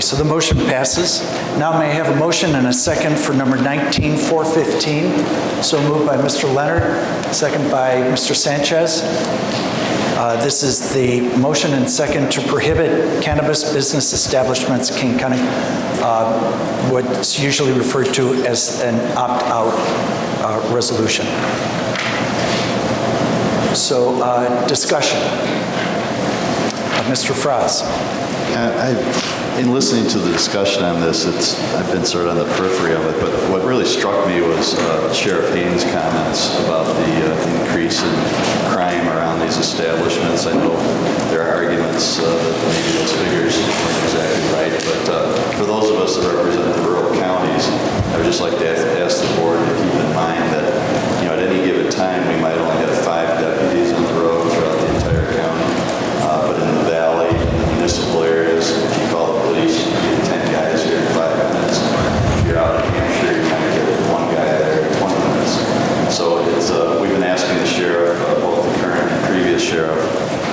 A: So the motion passes. Now may I have a motion and a second for number 19-415? So moved by Mr. Leonard, second by Mr. Sanchez. This is the motion and second to prohibit cannabis business establishments in Kane County, what's usually referred to as an opt-out resolution. So discussion. Mr. Franz.
B: In listening to the discussion on this, I've been sort of on the periphery of it, but what really struck me was Sheriff Kane's comments about the increase in crime around these establishments. I know there are arguments that maybe those figures aren't exactly right, but for those of us that represent the rural counties, I would just like to ask the board to keep in mind that, at any given time, we might only have 5 deputies on the road throughout the entire county, but in the valley, in the municipal areas, if you call the police, you get 10 guys here in 5 minutes. If you're out in Hampshire, you might get 1 guy there in 20 minutes. So we've been asking the sheriff, both the current and previous sheriff,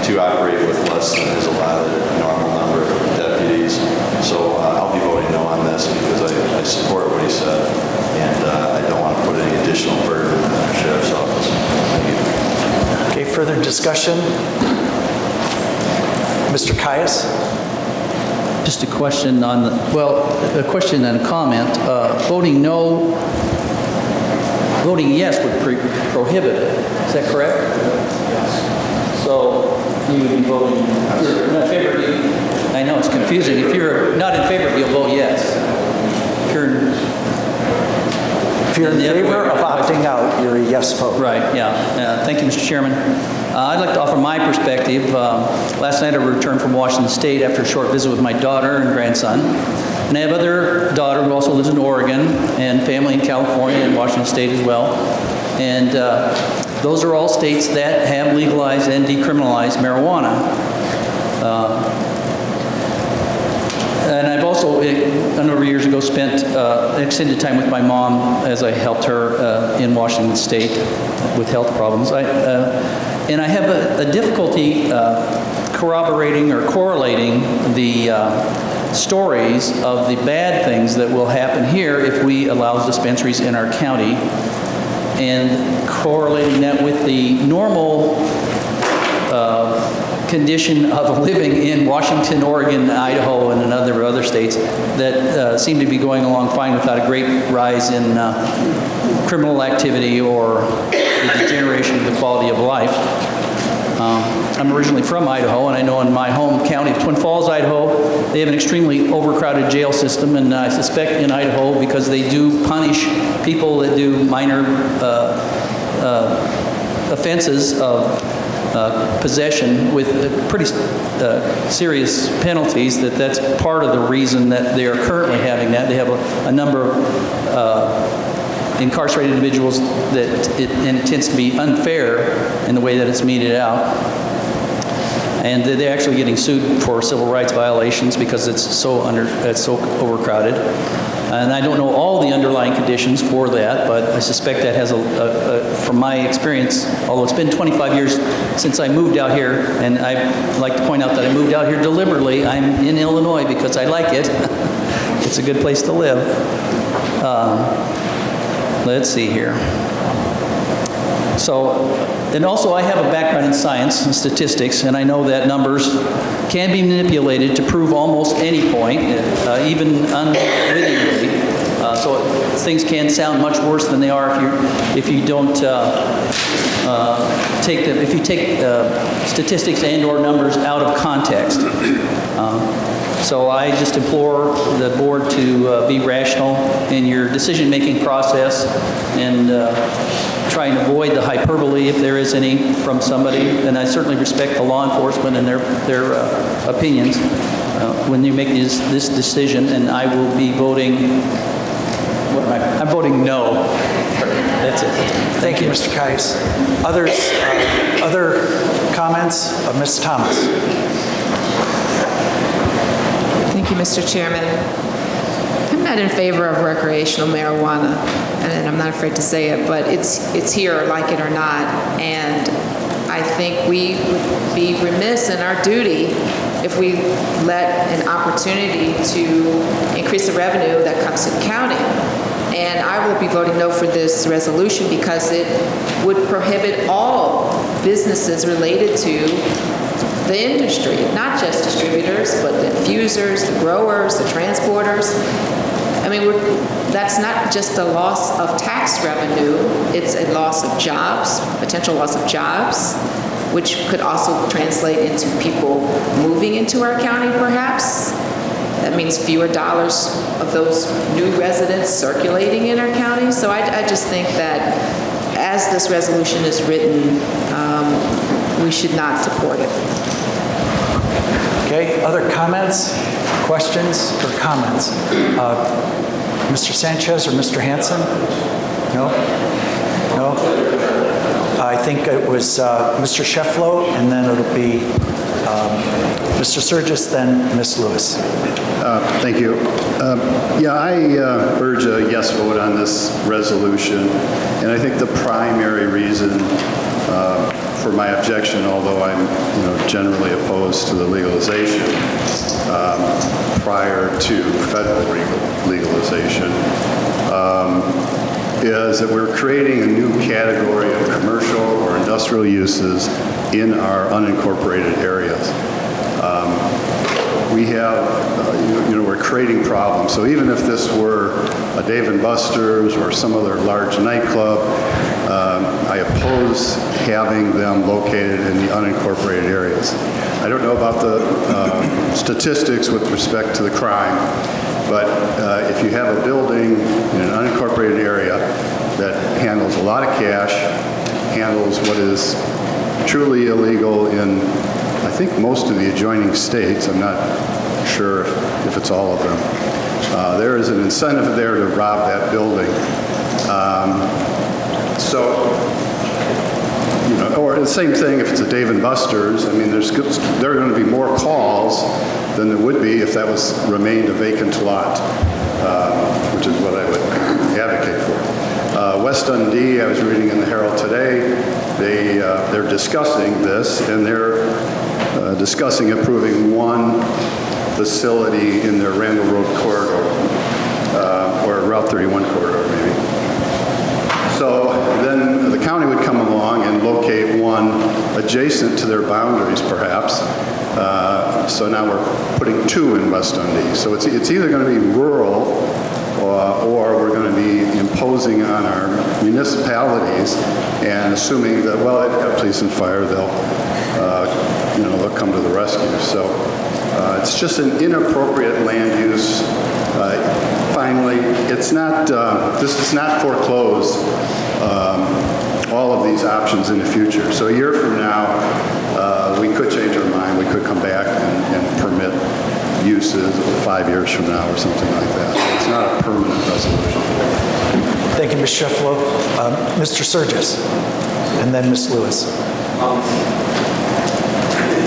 B: to operate with less than is allotted normal number of deputies. So I'll be voting no on this because I support what he said, and I don't want to put any additional burden on the sheriff's office. Thank you.
A: Okay, further discussion? Mr. Caius?
D: Just a question on a question and a comment. Voting yes would prohibit it. Is that correct? Yes. So you would be voting, if you're not in favor, I know it's confusing. If you're not in favor, you'll vote yes.
A: If you're in favor of opting out, you're a yes vote.
D: Right, yeah. Thank you, Mr. Chairman. I'd like to offer my perspective. Last night I returned from Washington State after a short visit with my daughter and grandson. And I have other daughter who also lives in Oregon and family in California and Washington State as well. And those are all states that have legalized and decriminalized marijuana. And I've also, a number of years ago, spent extended time with my mom as I helped her in Washington State with health problems. And I have a difficulty corroborating or correlating the stories of the bad things that will happen here if we allow dispensaries in our county, and correlating that with the normal condition of living in Washington, Oregon, Idaho, and in other states that seem to be going along fine without a great rise in criminal activity or the degeneration of the quality of life. I'm originally from Idaho, and I know in my home county of Twin Falls, Idaho, they have an extremely overcrowded jail system, and I suspect in Idaho, because they do punish people that do minor offenses of possession with pretty serious penalties, that's part of the reason that they are currently having that. They have a number of incarcerated individuals and it tends to be unfair in the way that it's meted out. And they're actually getting sued for civil rights violations because it's so overcrowded. And I don't know all the underlying conditions for that, but I suspect that has from my experience, although it's been 25 years since I moved out here, and I'd like to point out that I moved out here deliberately. I'm in Illinois because I like it. It's a good place to live. Let's see here. So, and also I have a background in science and statistics, and I know that numbers can be manipulated to prove almost any point, even unwittingly. So things can sound much worse than they are if you don't take statistics and/or numbers out of context. So I just implore the board to be rational in your decision-making process and try and avoid the hyperbole if there is any from somebody. And I certainly respect the law enforcement and their opinions when you make this decision. And I will be voting. What am I? I'm voting no. That's it.
A: Thank you, Mr. Caius. Others? Other comments? Ms. Thomas.
T: Thank you, Mr. Chairman. I'm not in favor of recreational marijuana, and I'm not afraid to say it, but it's here, like it or not. And I think we would be remiss in our duty if we let an opportunity to increase the revenue that comes to the county. And I will be voting no for this resolution because it would prohibit all businesses related to the industry, not just distributors, but the infusers, the growers, the transporters. I mean, that's not just a loss of tax revenue, it's a loss of jobs, potential loss of jobs, which could also translate into people moving into our county, perhaps. That means fewer dollars of those new residents circulating in our county. So I just think that as this resolution is written, we should not support it.
A: Okay, other comments, questions, or comments? Mr. Sanchez or Mr. Hanson? No? No? I think it was Mr. Shefflow, and then it'll be Mr. Surgis, then Ms. Lewis.
O: Thank you. I urge a yes vote on this resolution, and I think the primary reason for my objection, although I'm generally opposed to the legalization prior to federal legalization, is that we're creating a new category of commercial or industrial uses in our unincorporated areas. We have, we're creating problems. So even if this were a Dave & Buster's or some other large nightclub, I oppose having them located in the unincorporated areas. I don't know about the statistics with respect to the crime, but if you have a building in an unincorporated area that handles a lot of cash, handles what is truly illegal in, I think, most of the adjoining states, I'm not sure if it's all of them, there is an incentive there to rob that building. Or the same thing if it's a Dave & Buster's. I mean, there are going to be more calls than there would be if that remained a vacant lot, which is what I would advocate for. West Dundee, I was reading in the Herald today, they're discussing this, and they're discussing approving one facility in their Randall Road corridor, or Route 31 corridor, maybe. So then the county would come along and locate one adjacent to their boundaries, perhaps. So now we're putting two in West Dundee. So it's either going to be rural or we're going to be imposing on our municipalities and assuming that, well, they've got police and fire, they'll come to the rescue. So it's just an inappropriate land use. Finally, it's not, this does not foreclose all of these options in the future. So a year from now, we could change our mind. We could come back and permit uses 5 years from now or something like that. It's not a permanent resolution.
A: Thank you, Ms. Shefflow. Mr. Surgis, and then Ms. Lewis.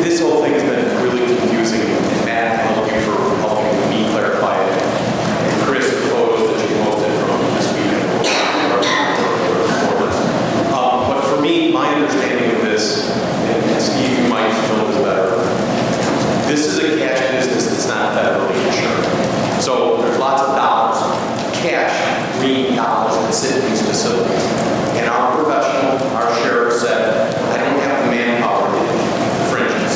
K: This whole thing has been really confusing, and Matt, I'm looking for helping me clarify it. And Chris, the photos that you posted from this weekend but for me, my understanding of this, and Steve, you might know this better, this is a cash business that's not federally insured. So there's lots of dollars, cash, green dollars that sit in these facilities. And our professional, our sheriff said, I don't have the manpower to fringes.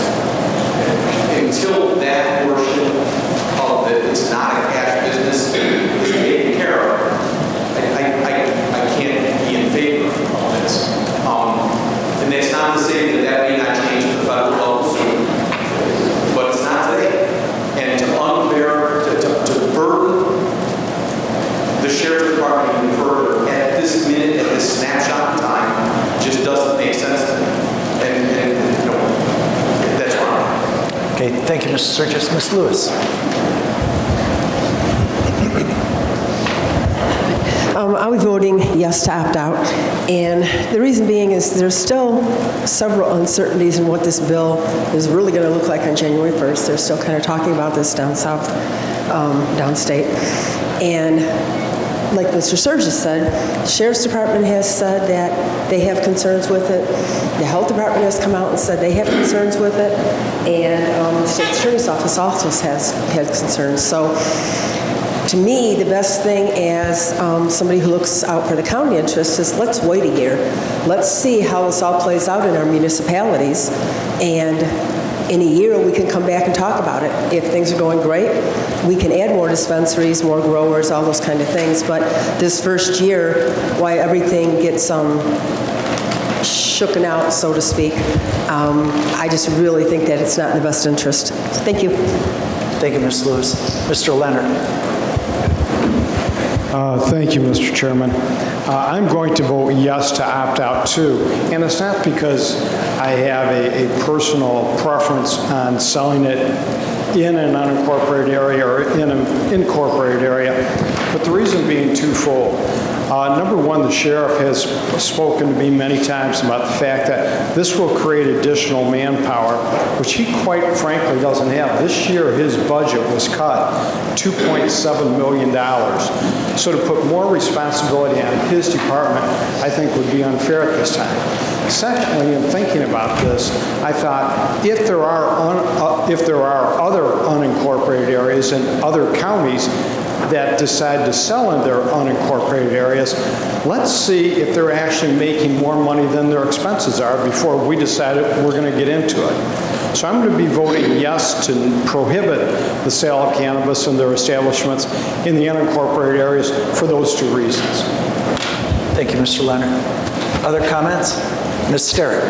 K: Until that portion of it's not a cash business is taken care of, I can't be in favor of this. And that's not to say that may not change at the federal level soon, but it's not today. And to burden the sheriff's department even further at this minute, at this snapshot in time, just doesn't make sense to me. And that's wrong.
A: Okay, thank you, Mr. Surgis. Ms. Lewis.
P: I'll be voting yes to opt out. And the reason being is there's still several uncertainties in what this bill is really going to look like on January 1st. They're still kind of talking about this down south, downstate. And like Mr. Surgis said, the Sheriff's Department has said that they have concerns with it. The Health Department has come out and said they have concerns with it. And the State Attorney's Office also has concerns. So To me, the best thing as somebody who looks out for the county interest is let's wait a year. Let's see how this all plays out in our municipalities. And in a year, we can come back and talk about it. If things are going great, we can add more dispensaries, more growers, all those kind of things. But this first year, why everything gets shooken out, so to speak, I just really think that it's not in the best interest. Thank you.
A: Thank you, Ms. Lewis. Mr. Leonard.
Q: Thank you, Mr. Chairman. I'm going to vote yes to opt out too. And it's not because I have a personal preference on selling it in an unincorporated area or in an incorporated area, but the reason being twofold. Number one, the sheriff has spoken to me many times about the fact that this will create additional manpower, which he quite frankly doesn't have. This year, his budget was cut $2.7 million. So to put more responsibility on his department, I think would be unfair at this time. Secondly, in thinking about this, I thought if there are other unincorporated areas in other counties that decide to sell in their unincorporated areas, let's see if they're actually making more money than their expenses are before we decide we're going to get into it. So I'm going to be voting yes to prohibit the sale of cannabis in their establishments in the unincorporated areas for those two reasons.
A: Thank you, Mr. Leonard. Other comments? Ms. Sterrett.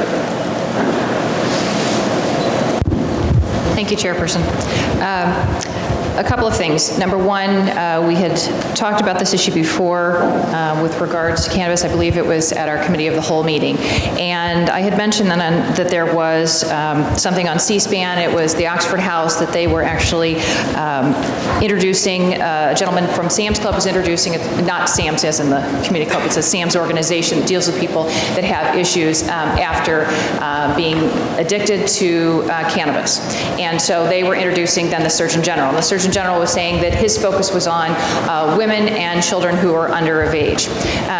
U: Thank you, Chairperson. A couple of things. Number one, we had talked about this issue before with regards to cannabis. I believe it was at our Committee of the Whole meeting. And I had mentioned that there was something on C-SPAN. It was the Oxford House that they were actually introducing. A gentleman from Sam's Club was introducing, not Sam's as in the community club, it's a Sam's organization that deals with people that have issues after being addicted to cannabis. And so they were introducing then the Surgeon General. And the Surgeon General was saying that his focus was on women and children who are under of age.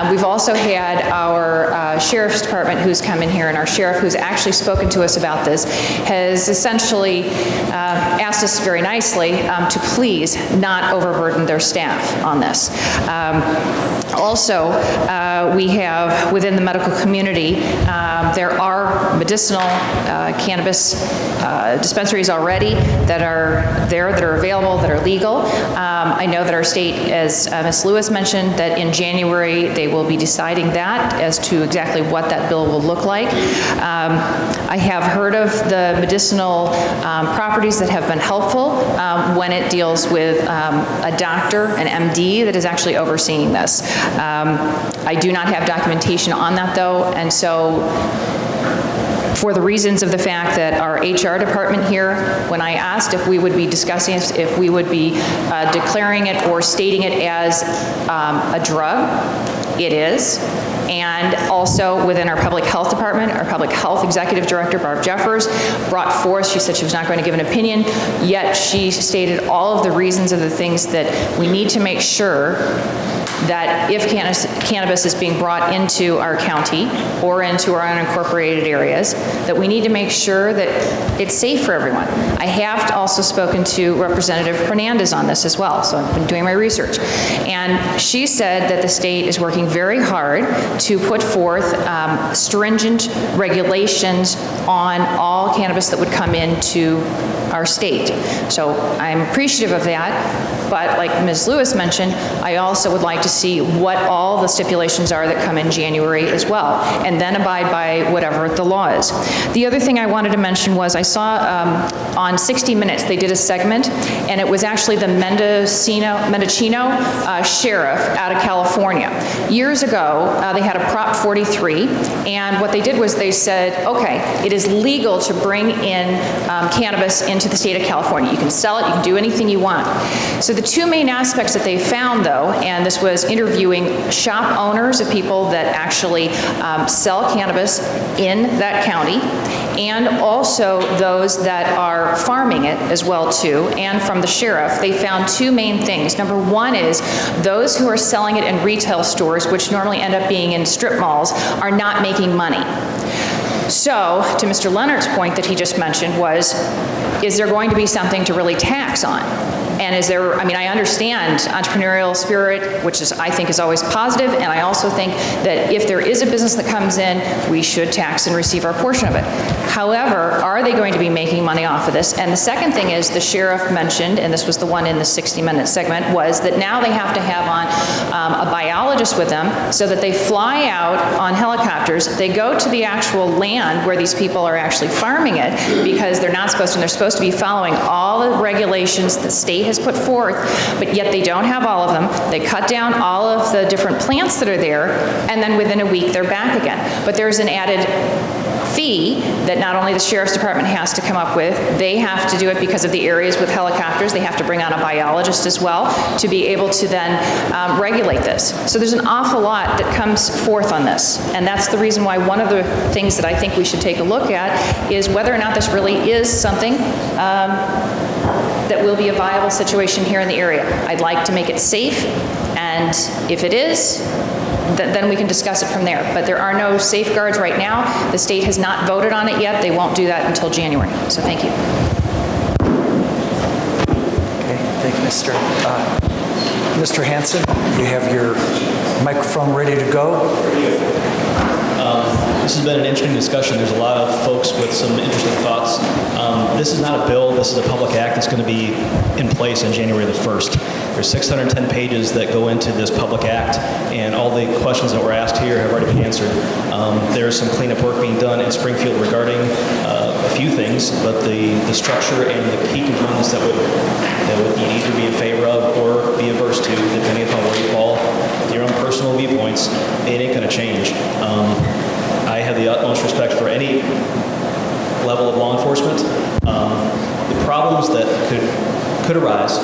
U: We've also had our Sheriff's Department who's come in here, and our Sheriff who's actually spoken to us about this has essentially asked us very nicely to please not overburden their staff on this. Also, we have within the medical community, there are medicinal cannabis dispensaries already that are there, that are available, that are legal. I know that our state, as Ms. Lewis mentioned, that in January they will be deciding that as to exactly what that bill will look like. I have heard of the medicinal properties that have been helpful when it deals with a doctor, an MD, that is actually overseeing this. I do not have documentation on that though, and so for the reasons of the fact that our HR department here, when I asked if we would be discussing, if we would be declaring it or stating it as a drug, it is. And also within our public health department, our public health executive director, Barb Jeffers, brought forth, she said she was not going to give an opinion, yet she stated all of the reasons of the things that we need to make sure that if cannabis is being brought into our county or into our unincorporated areas, that we need to make sure that it's safe for everyone. I have also spoken to Representative Hernandez on this as well, so I've been doing my research. And she said that the state is working very hard to put forth stringent regulations on all cannabis that would come into our state. So I'm appreciative of that, but like Ms. Lewis mentioned, I also would like to see what all the stipulations are that come in January as well, and then abide by whatever the law is. The other thing I wanted to mention was I saw on 60 Minutes, they did a segment, and it was actually the Mendocino sheriff out of California. Years ago, they had a Prop 43, and what they did was they said, okay, it is legal to bring in cannabis into the state of California. You can sell it, you can do anything you want. So the two main aspects that they found, though, and this was interviewing shop owners of people that actually sell cannabis in that county, and also those that are farming it as well too, and from the sheriff, they found two main things. Number one is those who are selling it in retail stores, which normally end up being in strip malls, are not making money. So, to Mr. Leonard's point that he just mentioned was, is there going to be something to really tax on? And is there, I mean, I understand entrepreneurial spirit, which is, I think, is always positive, and I also think that if there is a business that comes in, we should tax and receive our portion of it. However, are they going to be making money off of this? And the second thing is, the sheriff mentioned, and this was the one in the 60-minute segment, was that now they have to have on a biologist with them so that they fly out on helicopters. They go to the actual land where these people are actually farming it, because they're not supposed to, and they're supposed to be following all the regulations the state has put forth, but yet they don't have all of them. They cut down all of the different plants that are there, and then within a week they're back again. But there's an added fee that not only the sheriff's department has to come up with, they have to do it because of the areas with helicopters. They have to bring on a biologist as well to be able to then regulate this. So there's an awful lot that comes forth on this, and that's the reason why one of the things that I think we should take a look at is whether or not this really is something that will be a viable situation here in the area. I'd like to make it safe, and if it is, then we can discuss it from there. But there are no safeguards right now. The state has not voted on it yet. They won't do that until January. So thank you.
A: Okay, thank you, Mr. Hanson, you have your microphone ready to go.
M: This has been an interesting discussion. There's a lot of folks with some interesting thoughts. This is not a bill. This is a public act that's going to be in place on January the 1st. There's 610 pages that go into this public act, and all the questions that were asked here have already been answered. There's some cleanup work being done in Springfield regarding a few things, but the structure and the key components that would you either be in favor of or be averse to, depending upon where you fall, your own personal viewpoints, it ain't going to change. I have the utmost respect for any level of law enforcement. The problems that could arise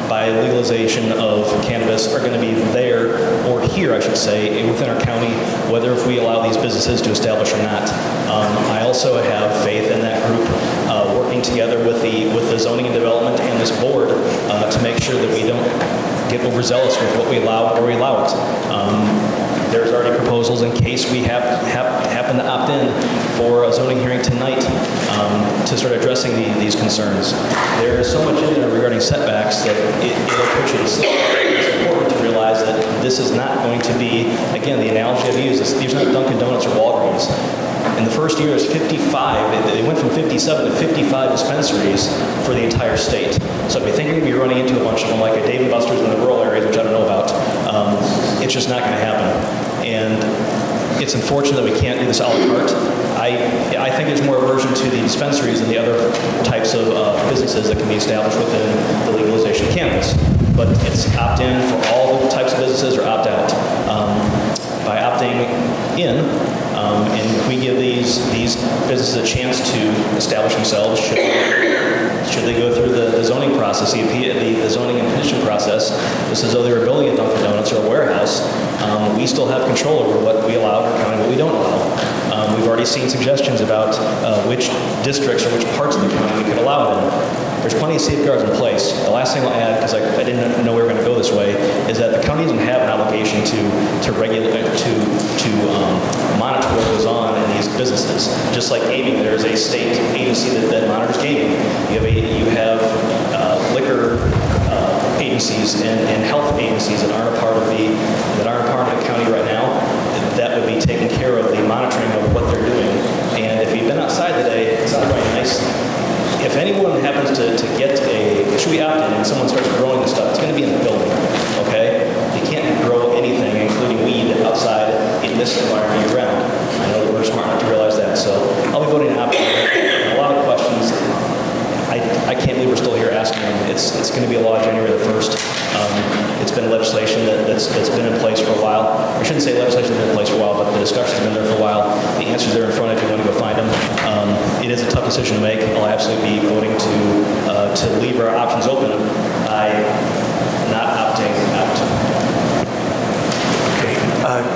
M: by legalization of cannabis are going to be there, or here, I should say, within our county, whether if we allow these businesses to establish or not. I also have faith in that group working together with the zoning and development and this board to make sure that we don't get overzealous with what we allow or we allow it. There's already proposals in case we happen to opt in for a zoning hearing tonight to start addressing these concerns. There is so much in there regarding setbacks that it'll put you to sleep. It's important to realize that this is not going to be, again, the analogy I've used is these are not Dunkin' Donuts or Walgreens. In the first year, there's 55. They went from 57 to 55 dispensaries for the entire state. So if you think you're going to be running into a bunch of them, like a Dave & Buster's in the rural areas, which I don't know about, it's just not going to happen. And it's unfortunate that we can't do this a la carte. I think there's more aversion to the dispensaries than the other types of businesses that can be established within the legalization of cannabis. But it's opt-in for all the types of businesses or opt-out. By opting in, and if we give these businesses a chance to establish themselves, should they go through the zoning process, the zoning and petition process, just as though they were building a Dunkin' Donuts or a warehouse, we still have control over what we allow in our county and what we don't allow. We've already seen suggestions about which districts or which parts of the county we could allow it in. There's plenty of safeguards in place. The last thing I'll add, because I didn't know we were going to go this way, is that the county doesn't have an obligation to regulate, to monitor what goes on in these businesses. Just like gaming, there is a state agency that monitors gaming. You have liquor agencies and health agencies that aren't a part of the county right now. That would be taking care of the monitoring of what they're doing. And if you've been outside today, it's not very nice. If anyone happens to get should we opt in and someone starts growing this stuff, it's going to be in the building, okay? You can't grow anything, including weed, outside in this environment year-round. I know that we're smart enough to realize that, so I'll be voting opt in. A lot of questions. I can't believe we're still here asking them. It's going to be a law January the 1st. It's been legislation that's been in place for a while. I shouldn't say legislation that's been in place for a while, but the discussion's been there for a while. The answers are in front of you if you want to go find them. It is a tough decision to make. I'll absolutely be voting to leave our options open by not opting out.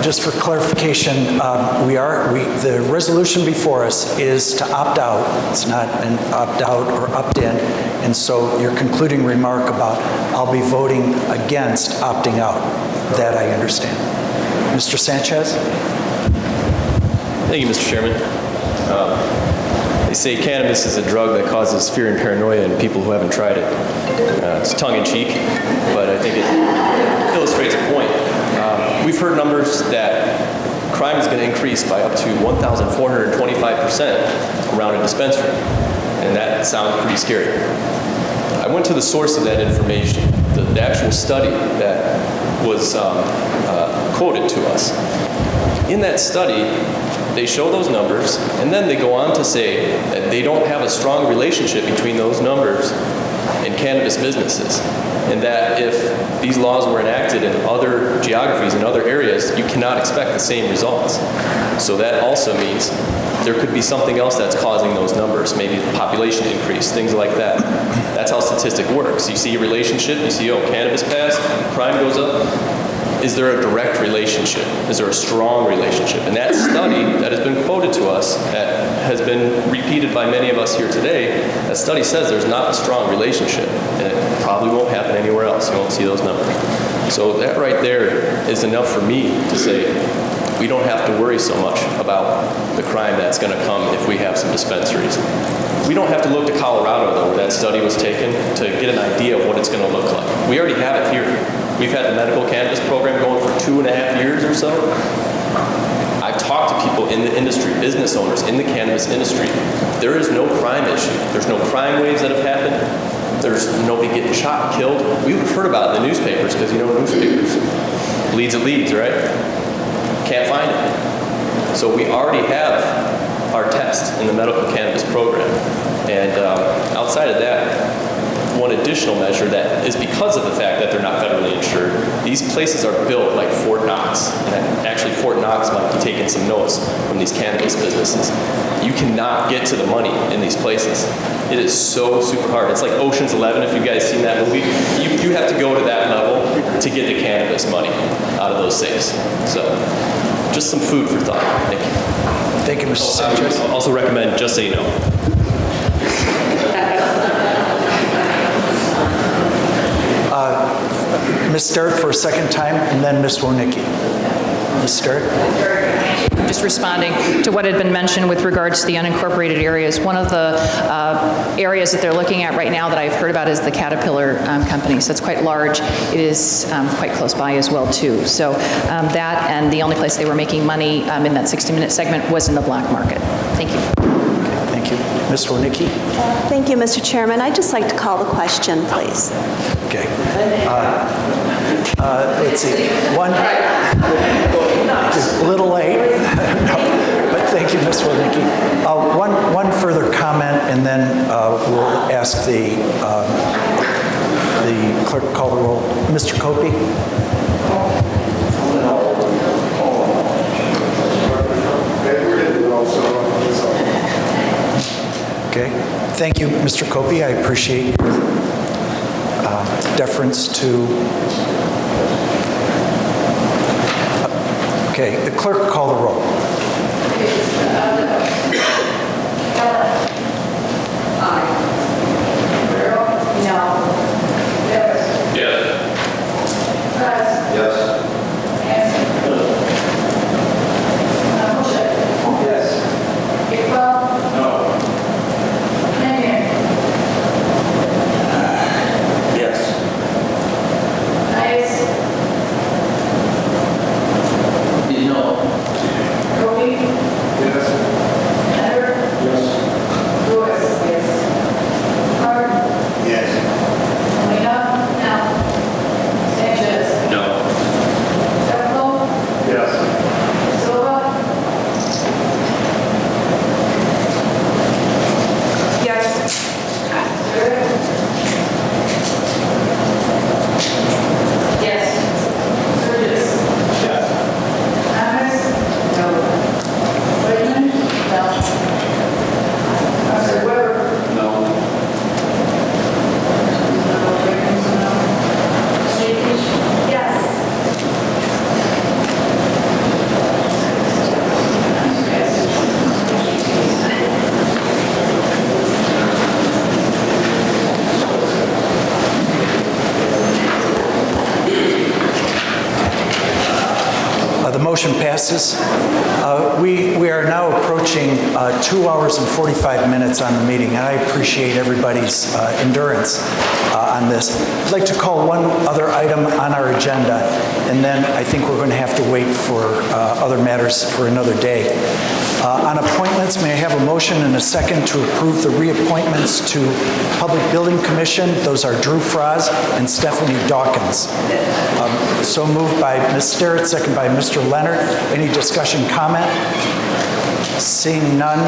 A: Just for clarification, the resolution before us is to opt out. It's not an opt out or opt in. And so your concluding remark about I'll be voting against opting out, that I understand. Mr. Sanchez?
F: Thank you, Mr. Chairman. They say cannabis is a drug that causes fear and paranoia in people who haven't tried it. It's tongue-in-cheek, but I think it illustrates a point. We've heard numbers that crime is going to increase by up to 1,425% around a dispensary, and that sounds pretty scary. I went to the source of that information, the actual study that was quoted to us. In that study, they show those numbers, and then they go on to say that they don't have a strong relationship between those numbers and cannabis businesses, and that if these laws were enacted in other geographies, in other areas, you cannot expect the same results. So that also means there could be something else that's causing those numbers, maybe population increase, things like that. That's how statistic works. You see a relationship, you see, oh, cannabis passed, crime goes up. Is there a direct relationship? Is there a strong relationship? And that study that has been quoted to us, that has been repeated by many of us here today, that study says there's not a strong relationship, and it probably won't happen anywhere else. You won't see those numbers. So that right there is enough for me to say we don't have to worry so much about the crime that's going to come if we have some dispensaries. We don't have to look to Colorado, though, where that study was taken, to get an idea of what it's going to look like. We already have it here. We've had the medical cannabis program going for 2.5 years or so. I've talked to people in the industry, business owners in the cannabis industry. There is no crime issue. There's no crime waves that have happened. There's nobody getting shot and killed. We've heard about it in the newspapers, because, you know, newspapers, bleeds it leads, right? Can't find it. So we already have our test in the medical cannabis program. And outside of that, one additional measure that is because of the fact that they're not federally insured, these places are built like Fort Knox. And actually, Fort Knox might be taking some notes from these cannabis businesses. You cannot get to the money in these places. It is so super hard. It's like Ocean's 11, if you guys seen that movie. You have to go to that level to get the cannabis money out of those safes. So just some food for thought. Thank you.
A: Thank you, Mr. Sanchez.
F: I also recommend Just Say No.
A: Ms. Sterritt for a second time, and then Ms. Wonicky. Ms. Sterritt?
U: I'm just responding to what had been mentioned with regards to the unincorporated areas. One of the areas that they're looking at right now that I've heard about is the Caterpillar company. So it's quite large. It is quite close by as well, too. So that, and the only place they were making money in that 60-minute segment was in the black market. Thank you.
A: Okay, thank you. Ms. Wonicky?
I: Thank you, Mr. Chairman. I'd just like to call the question, please.
A: Okay. Let's see. One, a little late, no, but thank you, Ms. Wonicky. One further comment, and then we'll ask the clerk to call the roll. Mr. Copey? Okay. Thank you, Mr. Copey. I appreciate your deference to... Okay, the clerk call the roll. The motion passes. We are now approaching 2 hours and 45 minutes on the meeting, and I appreciate everybody's endurance on this. I'd like to call one other item on our agenda, and then I think we're going to have to wait for other matters for another day. On appointments, may I have a motion and a second to approve the reappointments to Public Building Commission? Those are Drew Fraz and Stephanie Dawkins. So moved by Ms. Sterrett, second by Mr. Leonard. Any discussion, comment? Seeing none,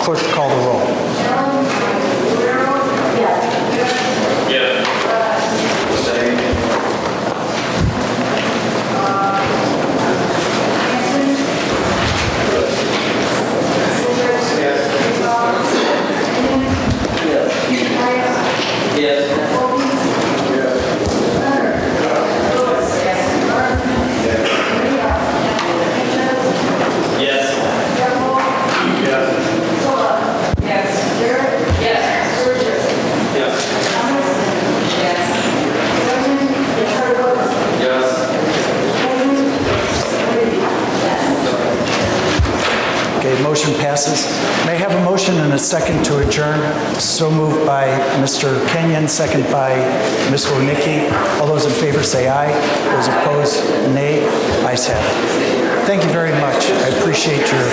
A: clerk, call the roll. Motion passes. May I have a motion and a second to adjourn? So moved by Mr. Kenyon, second by Ms. Wernicke. All those in favor say aye. Those opposed, nay. Ayes have it. Thank you very much. I appreciate your